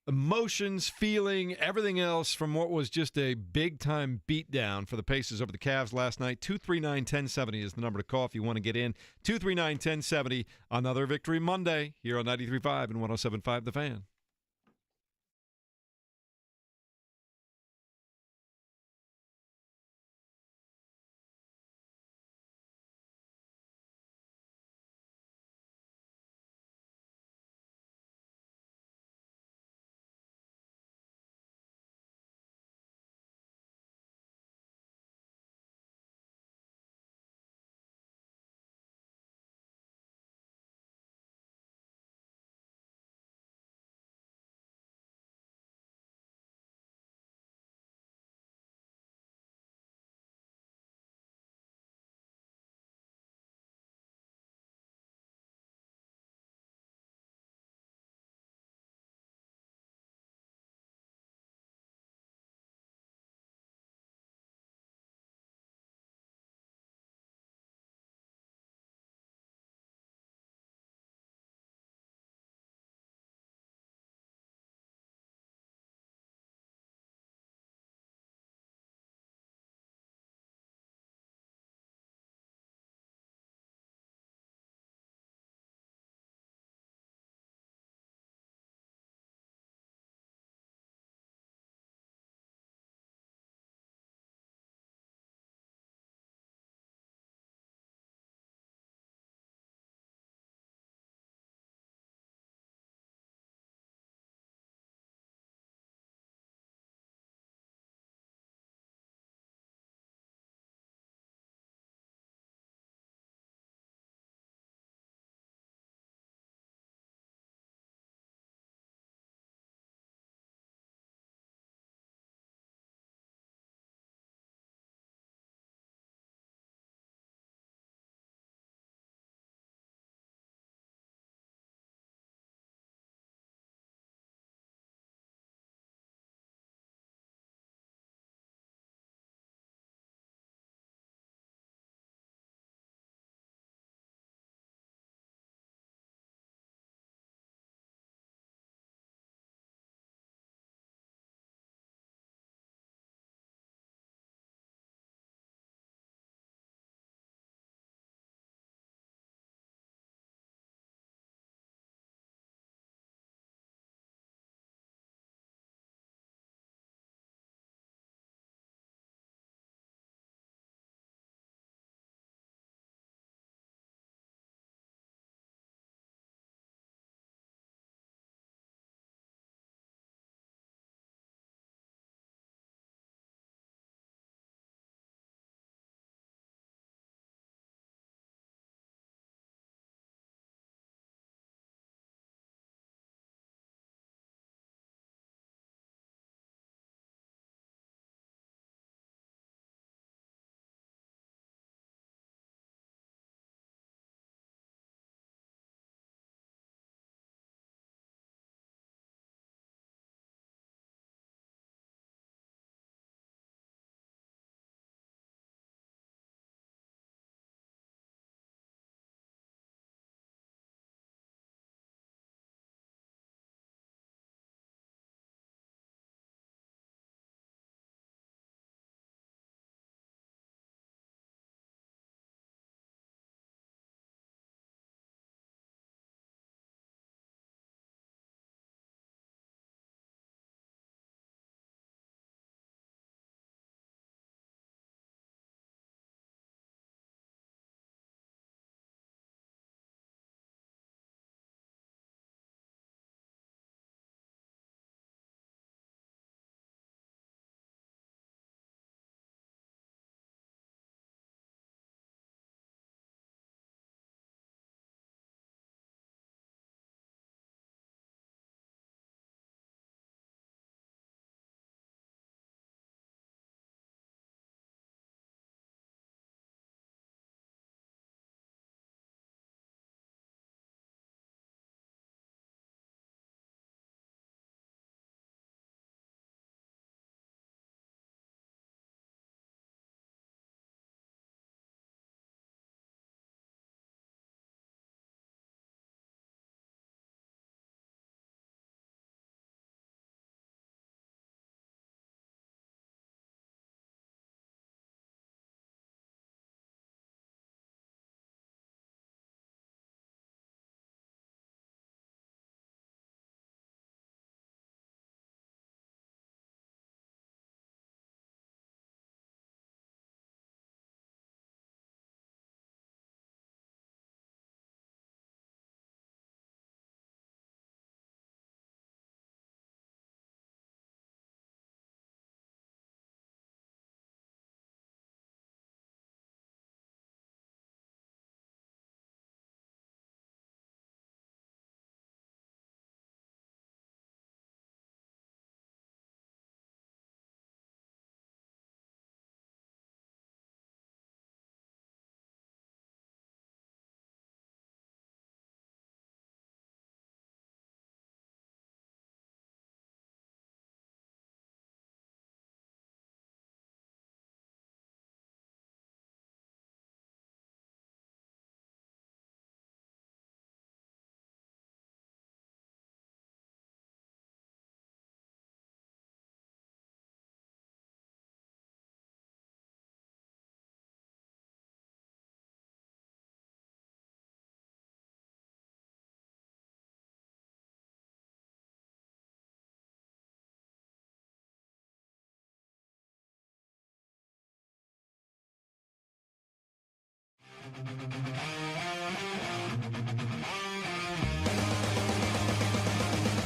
emotions, feeling, everything else from what was just a big-time beatdown for the Pacers over the Cavs last night. 239-1070 is the number to call if you want to get in. 239-1070, another Victory Monday here on 93.5 and 107.5 The Fan.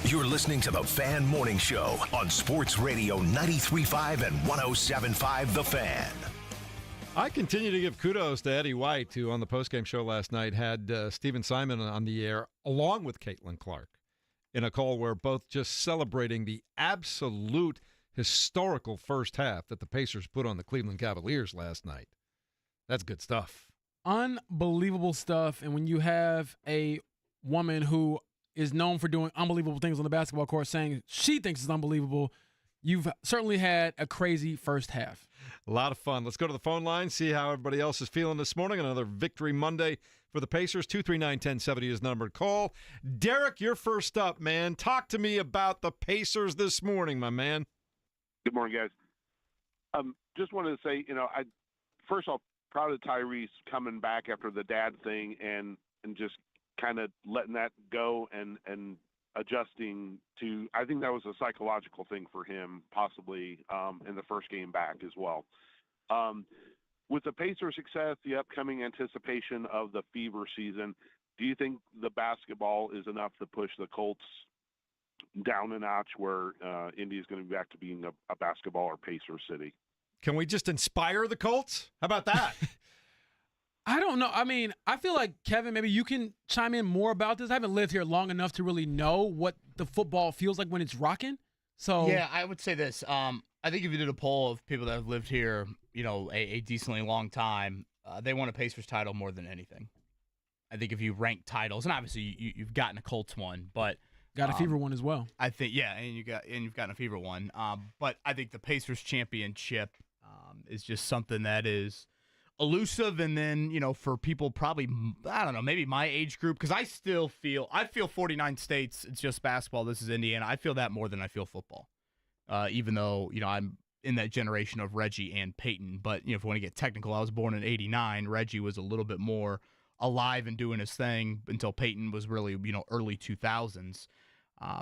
You're listening to the Fan Morning Show on Sports Radio 93.5 and 107.5 The Fan. I continue to give kudos to Eddie White, who on the postgame show last night had Stephen Simon on the air along with Caitlin Clark in a call where both just celebrating the absolute historical first half that the Pacers put on the Cleveland Cavaliers last night. That's good stuff. Unbelievable stuff. And when you have a woman who is known for doing unbelievable things on the basketball court saying she thinks it's unbelievable, you've certainly had a crazy first half. A lot of fun. Let's go to the phone line, see how everybody else is feeling this morning. Another victory Monday for the Pacers. 239-1070 is the number to call. Derek, you're first up, man. Talk to me about the Pacers this morning, my man. Good morning, guys. Just wanted to say, first off, proud of Tyrese coming back after the dad thing and just kind of letting that go and adjusting to. I think that was a psychological thing for him, possibly in the first game back as well. With the Pacers' success, the upcoming anticipation of the fever season, do you think the basketball is enough to push the Colts down a notch where Indy is going to be back to being a basketball or Pacer city? Can we just inspire the Colts? How about that? I don't know. I mean, I feel like, Kevin, maybe you can chime in more about this. I haven't lived here long enough to really know what the football feels like when it's rocking. So yeah, I would say this. I think if you did a poll of people that have lived here, a decently long time, they want a Pacers title more than anything. I think if you rank titles, and obviously you've gotten a Colts one, but got a fever one as well. I think and you've gotten a fever one. But I think the Pacers championship is just something that is elusive, and then for people probably, I don't know, maybe my age group, because I feel 49 states, it's just basketball, this is Indiana. I feel that more than I feel football, even though I'm in that generation of Reggie and Peyton. But if we want to get technical, I was born in '89. Reggie was a little bit more alive and doing his thing until Peyton was really early 2000s.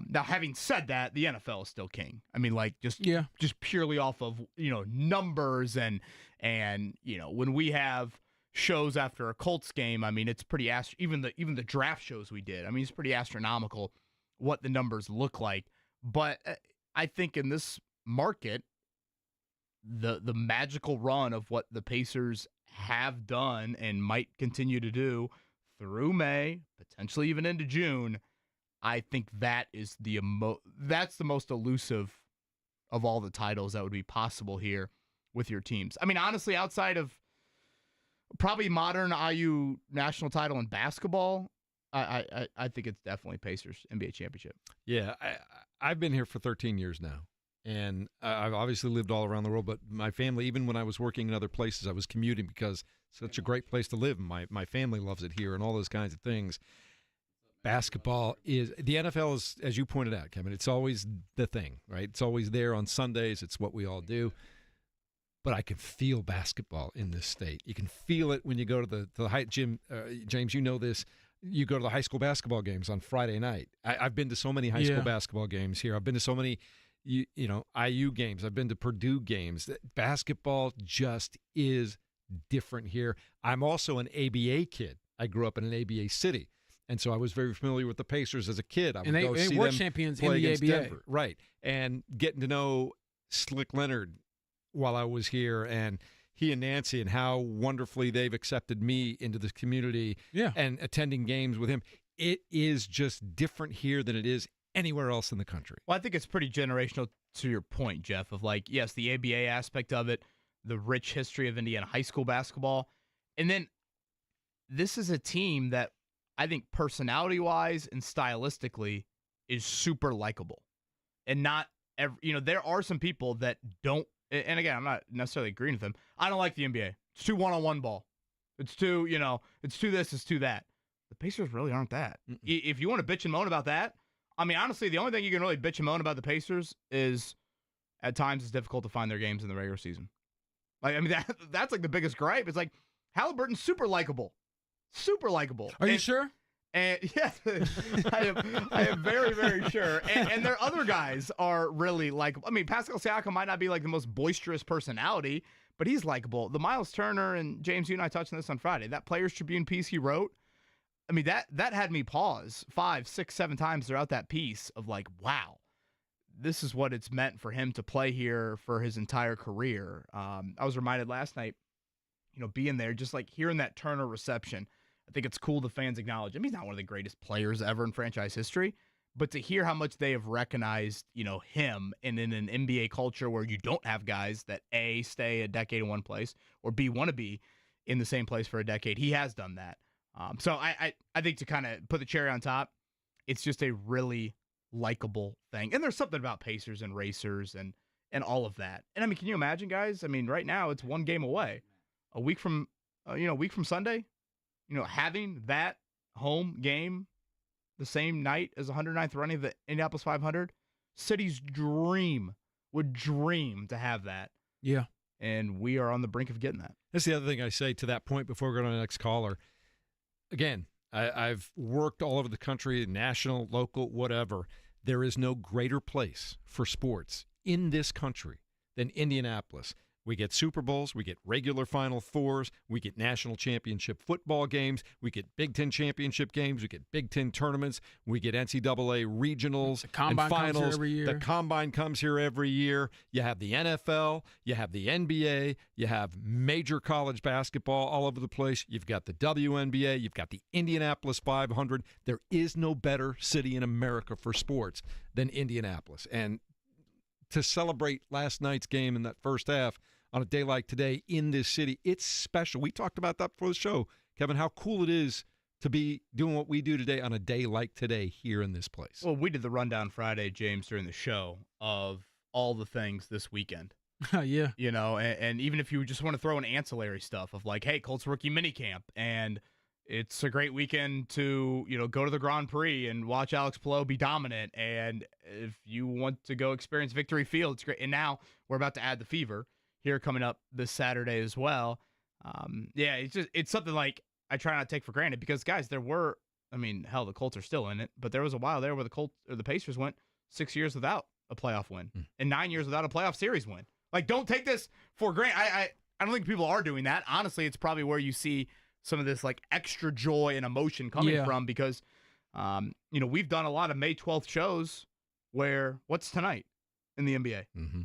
Now, having said that, the NFL is still king. I mean, just purely off of numbers and when we have shows after a Colts game, I mean, it's pretty even the draft shows we did. I mean, it's pretty astronomical what the numbers look like. But I think in this market, the magical run of what the Pacers have done and might continue to do through May, potentially even into June, I think that is that's the most elusive of all the titles that would be possible here with your teams. I mean, honestly, outside of probably modern IU national title in basketball, I think it's definitely Pacers NBA championship. Yeah, I've been here for 13 years now, and I've obviously lived all around the world, but my family, even when I was working in other places, I was commuting because it's such a great place to live. My family loves it here and all those kinds of things. Basketball is – the NFL is, as you pointed out, Kevin, it's always the thing, right? It's always there on Sundays. It's what we all do. But I can feel basketball in this state. You can feel it when you go to the high gym. James, you know this. You go to the high school basketball games on Friday night. I've been to so many high school basketball games here. I've been to so many IU games. I've been to Purdue games. Basketball just is different here. I'm also an ABA kid. I grew up in an ABA city. And so I was very familiar with the Pacers as a kid. I would go see them champions play in the against ABA. Denver. Right. And getting to know Slick Leonard while I was here, and he and Nancy, and how wonderfully they've accepted me into this community and attending games with him. It is just different here than it is anywhere else in the country. Well, I think it's pretty generational to your point, Jeff, of yes, the ABA aspect of it, the rich history of Indiana high school basketball. And then this is a team that I think personality-wise and stylistically is super likable. And not there are some people that don't, and again, I'm not necessarily agreeing with them. I don't like the NBA. It's too one-on-one ball. It's too, it's too this, it's too that. The Pacers really aren't that. If you want to bitch and moan about that, I mean, honestly, the only thing you can really bitch and moan about the Pacers is at times it's difficult to find their games in the regular season. That's like the biggest gripe. It's like Halliburton's super likable. Super likable. Are you sure? And yes, I am very, very sure. And their other guys are really likable. I mean, Pascal Siakam might not be like the most boisterous personality, but he's likable. The Miles Turner and James, you and I touched on this on Friday. That Players Tribune piece he wrote, I mean, that had me pause 5, 6, 7 times throughout that piece of like, wow, this is what it's meant for him to play here for his entire career. I was reminded last night, being there, just like hearing that Turner reception. I think it's cool the fans acknowledge him. He's not one of the greatest players ever in franchise history, but to hear how much they have recognized, him in an NBA culture where you don't have guys that A, stay a decade in one place, or B, want to be in the same place for a decade. He has done that. So I think to kind of put the cherry on top, it's just a really likable thing. And there's something about Pacers and racers and all of that. And I mean, can you imagine, guys? I mean, right now it's one game away. A week from Sunday, having that home game the same night as the 109th running of the Indianapolis 500, city's would dream to have that. Yeah. And we are on the brink of getting that. That's the other thing I say to that point before we go to the next caller. Again, I've worked all over the country, national, local, whatever. There is no greater place for sports in this country than Indianapolis. We get Super Bowls, we get regular Final Fours, we get national championship football games, we get Big Ten championship games, we get Big Ten tournaments, we get NCAA regionals and finals. Comes here every year. The Combine comes here every year. You have the NFL, you have the NBA, you have major college basketball all over the place. You've got the WNBA, you've got the Indianapolis 500. There is no better city in America for sports than Indianapolis. And to celebrate last night's game in that first half on a day like today in this city, it's special. We talked about that before the show, Kevin, how cool it is to be doing what we do today on a day like today here in this place. Well, we did the rundown Friday, James, during the show of all the things this weekend. Yeah. And even if you just want to throw in ancillary stuff of like, hey, Colts rookie minicamp, and it's a great weekend to, go to the Grand Prix and watch Alex Palou be dominant. And if you want to go experience Victory Field, it's great. And now we're about to add the Fever here coming up this Saturday as well. It's something like I try not to take for granted because, guys, the Colts are still in it, but there was a while there where the Pacers went 6 years without a playoff win and 9 years without a playoff series win. Like, don't take this for granted. I don't think people are doing that. Honestly, it's probably where you see some of this like extra joy and emotion coming from because, we've done a lot of May 12th shows where what's tonight in the NBA? Mm-hmm.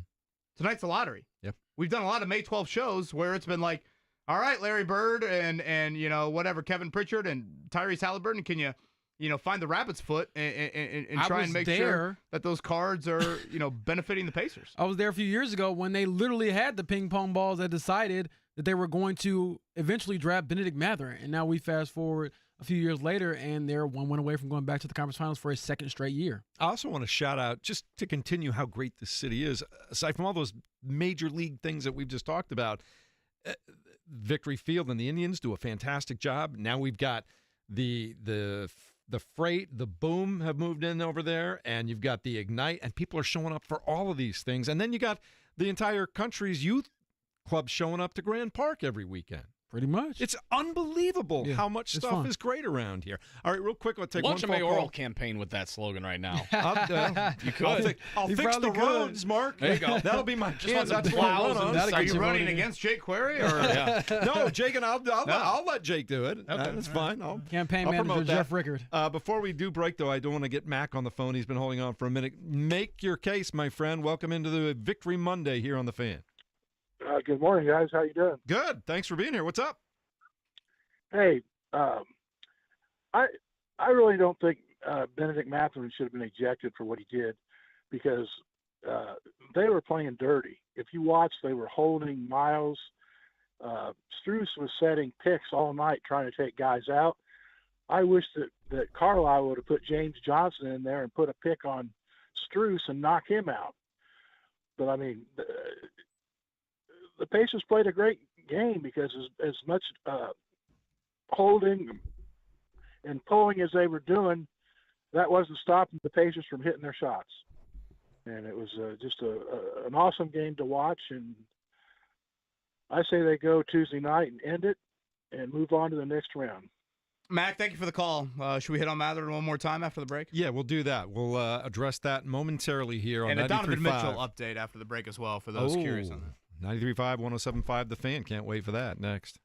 Tonight's the lottery. Yep. We've done a lot of May 12th shows where it's been like, all right, Larry Bird and whatever, Kevin Pritchard and Tyrese Halliburton, can you find the rabbit's foot and try and make sure that those cards are, benefiting the Pacers. I was there a few years ago when they literally had the ping pong balls that decided that they were going to eventually draft Benedict Mathurin. And now we fast forward a few years later, and they're one win away from going back to the conference finals for a second straight year. I also want to shout out, just to continue how great this city is, aside from all those major league things that we've just talked about, Victory Field and the Indians do a fantastic job. Now we've got the Freight, the Boom have moved in over there, and you've got the Ignite, and people are showing up for all of these things. And then you got the entire country's youth clubs showing up to Grand Park every weekend. Pretty much. It's unbelievable how much stuff is great around here. All right, real quick, let's take Launch one a phone mayoral call. campaign with that slogan right now. You could. I'll fix the roads, Mark. There you go. That'll be my Just want some That's what I plows run and on. Are you running against Jake Query? Or? No, Jake, and I'll let Jake do it. Okay. That's fine. Campaign I'll manager promote Jeff that. Rickard. Before we do break, though, I don't want to get Mac on the phone. He's been holding on for a minute. Make your case, my friend. Welcome into the Victory Monday here on The Fan. Good morning, guys. How you doing? Good. Thanks for being here. What's up? Hey, I really don't think Benedict Mathurin should have been ejected for what he did because they were playing dirty. If you watch, they were holding Miles. Strus was setting picks all night trying to take guys out. I wish that Carlisle would have put James Johnson in there and put a pick on Strus and knock him out. But, I mean, the Pacers played a great game because as much holding and pulling as they were doing, that wasn't stopping the Pacers from hitting their shots. And it was just an awesome game to watch. And I say they go Tuesday night and end it and move on to the next round. Mac, thank you for the call. Should we hit on Mathurin one more time after the break? Yeah, we'll do that. We'll address that momentarily here on 93.5. And a Donovan Mitchell update after the break as well for those curious on that. 93.5, 107.5 The Fan. Can't wait for that next.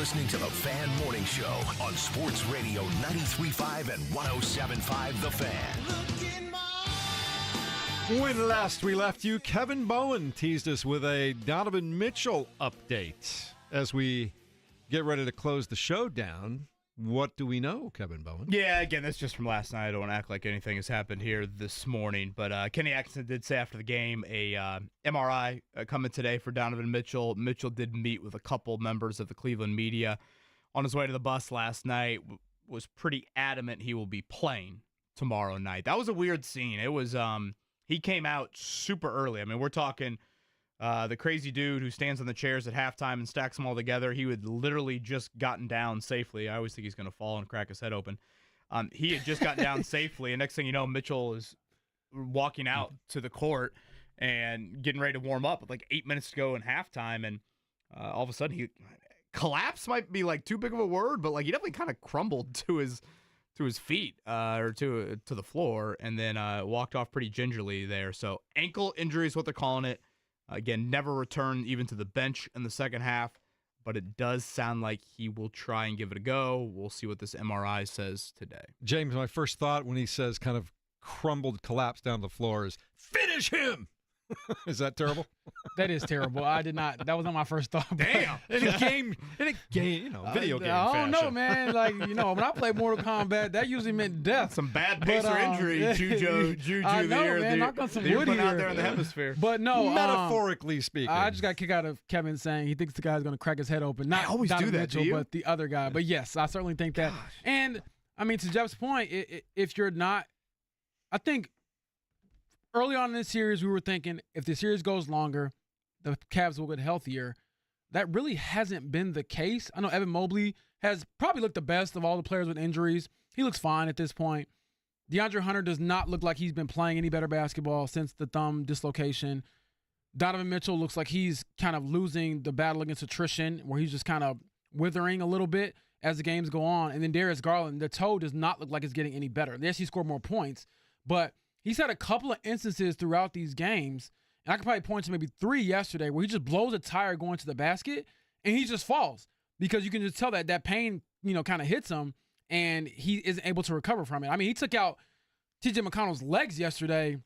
listening to the Fan Morning Show on Sports Radio 93.5 and 107.5 The Fan. When last we left you, Kevin Bowen teased us with a Donovan Mitchell update. As we get ready to close the show down, what do we know, Kevin Bowen? Yeah, again, that's just from last night. I don't want to act like anything has happened here this morning. But Kenny Atkinson did say after the game a MRI coming today for Donovan Mitchell. Mitchell did meet with a couple members of the Cleveland media on his way to the bus last night. Was pretty adamant he will be playing tomorrow night. That was a weird scene. It was he came out super early. I mean, we're talking the crazy dude who stands on the chairs at halftime and stacks them all together. He had literally just gotten down safely. I always think he's going to fall and crack his head open. He had just gotten down safely, and next thing you know, Mitchell is walking out to the court and getting ready to warm up with like 8 minutes to go in halftime, and all of a sudden he collapse might be like too big of a word, but like he definitely kind of crumbled to his feet or to the floor, and then walked off pretty gingerly there. So ankle injury is what they're calling it. Again, never return even to the bench in the second half, but it does sound like he will try and give it a go. We'll see what this MRI says today. James, my first thought when he says kind of crumbled, collapsed down the floor is, finish him! Is that terrible? That is terrible. I did not. That was not my first thought. Damn. In a game, video game I don't know, fashion. man. Like, when I play Mortal Kombat, that usually meant death. Some bad pacer injury, Juju I know, the year. man. Knock on some the year wood put here. out there in the hemisphere. But no, metaphorically speaking. I just got a kick out of Kevin saying he thinks the guy's going to crack his head open. Not I always Donovan do that, Mitchell, do you? but the other guy. But yes, I certainly think that. And, I mean, to Jeff's point, if you're not, I think early on in this series, we were thinking if the series goes longer, the Cavs will get healthier. That really hasn't been the case. I know Evan Mobley has probably looked the best of all the players with injuries. He looks fine at this point. DeAndre Hunter does not look like he's been playing any better basketball since the thumb dislocation. Donovan Mitchell looks like he's kind of losing the battle against attrition, where he's just kind of withering a little bit as the games go on. And then Darius Garland, the toe does not look like it's getting any better. Yes, he scored more points, but he's had a couple of instances throughout these games, and I could probably point to maybe 3 yesterday, where he just blows a tire going to the basket, and he just falls because you can just tell that pain, kind of hits him, and he isn't able to recover from it. I mean, he took out T.J. McConnell's legs yesterday in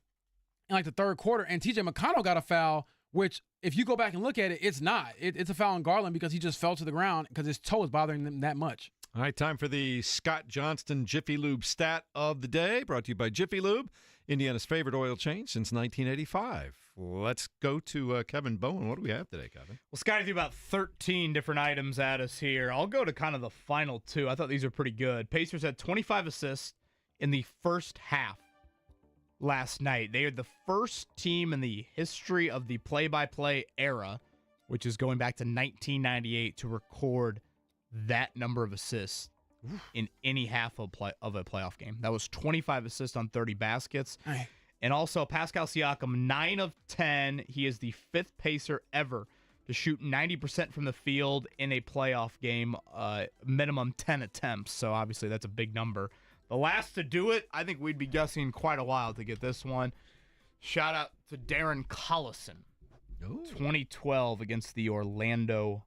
like the third quarter, and T.J. McConnell got a foul, which if you go back and look at it, it's not. It's a foul on Garland because he just fell to the ground because his toe is bothering him that much. All right, time for the Scott Johnston Jiffy Lube stat of the day, brought to you by Jiffy Lube, Indiana's favorite oil change since 1985. Let's go to Kevin Bowen. What do we have today, Kevin? Well, Scotty threw about 13 different items at us here. I'll go to kind of the final two. I thought these are pretty good. Pacers had 25 assists in the first half last night. They are the first team in the history of the play-by-play era, which is going back to 1998, to record that number of assists in any half of a playoff game. That was 25 assists on 30 baskets. And also Pascal Siakam, 9 of 10. He is the 5th Pacer ever to shoot 90% from the field in a playoff game, minimum 10 attempts. So obviously that's a big number. The last to do it, I think we'd be guessing quite a while to get this one. Shout out to Darren Collison. 2012 against the Orlando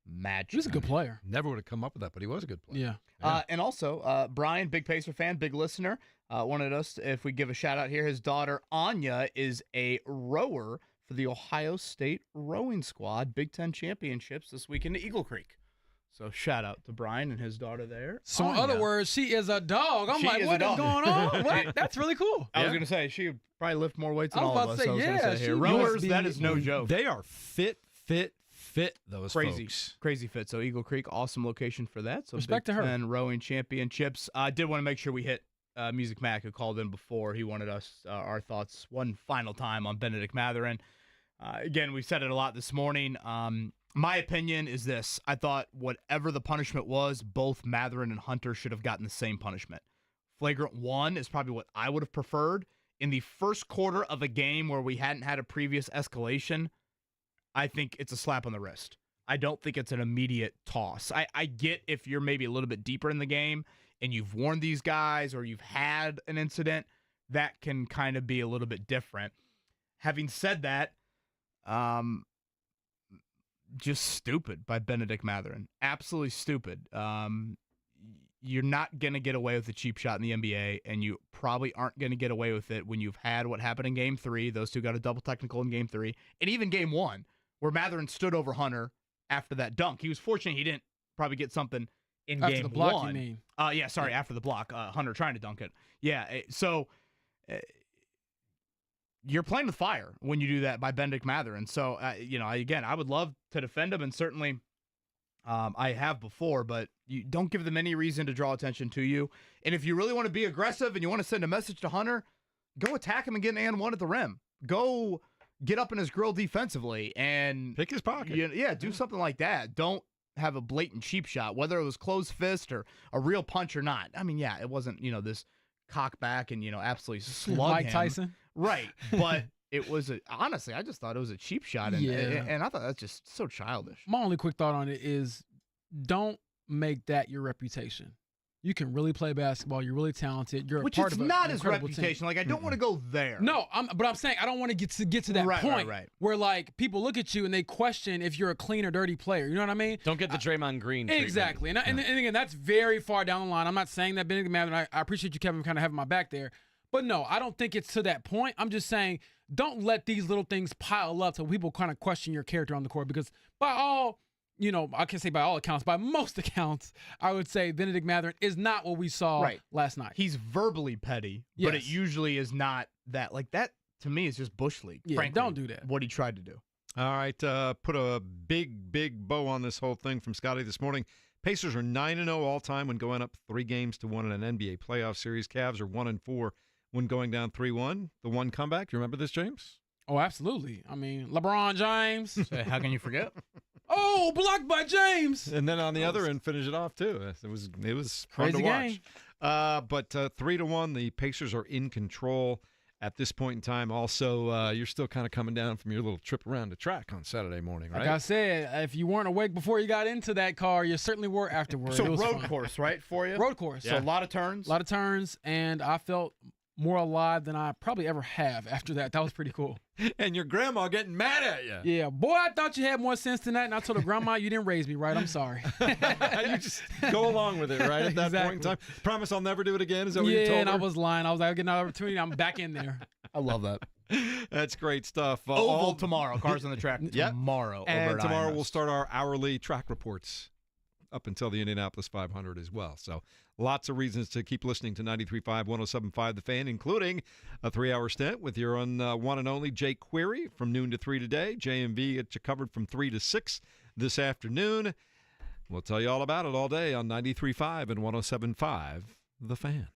Magic. He was a good player. Never would have come up with that, but he was a good player. Yeah. And also, Brian, big Pacer fan, big listener, wanted us, if we give a shout out here, his daughter Anya is a rower for the Ohio State rowing squad, Big Ten championships this weekend at Eagle Creek. So shout out to Brian and his daughter there. So in other words, she is a dog. I'm like, what is going on? What? That's really cool. I was going to say, she would probably lift more weights than I was all about of to us. say, I was yeah, gonna say here. she Rowers, must be- that is no joke. They are fit, those Crazy, folks. crazy fit. So Eagle Creek, awesome location for that. So Respect to her. And rowing championships. I did want to make sure we hit Music Mac, who called in before. He wanted us our thoughts one final time on Benedict Mathurin. Again, we said it a lot this morning. My opinion is this. I thought whatever the punishment was, both Mathurin and Hunter should have gotten the same punishment. Flagrant 1 is probably what I would have preferred. In the first quarter of a game where we hadn't had a previous escalation, I think it's a slap on the wrist. I don't think it's an immediate toss. I get if you're maybe a little bit deeper in the game and you've warned these guys or you've had an incident, that can kind of be a little bit different. Having said that, just stupid by Benedict Mathurin. Absolutely stupid. You're not going to get away with a cheap shot in the NBA, and you probably aren't going to get away with it when you've had what happened in Game 3. Those two got a double technical in Game 3. And even Game 1, where Mathurin stood over Hunter after that dunk. He was fortunate he didn't probably get something in After Game the block, 1. you mean? After the block. Hunter trying to dunk it. Yeah, so you're playing with fire when you do that by Benedict Mathurin. So, again, I would love to defend him, and certainly I have before, but you don't give them any reason to draw attention to you. And if you really want to be aggressive and you want to send a message to Hunter, go attack him and get an and one at the rim. Go get up in his grill defensively and pick his pocket. Do something like that. Don't have a blatant cheap shot, whether it was closed fist or a real punch or not. I mean, it wasn't, this cock back and, absolutely slug Mike him. Tyson. Right. But it was, honestly, I just thought it was a cheap shot. And I thought that's just so childish. My only quick thought on it is don't make that your reputation. You can really play basketball. You're really talented. You're Which part is of not an his incredible reputation. team. Like, I don't want to go there. No, but I'm saying I don't want to get to that point right. where, like, people look at you and they question if you're a clean or dirty player. You know what I mean? Don't get the Draymond Green treatment. Exactly. And again, that's very far down the line. I'm not saying that Benedict Mathurin. I appreciate you, Kevin, kind of having my back there. But no, I don't think it's to that point. I'm just saying don't let these little things pile up so people kind of question your character on the court, because by all, I can't say by all accounts, by most accounts, I would say Benedict Mathurin is not what we saw last night. He's verbally petty, but it usually is not that. Like, that, to me, is just Bush League. Yeah, frankly, don't do that. What he tried to do. All right, put a big bow on this whole thing from Scotty this morning. Pacers are 9-0 all-time when going up 3 games to 1 in an NBA playoff series. Cavs are 1-4 when going down 3-1. The one comeback, you remember this, James? Oh, absolutely. I mean, LeBron James. How can you forget? Oh, blocked by James. And then on the other end, finish it off, too. It was fun Crazy to watch. game. But 3-1, the Pacers are in control at this point in time. Also, you're still kind of coming down from your little trip around the track on Saturday morning, right? Like I said, if you weren't awake before you got into that car, you certainly were afterwards. So road course, right, for you? Road course. So a lot of turns? A lot of turns, and I felt more alive than I probably ever have after that. That was pretty cool. And your grandma getting mad at you. Yeah, boy, I thought you had more sense than that, and I told her, Grandma, you didn't raise me right. I'm sorry. You just go along with it, right, at that point in time. Promise I'll never do it again. Is that what you told her? Yeah, and I was lying. I was like, I'll get another opportunity. I'm back in there. I love that. That's great stuff. Oval tomorrow. Cars on the track tomorrow. And over at tomorrow IMS. we'll start our hourly track reports up until the Indianapolis 500 as well. So lots of reasons to keep listening to 93.5, 107.5 The Fan, including a 3-hour stint with your one and only Jake Query from noon to 3 today. JMV gets you covered from 3 to 6 this afternoon. We'll tell you all about it all day on 93.5 and 107.5 The Fan.